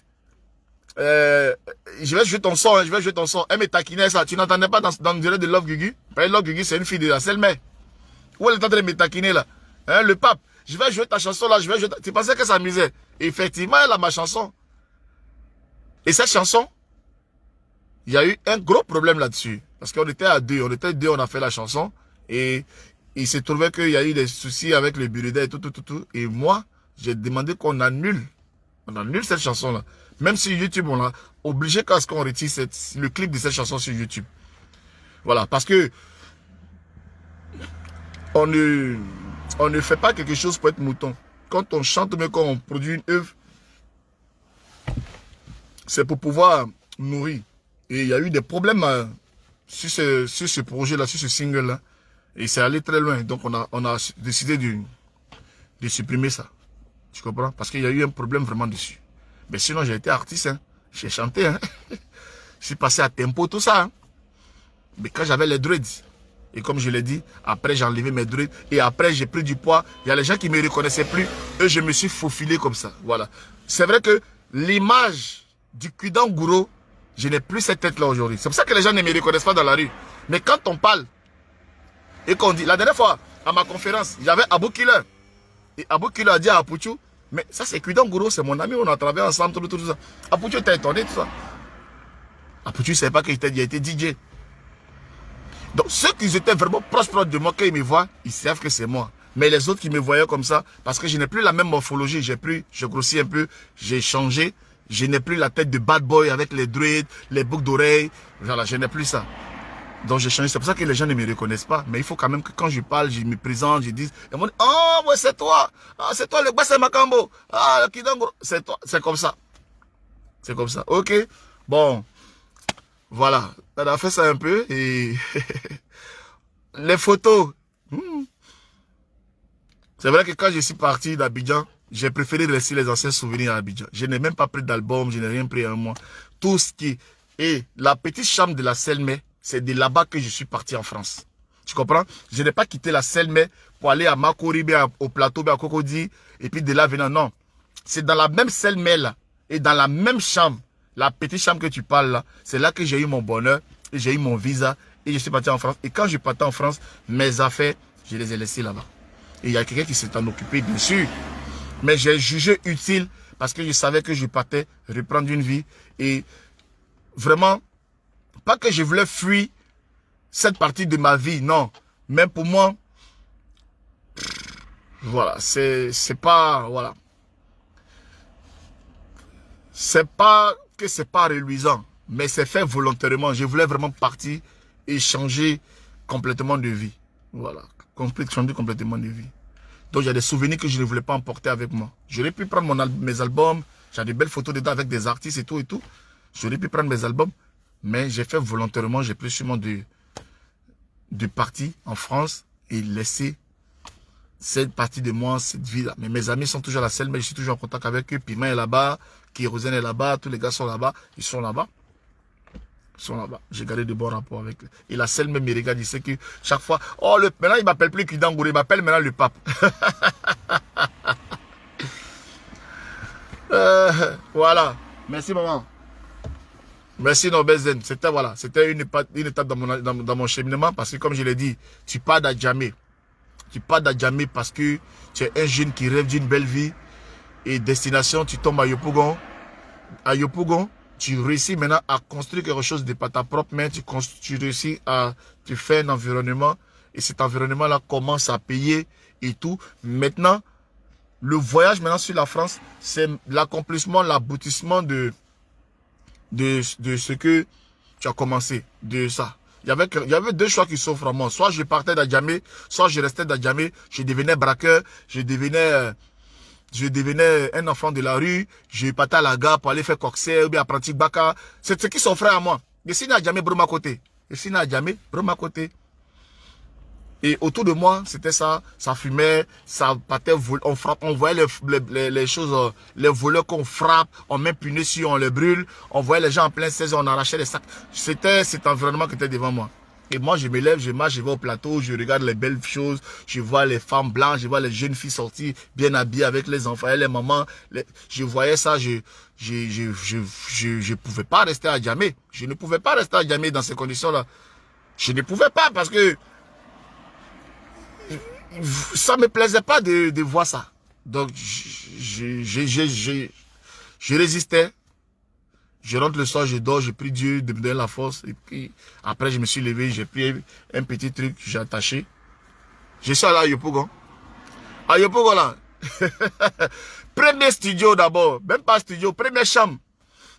je vais jouer ton son, hein, je vais jouer ton son. Elle me taquinait ça. Tu n'entendais pas dans le direct de Love Gugu? Love Gugu, c'est une fille de la Selmay. Où elle est en train de me taquiner là? Hein, le pape, je vais jouer ta chanson là, je vais jouer ta... Tu pensais qu'elle s'amusait? Effectivement, elle a ma chanson. Et cette chanson, il y a eu un gros problème là-dessus. Parce qu'on était à deux, on a fait la chanson. Et il s'est trouvé qu'il y a eu des soucis avec le bureau et tout. Et moi, j'ai demandé qu'on annule. On annule cette chanson-là. Même sur YouTube, on a obligé qu'à ce qu'on retire le clip de cette chanson sur YouTube. Voilà, parce que on ne fait pas quelque chose pour être mouton. Quand on chante, mais quand on produit une œuvre, c'est pour pouvoir nourrir. Et il y a eu des problèmes sur ce projet-là, sur ce single-là. Et c'est allé très loin. Donc on a décidé de supprimer ça. Tu comprends? Parce qu'il y a eu un problème vraiment dessus. Mais sinon, j'ai été artiste. Hein. J'ai chanté. Hein. Je suis passé à tempo, tout ça. Hein. Mais quand j'avais les dreads, et comme je l'ai dit, après j'ai enlevé mes dreads, et après j'ai pris du poids. Il y a les gens qui ne me reconnaissaient plus. Et je me suis faufilé comme ça. Voilà. C'est vrai que l'image du Kidanguro, je n'ai plus cette tête-là aujourd'hui. C'est pour ça que les gens ne me reconnaissent pas dans la rue. Mais quand on parle, et qu'on dit, la dernière fois, à ma conférence, il y avait Abou Killer. Et Abou Killer a dit à Apuchu, mais ça c'est Kidanguro, c'est mon ami, on a travaillé ensemble, tout ça. Apuchu était étonné, tout ça. Apuchu ne savait pas qu'il était DJ. Donc ceux qui étaient vraiment proches de moi, quand ils me voient, ils savent que c'est moi. Mais les autres qui me voyaient comme ça, parce que je n'ai plus la même morphologie, je grossis un peu, j'ai changé. Je n'ai plus la tête de bad boy avec les dreads, les boucles d'oreilles. Voilà, je n'ai plus ça. Donc j'ai changé. C'est pour ça que les gens ne me reconnaissent pas. Mais il faut quand même que quand je parle, je me présente, je dis, ils vont dire, oh, ouais, c'est toi. Ah, c'est toi le Bassé Makambo. Ah, le Kidanguro. C'est toi. C'est comme ça. C'est comme ça. Ok. Bon. Voilà. On a fait ça un peu. Et les photos. C'est vrai que quand je suis parti d'Abidjan, j'ai préféré laisser les anciens souvenirs à Abidjan. Je n'ai même pas pris d'album, je n'ai rien pris un mois. Tout ce qui est la petite chambre de la Selmay, c'est de là-bas que je suis parti en France. Tu comprends? Je n'ai pas quitté la Selmay pour aller à Makori, au plateau, à Cocody, et puis de là venir. Non. C'est dans la même Selmay là, et dans la même chambre, la petite chambre que tu parles là, c'est là que j'ai eu mon bonheur, et j'ai eu mon visa, et je suis parti en France. Et quand je partais en France, mes affaires, je les ai laissées là-bas. Et il y a quelqu'un qui s'est en occupé, bien sûr. Mais j'ai jugé utile parce que je savais que je partais reprendre une vie. Et vraiment, pas que je voulais fuir cette partie de ma vie, non. Mais pour moi, voilà, c'est pas, voilà. C'est pas que c'est pas reluisant, mais c'est fait volontairement. Je voulais vraiment partir et changer complètement de vie. Voilà, changer complètement de vie. Donc, il y a des souvenirs que je ne voulais pas emporter avec moi. J'aurais pu prendre mes albums. J'ai des belles photos dedans avec des artistes et tout et tout. J'aurais pu prendre mes albums. Mais j'ai fait volontairement. J'ai pris sûrement de partir en France et laisser cette partie de moi, cette vie-là. Mais mes amis sont toujours à la Selmay. Je suis toujours en contact avec eux. Pima est là-bas. Kérosène est là-bas. Tous les gars sont là-bas. Ils sont là-bas. Ils sont là-bas. J'ai gardé de bons rapports avec eux. Et la Selmay me regarde. Il sait que chaque fois... Oh, maintenant, il ne m'appelle plus Kidanguro. Il m'appelle maintenant le pape. Voilà. Merci, maman. Merci, Nobezen. C'était voilà, une étape dans mon cheminement. Parce que, comme je l'ai dit, tu pars d'Adjamé. Tu pars d'Adjamé parce que tu es un jeune qui rêve d'une belle vie. Et destination, tu tombes à Yopougon. À Yopougon, tu réussis maintenant à construire quelque chose de par ta propre main. Tu réussis à te faire un environnement. Et cet environnement-là commence à payer et tout. Maintenant, le voyage maintenant sur la France, c'est l'accomplissement, l'aboutissement de ce que tu as commencé. De ça. Il y avait deux choix qui s'offrent à moi. Soit je partais d'Adjamé, soit je restais d'Adjamé. Je devenais braqueur, je devenais un enfant de la rue, je partais à la gare pour aller faire coxer ou bien apprenti baka. C'est ce qui s'offrait à moi. Je suis né à Djamé, Broma côté. Je suis né à Djamé, Broma côté. Et autour de moi, c'était ça. Ça fumait, ça battait, on frappe, on voyait les choses, les voleurs qu'on frappe, on met punais sur, on les brûle. On voyait les gens en plein saison, on arrachait les sacs. C'était cet environnement qui était devant moi. Et moi, je me lève, je marche, je vais au plateau, je regarde les belles choses, je vois les femmes blanches, je vois les jeunes filles sortir, bien habillées avec les enfants et les mamans. Je voyais ça, je pouvais pas rester à Djamé. Je ne pouvais pas rester à Djamé dans ces conditions-là. Je ne pouvais pas parce que ça me plaisait pas de voir ça. Donc, je résistais. Je rentre le soir, je dors, je prie Dieu de me donner la force. Et puis, après, je me suis levé, j'ai pris un petit truc, j'ai attaché. Je suis allé à Yopougon. À Yopougon, là. Premier studio d'abord. Même pas studio, première chambre.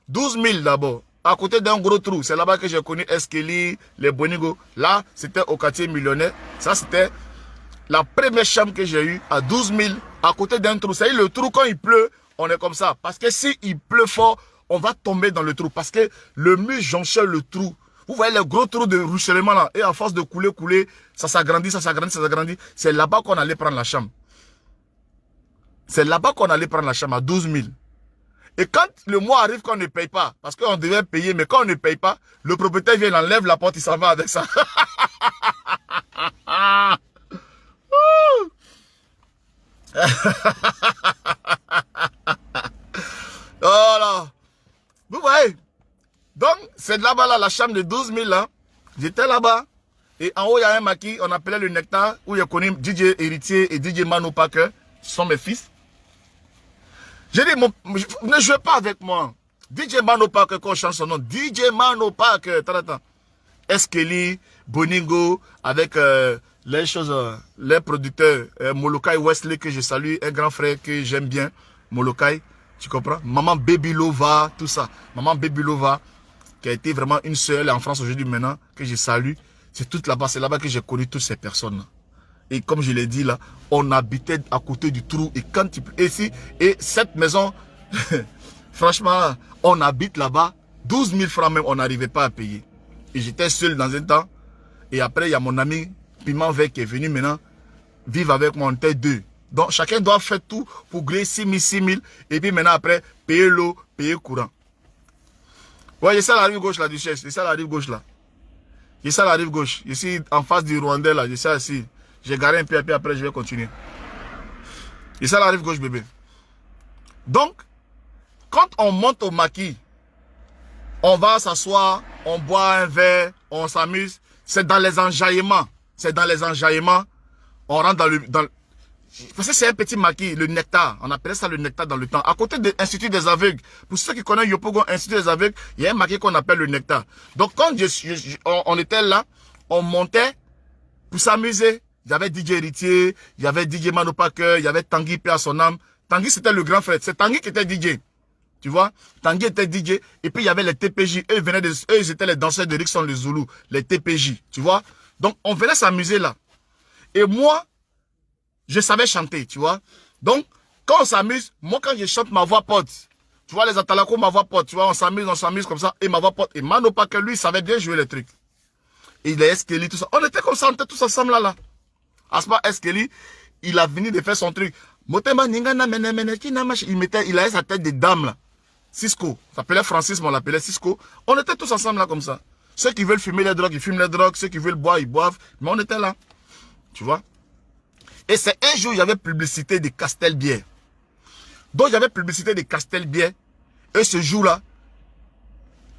12 000 d'abord. À côté d'un gros trou. C'est là-bas que j'ai connu Eskeli, les Bonigo. Là, c'était au quartier millionnaire. Ça, c'était la première chambre que j'ai eue à 12 000. À côté d'un trou. C'est le trou, quand il pleut, on est comme ça. Parce que si il pleut fort, on va tomber dans le trou. Parce que le mur jonchait le trou. Vous voyez les gros trous de ruissellement là. Et à force de couler, ça s'agrandit, ça s'agrandit, ça s'agrandit. C'est là-bas qu'on allait prendre la chambre. C'est là-bas qu'on allait prendre la chambre à 12 000. Et quand le mois arrive qu'on ne paye pas, parce qu'on devait payer, mais quand on ne paye pas, le propriétaire vient, il enlève la porte, il s'en va avec ça. Voilà. Vous voyez? Donc, c'est là-bas, là, la chambre de 12 000, là. J'étais là-bas. Et en haut, il y a un maquis, on appelait le Nectar, où il y a connu DJ Héritier et DJ Mano Parker. Ce sont mes fils. J'ai dit, ne jouez pas avec moi. DJ Mano Parker, quand on chante son nom. DJ Mano Parker. Eskeli, Boningo, avec les choses, les producteurs, Molokai Wesley, que je salue, un grand frère que j'aime bien, Molokai. Tu comprends? Maman Baby Lova, tout ça. Maman Baby Lova, qui a été vraiment une seule en France aujourd'hui maintenant, que je salue. C'est tout là-bas, c'est là-bas que j'ai connu toutes ces personnes-là. Et comme je l'ai dit là, on habitait à côté du trou. Et quand tu... Et cette maison, franchement, on habite là-bas, 12 000 francs même, on n'arrivait pas à payer. Et j'étais seul dans un temps. Et après, il y a mon ami Piment Vert qui est venu maintenant vivre avec moi, on était deux. Donc, chacun doit faire tout pour gagner 6 000. Et puis maintenant, après, payer l'eau, payer le courant. Ouais, c'est ça la rive gauche là, Duchesse. C'est ça la rive gauche là. C'est ça la rive gauche. Ici, en face du Rwandais là. C'est ça ici. J'ai garé un peu et puis après, je vais continuer. C'est ça la rive gauche, bébé. Donc, quand on monte au maquis, on va s'asseoir, on boit un verre, on s'amuse. C'est dans les enjaillements. C'est dans les enjaillements. On rentre dans le... Parce que c'est un petit maquis, le Nectar. On appelait ça le Nectar dans le temps. À côté de l'Institut des aveugles. Pour ceux qui connaissent Yopougon, Institut des aveugles, il y a un maquis qu'on appelle le Nectar. Donc quand on était là, on montait pour s'amuser. Il y avait DJ Héritier, il y avait DJ Mano Parker, il y avait Tanguy P à son âme. Tanguy c'était le grand frère. C'est Tanguy qui était DJ. Tu vois, Tanguy était DJ. Et puis il y avait les TPJ. Eux, ils étaient les danseurs de Rickson le Zoulou. Les TPJ. Tu vois. Donc on venait s'amuser là. Et moi, je savais chanter, tu vois. Donc, quand on s'amuse, moi quand je chante, ma voix porte. Tu vois, les Atalako, ma voix porte. Tu vois, on s'amuse comme ça. Et ma voix porte. Et Mano Parker, lui, il savait bien jouer les trucs. Et il est Eskeli, tout ça. On était comme ça, on était tous ensemble là. Aspa Eskeli, il a venu de faire son truc. Motema Ningana il avait sa tête de dame là. Cisco. Ça s'appelait Francis, mais on l'appelait Cisco. On était tous ensemble là comme ça. Ceux qui veulent fumer les drogues, ils fument les drogues. Ceux qui veulent boire, ils boivent. Mais on était là. Tu vois. Et c'est un jour, il y avait publicité de Castelbière. Donc, il y avait publicité de Castelbière. Et ce jour-là,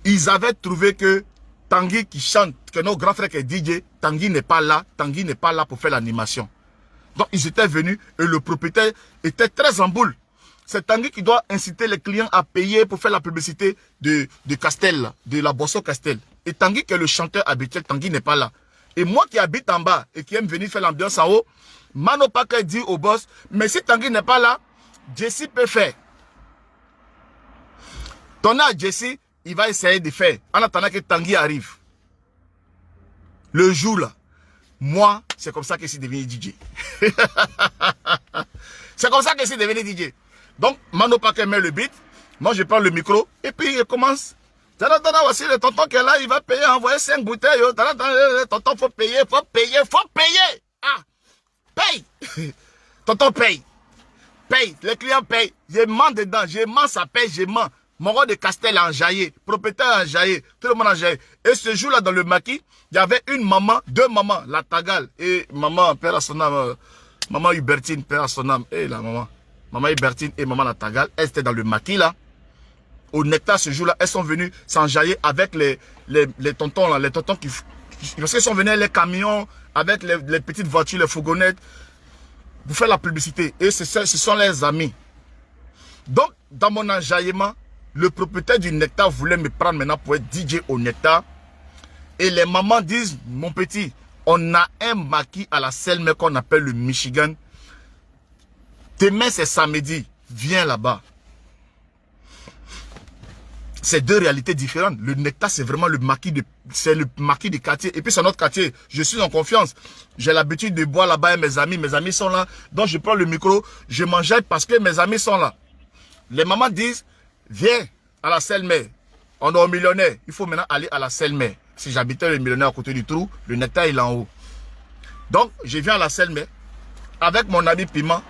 ils avaient trouvé que Tanguy qui chante, que nos grands frères qui est DJ, Tanguy n'est pas là. Tanguy n'est pas là pour faire l'animation. Donc, ils étaient venus et le propriétaire était très en boule. C'est Tanguy qui doit inciter les clients à payer pour faire la publicité de Castel, de la boisson Castel. Et Tanguy, qui est le chanteur habituel, Tanguy n'est pas là. Et moi qui habite en bas et qui aime venir faire l'ambiance en haut, Mano Parker dit au boss, mais si Tanguy n'est pas là, Jesse peut faire. Ton à Jesse, il va essayer de faire en attendant que Tanguy arrive. Le jour là, moi, c'est comme ça que je suis devenu DJ. C'est comme ça que je suis devenu DJ. Donc, Mano Parker met le beat, moi je prends le micro, et puis il commence. Voici le tonton qui est là, il va payer, envoyer 5 bouteilles. Tonton, faut payer. Paye. Tonton paye. Paye. Les clients payent. Je mens dedans. Je mens, ça paye, je mens. Moreau de Castel a enjaillé. Propriétaire a enjaillé. Tout le monde a enjaillé. Et ce jour-là, dans le maquis, il y avait une maman, deux mamans, la Tagal et maman, père à son âme, maman Hubertine, père à son âme, et la maman. Maman Hubertine et maman la Tagal, elles étaient dans le maquis là. Au nectar ce jour-là, elles sont venues s'enjailler avec les tontons là, les tontons qui parce qu'ils sont venus les camions avec les petites voitures, les fourgonnettes pour faire la publicité. Et ce sont les amis. Donc, dans mon enjaillement, le propriétaire du nectar voulait me prendre maintenant pour être DJ au nectar. Et les mamans disent, mon petit, on a un maquis à la Selme qu'on appelle le Michigan. Demain c'est samedi, viens là-bas. C'est deux réalités différentes. Le nectar, c'est vraiment le maquis de quartier. Et puis c'est notre quartier. Je suis en confiance. J'ai l'habitude de boire là-bas et mes amis sont là. Donc je prends le micro, je m'enjaille parce que mes amis sont là. Les mamans disent, viens à la Selme. On est au millionnaire. Il faut maintenant aller à la Selme. Si j'habitais le millionnaire à côté du trou, le nectar il est en haut. Donc je viens à la Selme avec mon ami Piment.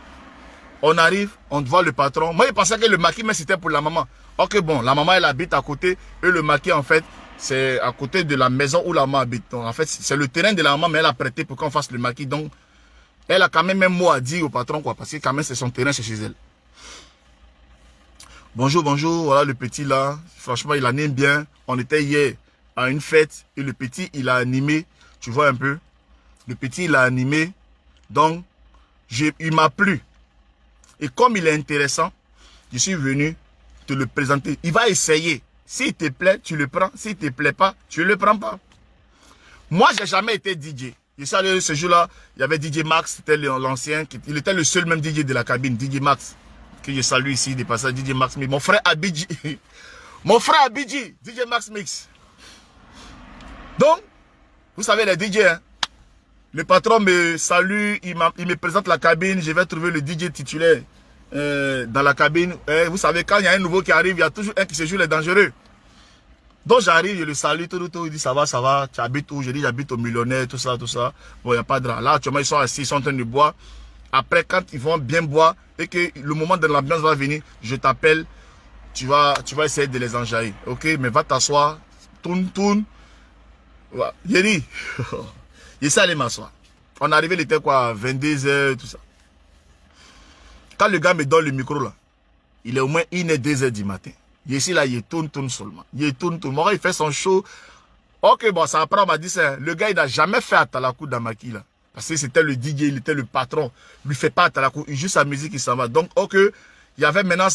On arrive, on voit le patron. Moi, je pensais que le maquis, mais c'était pour la maman. Ok, bon, la maman, elle habite à côté. Et le maquis, en fait, c'est à côté de la maison où la maman habite. Donc, en fait, c'est le terrain de la maman, mais elle a prêté pour qu'on fasse le maquis. Donc, elle a quand même un mot à dire au patron, quoi. Parce que quand même, c'est son terrain, c'est chez elle. Bonjour, bonjour. Voilà le petit là. Franchement, il anime bien. On était hier à une fête. Et le petit, il a animé. Tu vois un peu. Le petit, il a animé. Donc, il m'a plu. Et comme il est intéressant, je suis venu te le présenter. Il va essayer. S'il te plaît, tu le prends. S'il te plaît pas, tu le prends pas. Moi, j'ai jamais été DJ. Je suis allé ce jour-là, il y avait DJ Max, c'était l'ancien. Il était le seul même DJ de la cabine, DJ Max. Que je salue ici, des passages, DJ Max. Mais mon frère Abidji, mon frère Abidji, DJ Max Mix. Donc, vous savez les DJ, hein. Le patron me salue, il me présente la cabine, je vais trouver le DJ titulaire dans la cabine. Vous savez, quand il y a un nouveau qui arrive, il y a toujours un qui se joue les dangereux. Donc j'arrive, je le salue, tout, il dit ça va, tu habites où? Je dis j'habite au millionnaire, tout ça. Bon, il n'y a pas de drame. Là, actuellement, ils sont assis, ils sont en train de boire. Après, quand ils vont bien boire et que le moment de l'ambiance va venir, je t'appelle, tu vas essayer de les enjailler. Ok, mais va t'asseoir, tourne. Voilà. J'ai dit. Il s'est allé m'asseoir. On est arrivé, il était quoi, 22h, tout ça. Quand le gars me donne le micro là, il est au moins 1h, 2h du matin. Ici là, il tourne seulement. Il tourne. Moi, il fait son show. Ok, bon, ça après, on m'a dit ça. Le gars, il n'a jamais fait Atalakou dans Maki là. Parce que c'était le DJ, il était le patron. Il ne fait pas Atalakou, il joue sa musique, il s'en va. Donc, ok, il y avait maintenant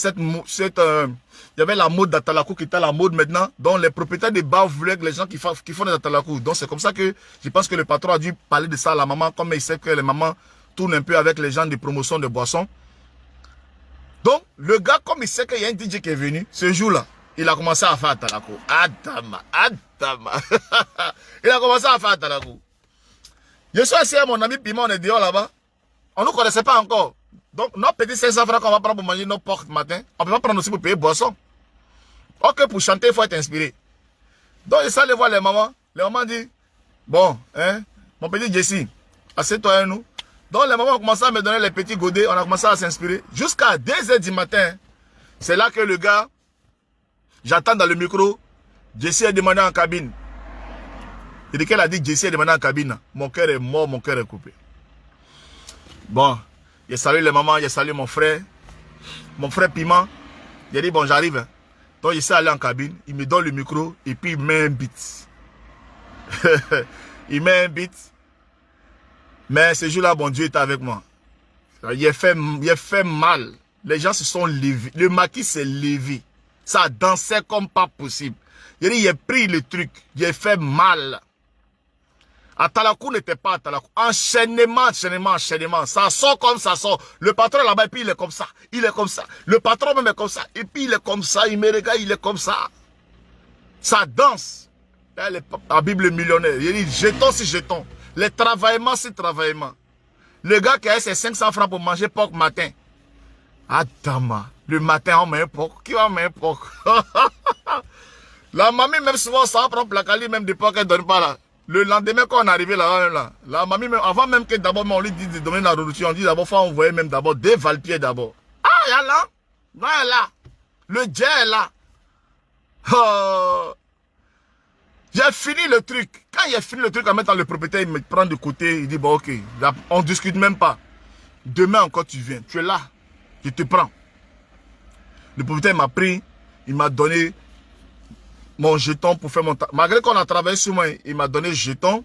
il y avait la mode d'Atalakou qui était la mode maintenant. Donc, les propriétaires des bars voulaient que les gens qui font des Atalakou. Donc, c'est comme ça que je pense que le patron a dû parler de ça à la maman, comme il sait que les mamans tournent un peu avec les gens de promotion de boissons. Donc, le gars, comme il sait qu'il y a un DJ qui est venu, ce jour-là, il a commencé à faire Atalakou. Adama. Il a commencé à faire Atalakou. Je suis assis à mon ami Piment, on est dehors là-bas. On ne nous connaissait pas encore. Donc, nos petits 500 francs qu'on va prendre pour manger nos porcs matin, on ne peut pas prendre aussi pour payer boisson. Ok, pour chanter, il faut être inspiré. Donc, je suis allé voir les mamans. Les mamans disent, bon, hein, mon petit Jessie, assieds-toi à nous. Donc, les mamans ont commencé à me donner les petits godets. On a commencé à s'inspirer. Jusqu'à 2h du matin, c'est là que le gars, j'attends dans le micro, Jessie est demandé en cabine. Et dès qu'elle a dit Jessie est demandé en cabine, mon cœur est mort, mon cœur est coupé. Bon, j'ai salué les mamans, j'ai salué mon frère Piment. J'ai dit, bon, j'arrive. Donc, je suis allé en cabine, il me donne le micro et puis il met un beat. Il met un beat. Mais ce jour-là, bon Dieu était avec moi. Il a fait mal. Les gens se sont levés. Le maquis s'est levé. Ça dansait comme pas possible. Il a pris le truc. Il a fait mal. Atalakou n'était pas Atalakou. Enchaînement. Ça sort comme ça sort. Le patron là-bas, et puis il est comme ça. Il est comme ça. Le patron même est comme ça. Et puis il est comme ça. Il me regarde, il est comme ça. Ça danse. La Bible millionnaire. Il dit jetons si jetons. Les travaillements c'est travaillements. Le gars qui a ses 500 francs pour manger porc matin. Adama. Le matin on met un porc. Qui va mettre un porc? La mamie même souvent ça prend placali même des porcs qu'elle ne donne pas là. Le lendemain, quand on est arrivé là, la mamie, avant même que d'abord, on lui dit de donner la nourriture, on dit d'abord, faut envoyer même d'abord des valpiers d'abord. Ah, il y a là. Voilà. Le jet est là. Oh. J'ai fini le truc. Quand il a fini le truc, en mettant le propriétaire, il me prend de côté, il dit, bon, ok, on ne discute même pas. Demain encore, tu viens. Tu es là. Je te prends. Le propriétaire m'a pris, il m'a donné mon jeton pour faire mon travail. Malgré qu'on a travaillé sur moi, il m'a donné le jeton.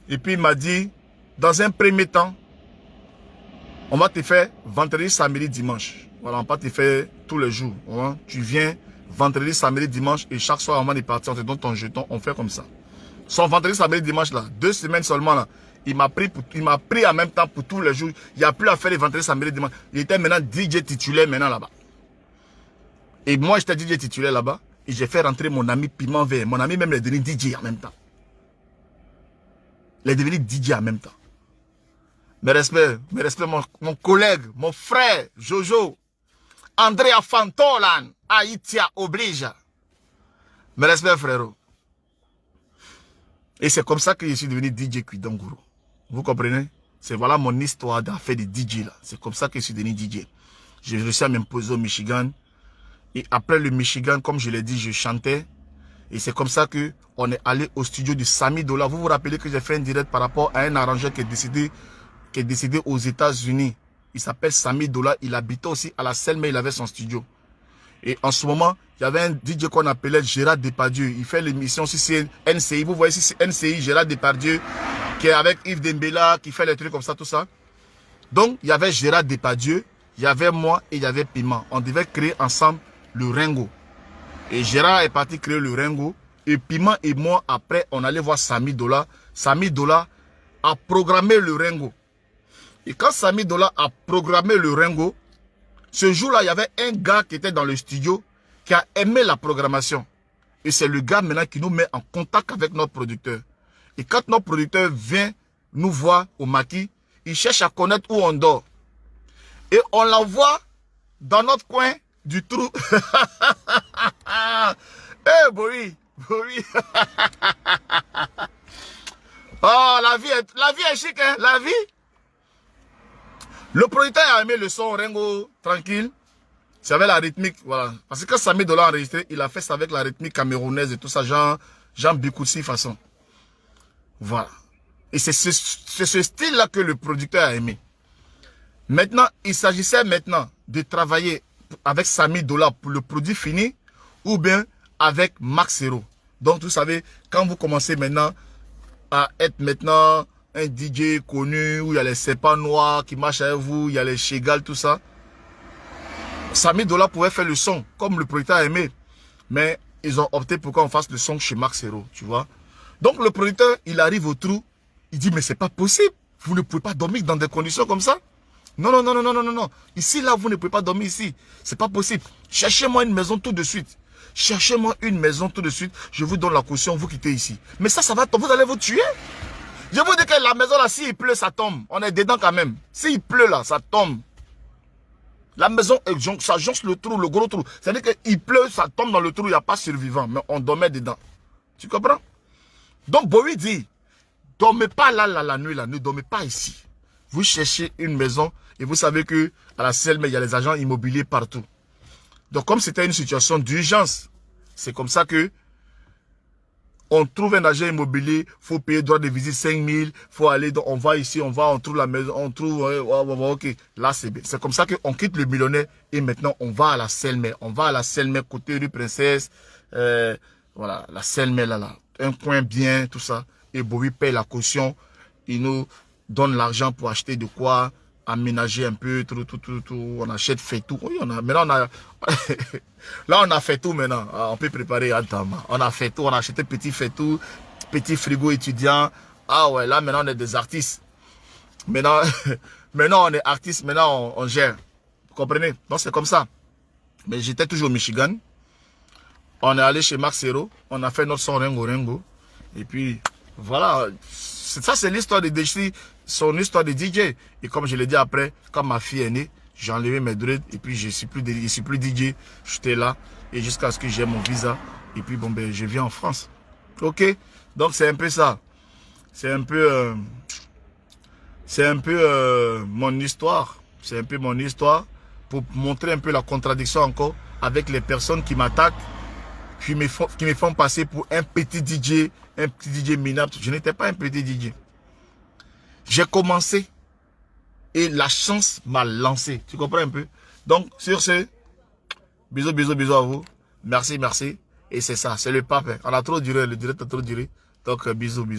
Et puis il m'a dit, dans un premier temps, on va te faire vendredi, samedi, dimanche. Voilà, on va te faire tous les jours. Hein. Tu viens vendredi, samedi, dimanche. Et chaque soir, avant de partir, on te donne ton jeton. On fait comme ça. Son vendredi, samedi, dimanche, là, 2 semaines seulement, là, il m'a pris en même temps pour tous les jours. Il n'y a plus à faire les vendredis, samedi, dimanche. Il était maintenant DJ titulaire maintenant là-bas. Et moi, j'étais DJ titulaire là-bas. Et j'ai fait rentrer mon ami Piment Vert. Mon ami même est devenu DJ en même temps. Il est devenu DJ en même temps. Mes respects, mon collègue, mon frère, Jojo, Andrea Fantolan, Haïtia oblige. Mes respects, frérot. Et c'est comme ça que je suis devenu DJ Kuidonguru. Vous comprenez? C'est voilà mon histoire d'affaire de DJ là. C'est comme ça que je suis devenu DJ. J'ai réussi à m'imposer au Michigan. Et après le Michigan, comme je l'ai dit, je chantais. Et c'est comme ça que on est allé au studio de Samy Dola. Vous vous rappelez que j'ai fait un direct par rapport à un arrangeur qui est décédé aux États-Unis. Il s'appelle Samy Dola. Il habitait aussi à la Selle, mais il avait son studio. Et en ce moment, il y avait un DJ qu'on appelait Gérard Depardieu. Il fait l'émission si c'est NCI. Vous voyez si c'est NCI, Gérard Depardieu, qui est avec Yves Dembella, qui fait les trucs comme ça, tout ça. Donc, il y avait Gérard Depardieu, il y avait moi et il y avait Piment. On devait créer ensemble le Ringo. Et Gérard est parti créer le Ringo. Et Piment et moi, après, on allait voir Samy Dola. Samy Dola a programmé le Ringo. Et quand Samy Dola a programmé le Ringo, ce jour-là, il y avait un gars qui était dans le studio qui a aimé la programmation. Et c'est le gars maintenant qui nous met en contact avec notre producteur. Et quand notre producteur vient nous voir au maquis, il cherche à connaître où on dort. Et on l'envoie dans notre coin du trou. Eh, Boris. Oh, la vie est chic, hein, la vie. Le producteur a aimé le son Ringo tranquille. C'est avec la rythmique, voilà. Parce que quand Samy Dola a enregistré, il a fait ça avec la rythmique camerounaise et tout ça, Jean Bikoussi façon. Voilà. Et c'est ce style-là que le producteur a aimé. Maintenant, il s'agissait maintenant de travailler avec Samy Dola pour le produit fini ou bien avec Max Hero. Donc, vous savez, quand vous commencez maintenant à être maintenant un DJ connu, où il y a les Sepa Noirs qui marchent avec vous, il y a les Chegal, tout ça. Samy Dola pouvait faire le son, comme le producteur a aimé. Mais ils ont opté pour qu'on fasse le son chez Max Hero, tu vois. Donc le producteur, il arrive au trou, il dit, mais c'est pas possible. Vous ne pouvez pas dormir dans des conditions comme ça. Non. Ici, là, vous ne pouvez pas dormir ici. C'est pas possible. Cherchez-moi une maison tout de suite. Cherchez-moi une maison tout de suite. Je vous donne la caution, vous quittez ici. Mais ça va, vous allez vous tuer. Je vous dis que la maison là, s'il pleut, ça tombe. On est dedans quand même. S'il pleut là, ça tombe. La maison, ça jonche le trou, le gros trou. C'est-à-dire qu'il pleut, ça tombe dans le trou, il n'y a pas survivant. Mais on dormait dedans. Tu comprends? Donc, Bowie dit, dormez pas là, la nuit, là. Ne dormez pas ici. Vous cherchez une maison et vous savez que à la Selle, il y a les agents immobiliers partout. Donc, comme c'était une situation d'urgence, c'est comme ça que on trouve un agent immobilier, faut payer droit de visite 5 000, faut aller, on va ici, on trouve la maison, on trouve, ok, là c'est bien. C'est comme ça qu'on quitte le millionnaire et maintenant on va à la Selle. On va à la Selle, côté rue Princesse, voilà, la Selle là, un coin bien, tout ça. Et Bowie paye la caution, il nous donne l'argent pour acheter de quoi aménager un peu, tout. On achète, fait tout. Oui, maintenant on a, là on a fait tout maintenant. On peut préparer un temps. On a fait tout, on a acheté petit fait tout, petit frigo étudiant. Ah ouais, là maintenant on est des artistes. Maintenant on est artistes, maintenant on gère. Vous comprenez? Donc c'est comme ça. Mais j'étais toujours au Michigan. On est allé chez Max Hero, on a fait notre son Ringo. Et puis voilà. Ça, c'est l'histoire de DJ, son histoire de DJ. Et comme je l'ai dit après, quand ma fille est née, j'ai enlevé mes dreads et puis je suis plus DJ. J'étais là et jusqu'à ce que j'ai mon visa. Et puis bon, ben, je viens en France. Ok? Donc c'est un peu ça. c'est un peu mon histoire. C'est un peu mon histoire pour montrer un peu la contradiction encore avec les personnes qui m'attaquent, qui me font passer pour un petit DJ minable. Je n'étais pas un petit DJ. J'ai commencé et la chance m'a lancé. Tu comprends un peu? Donc, sur ce, bisous, bisous, bisous à vous. Merci, merci. Et c'est ça, c'est le pape. On a trop duré, le direct a trop duré. Donc, bisous, bisous.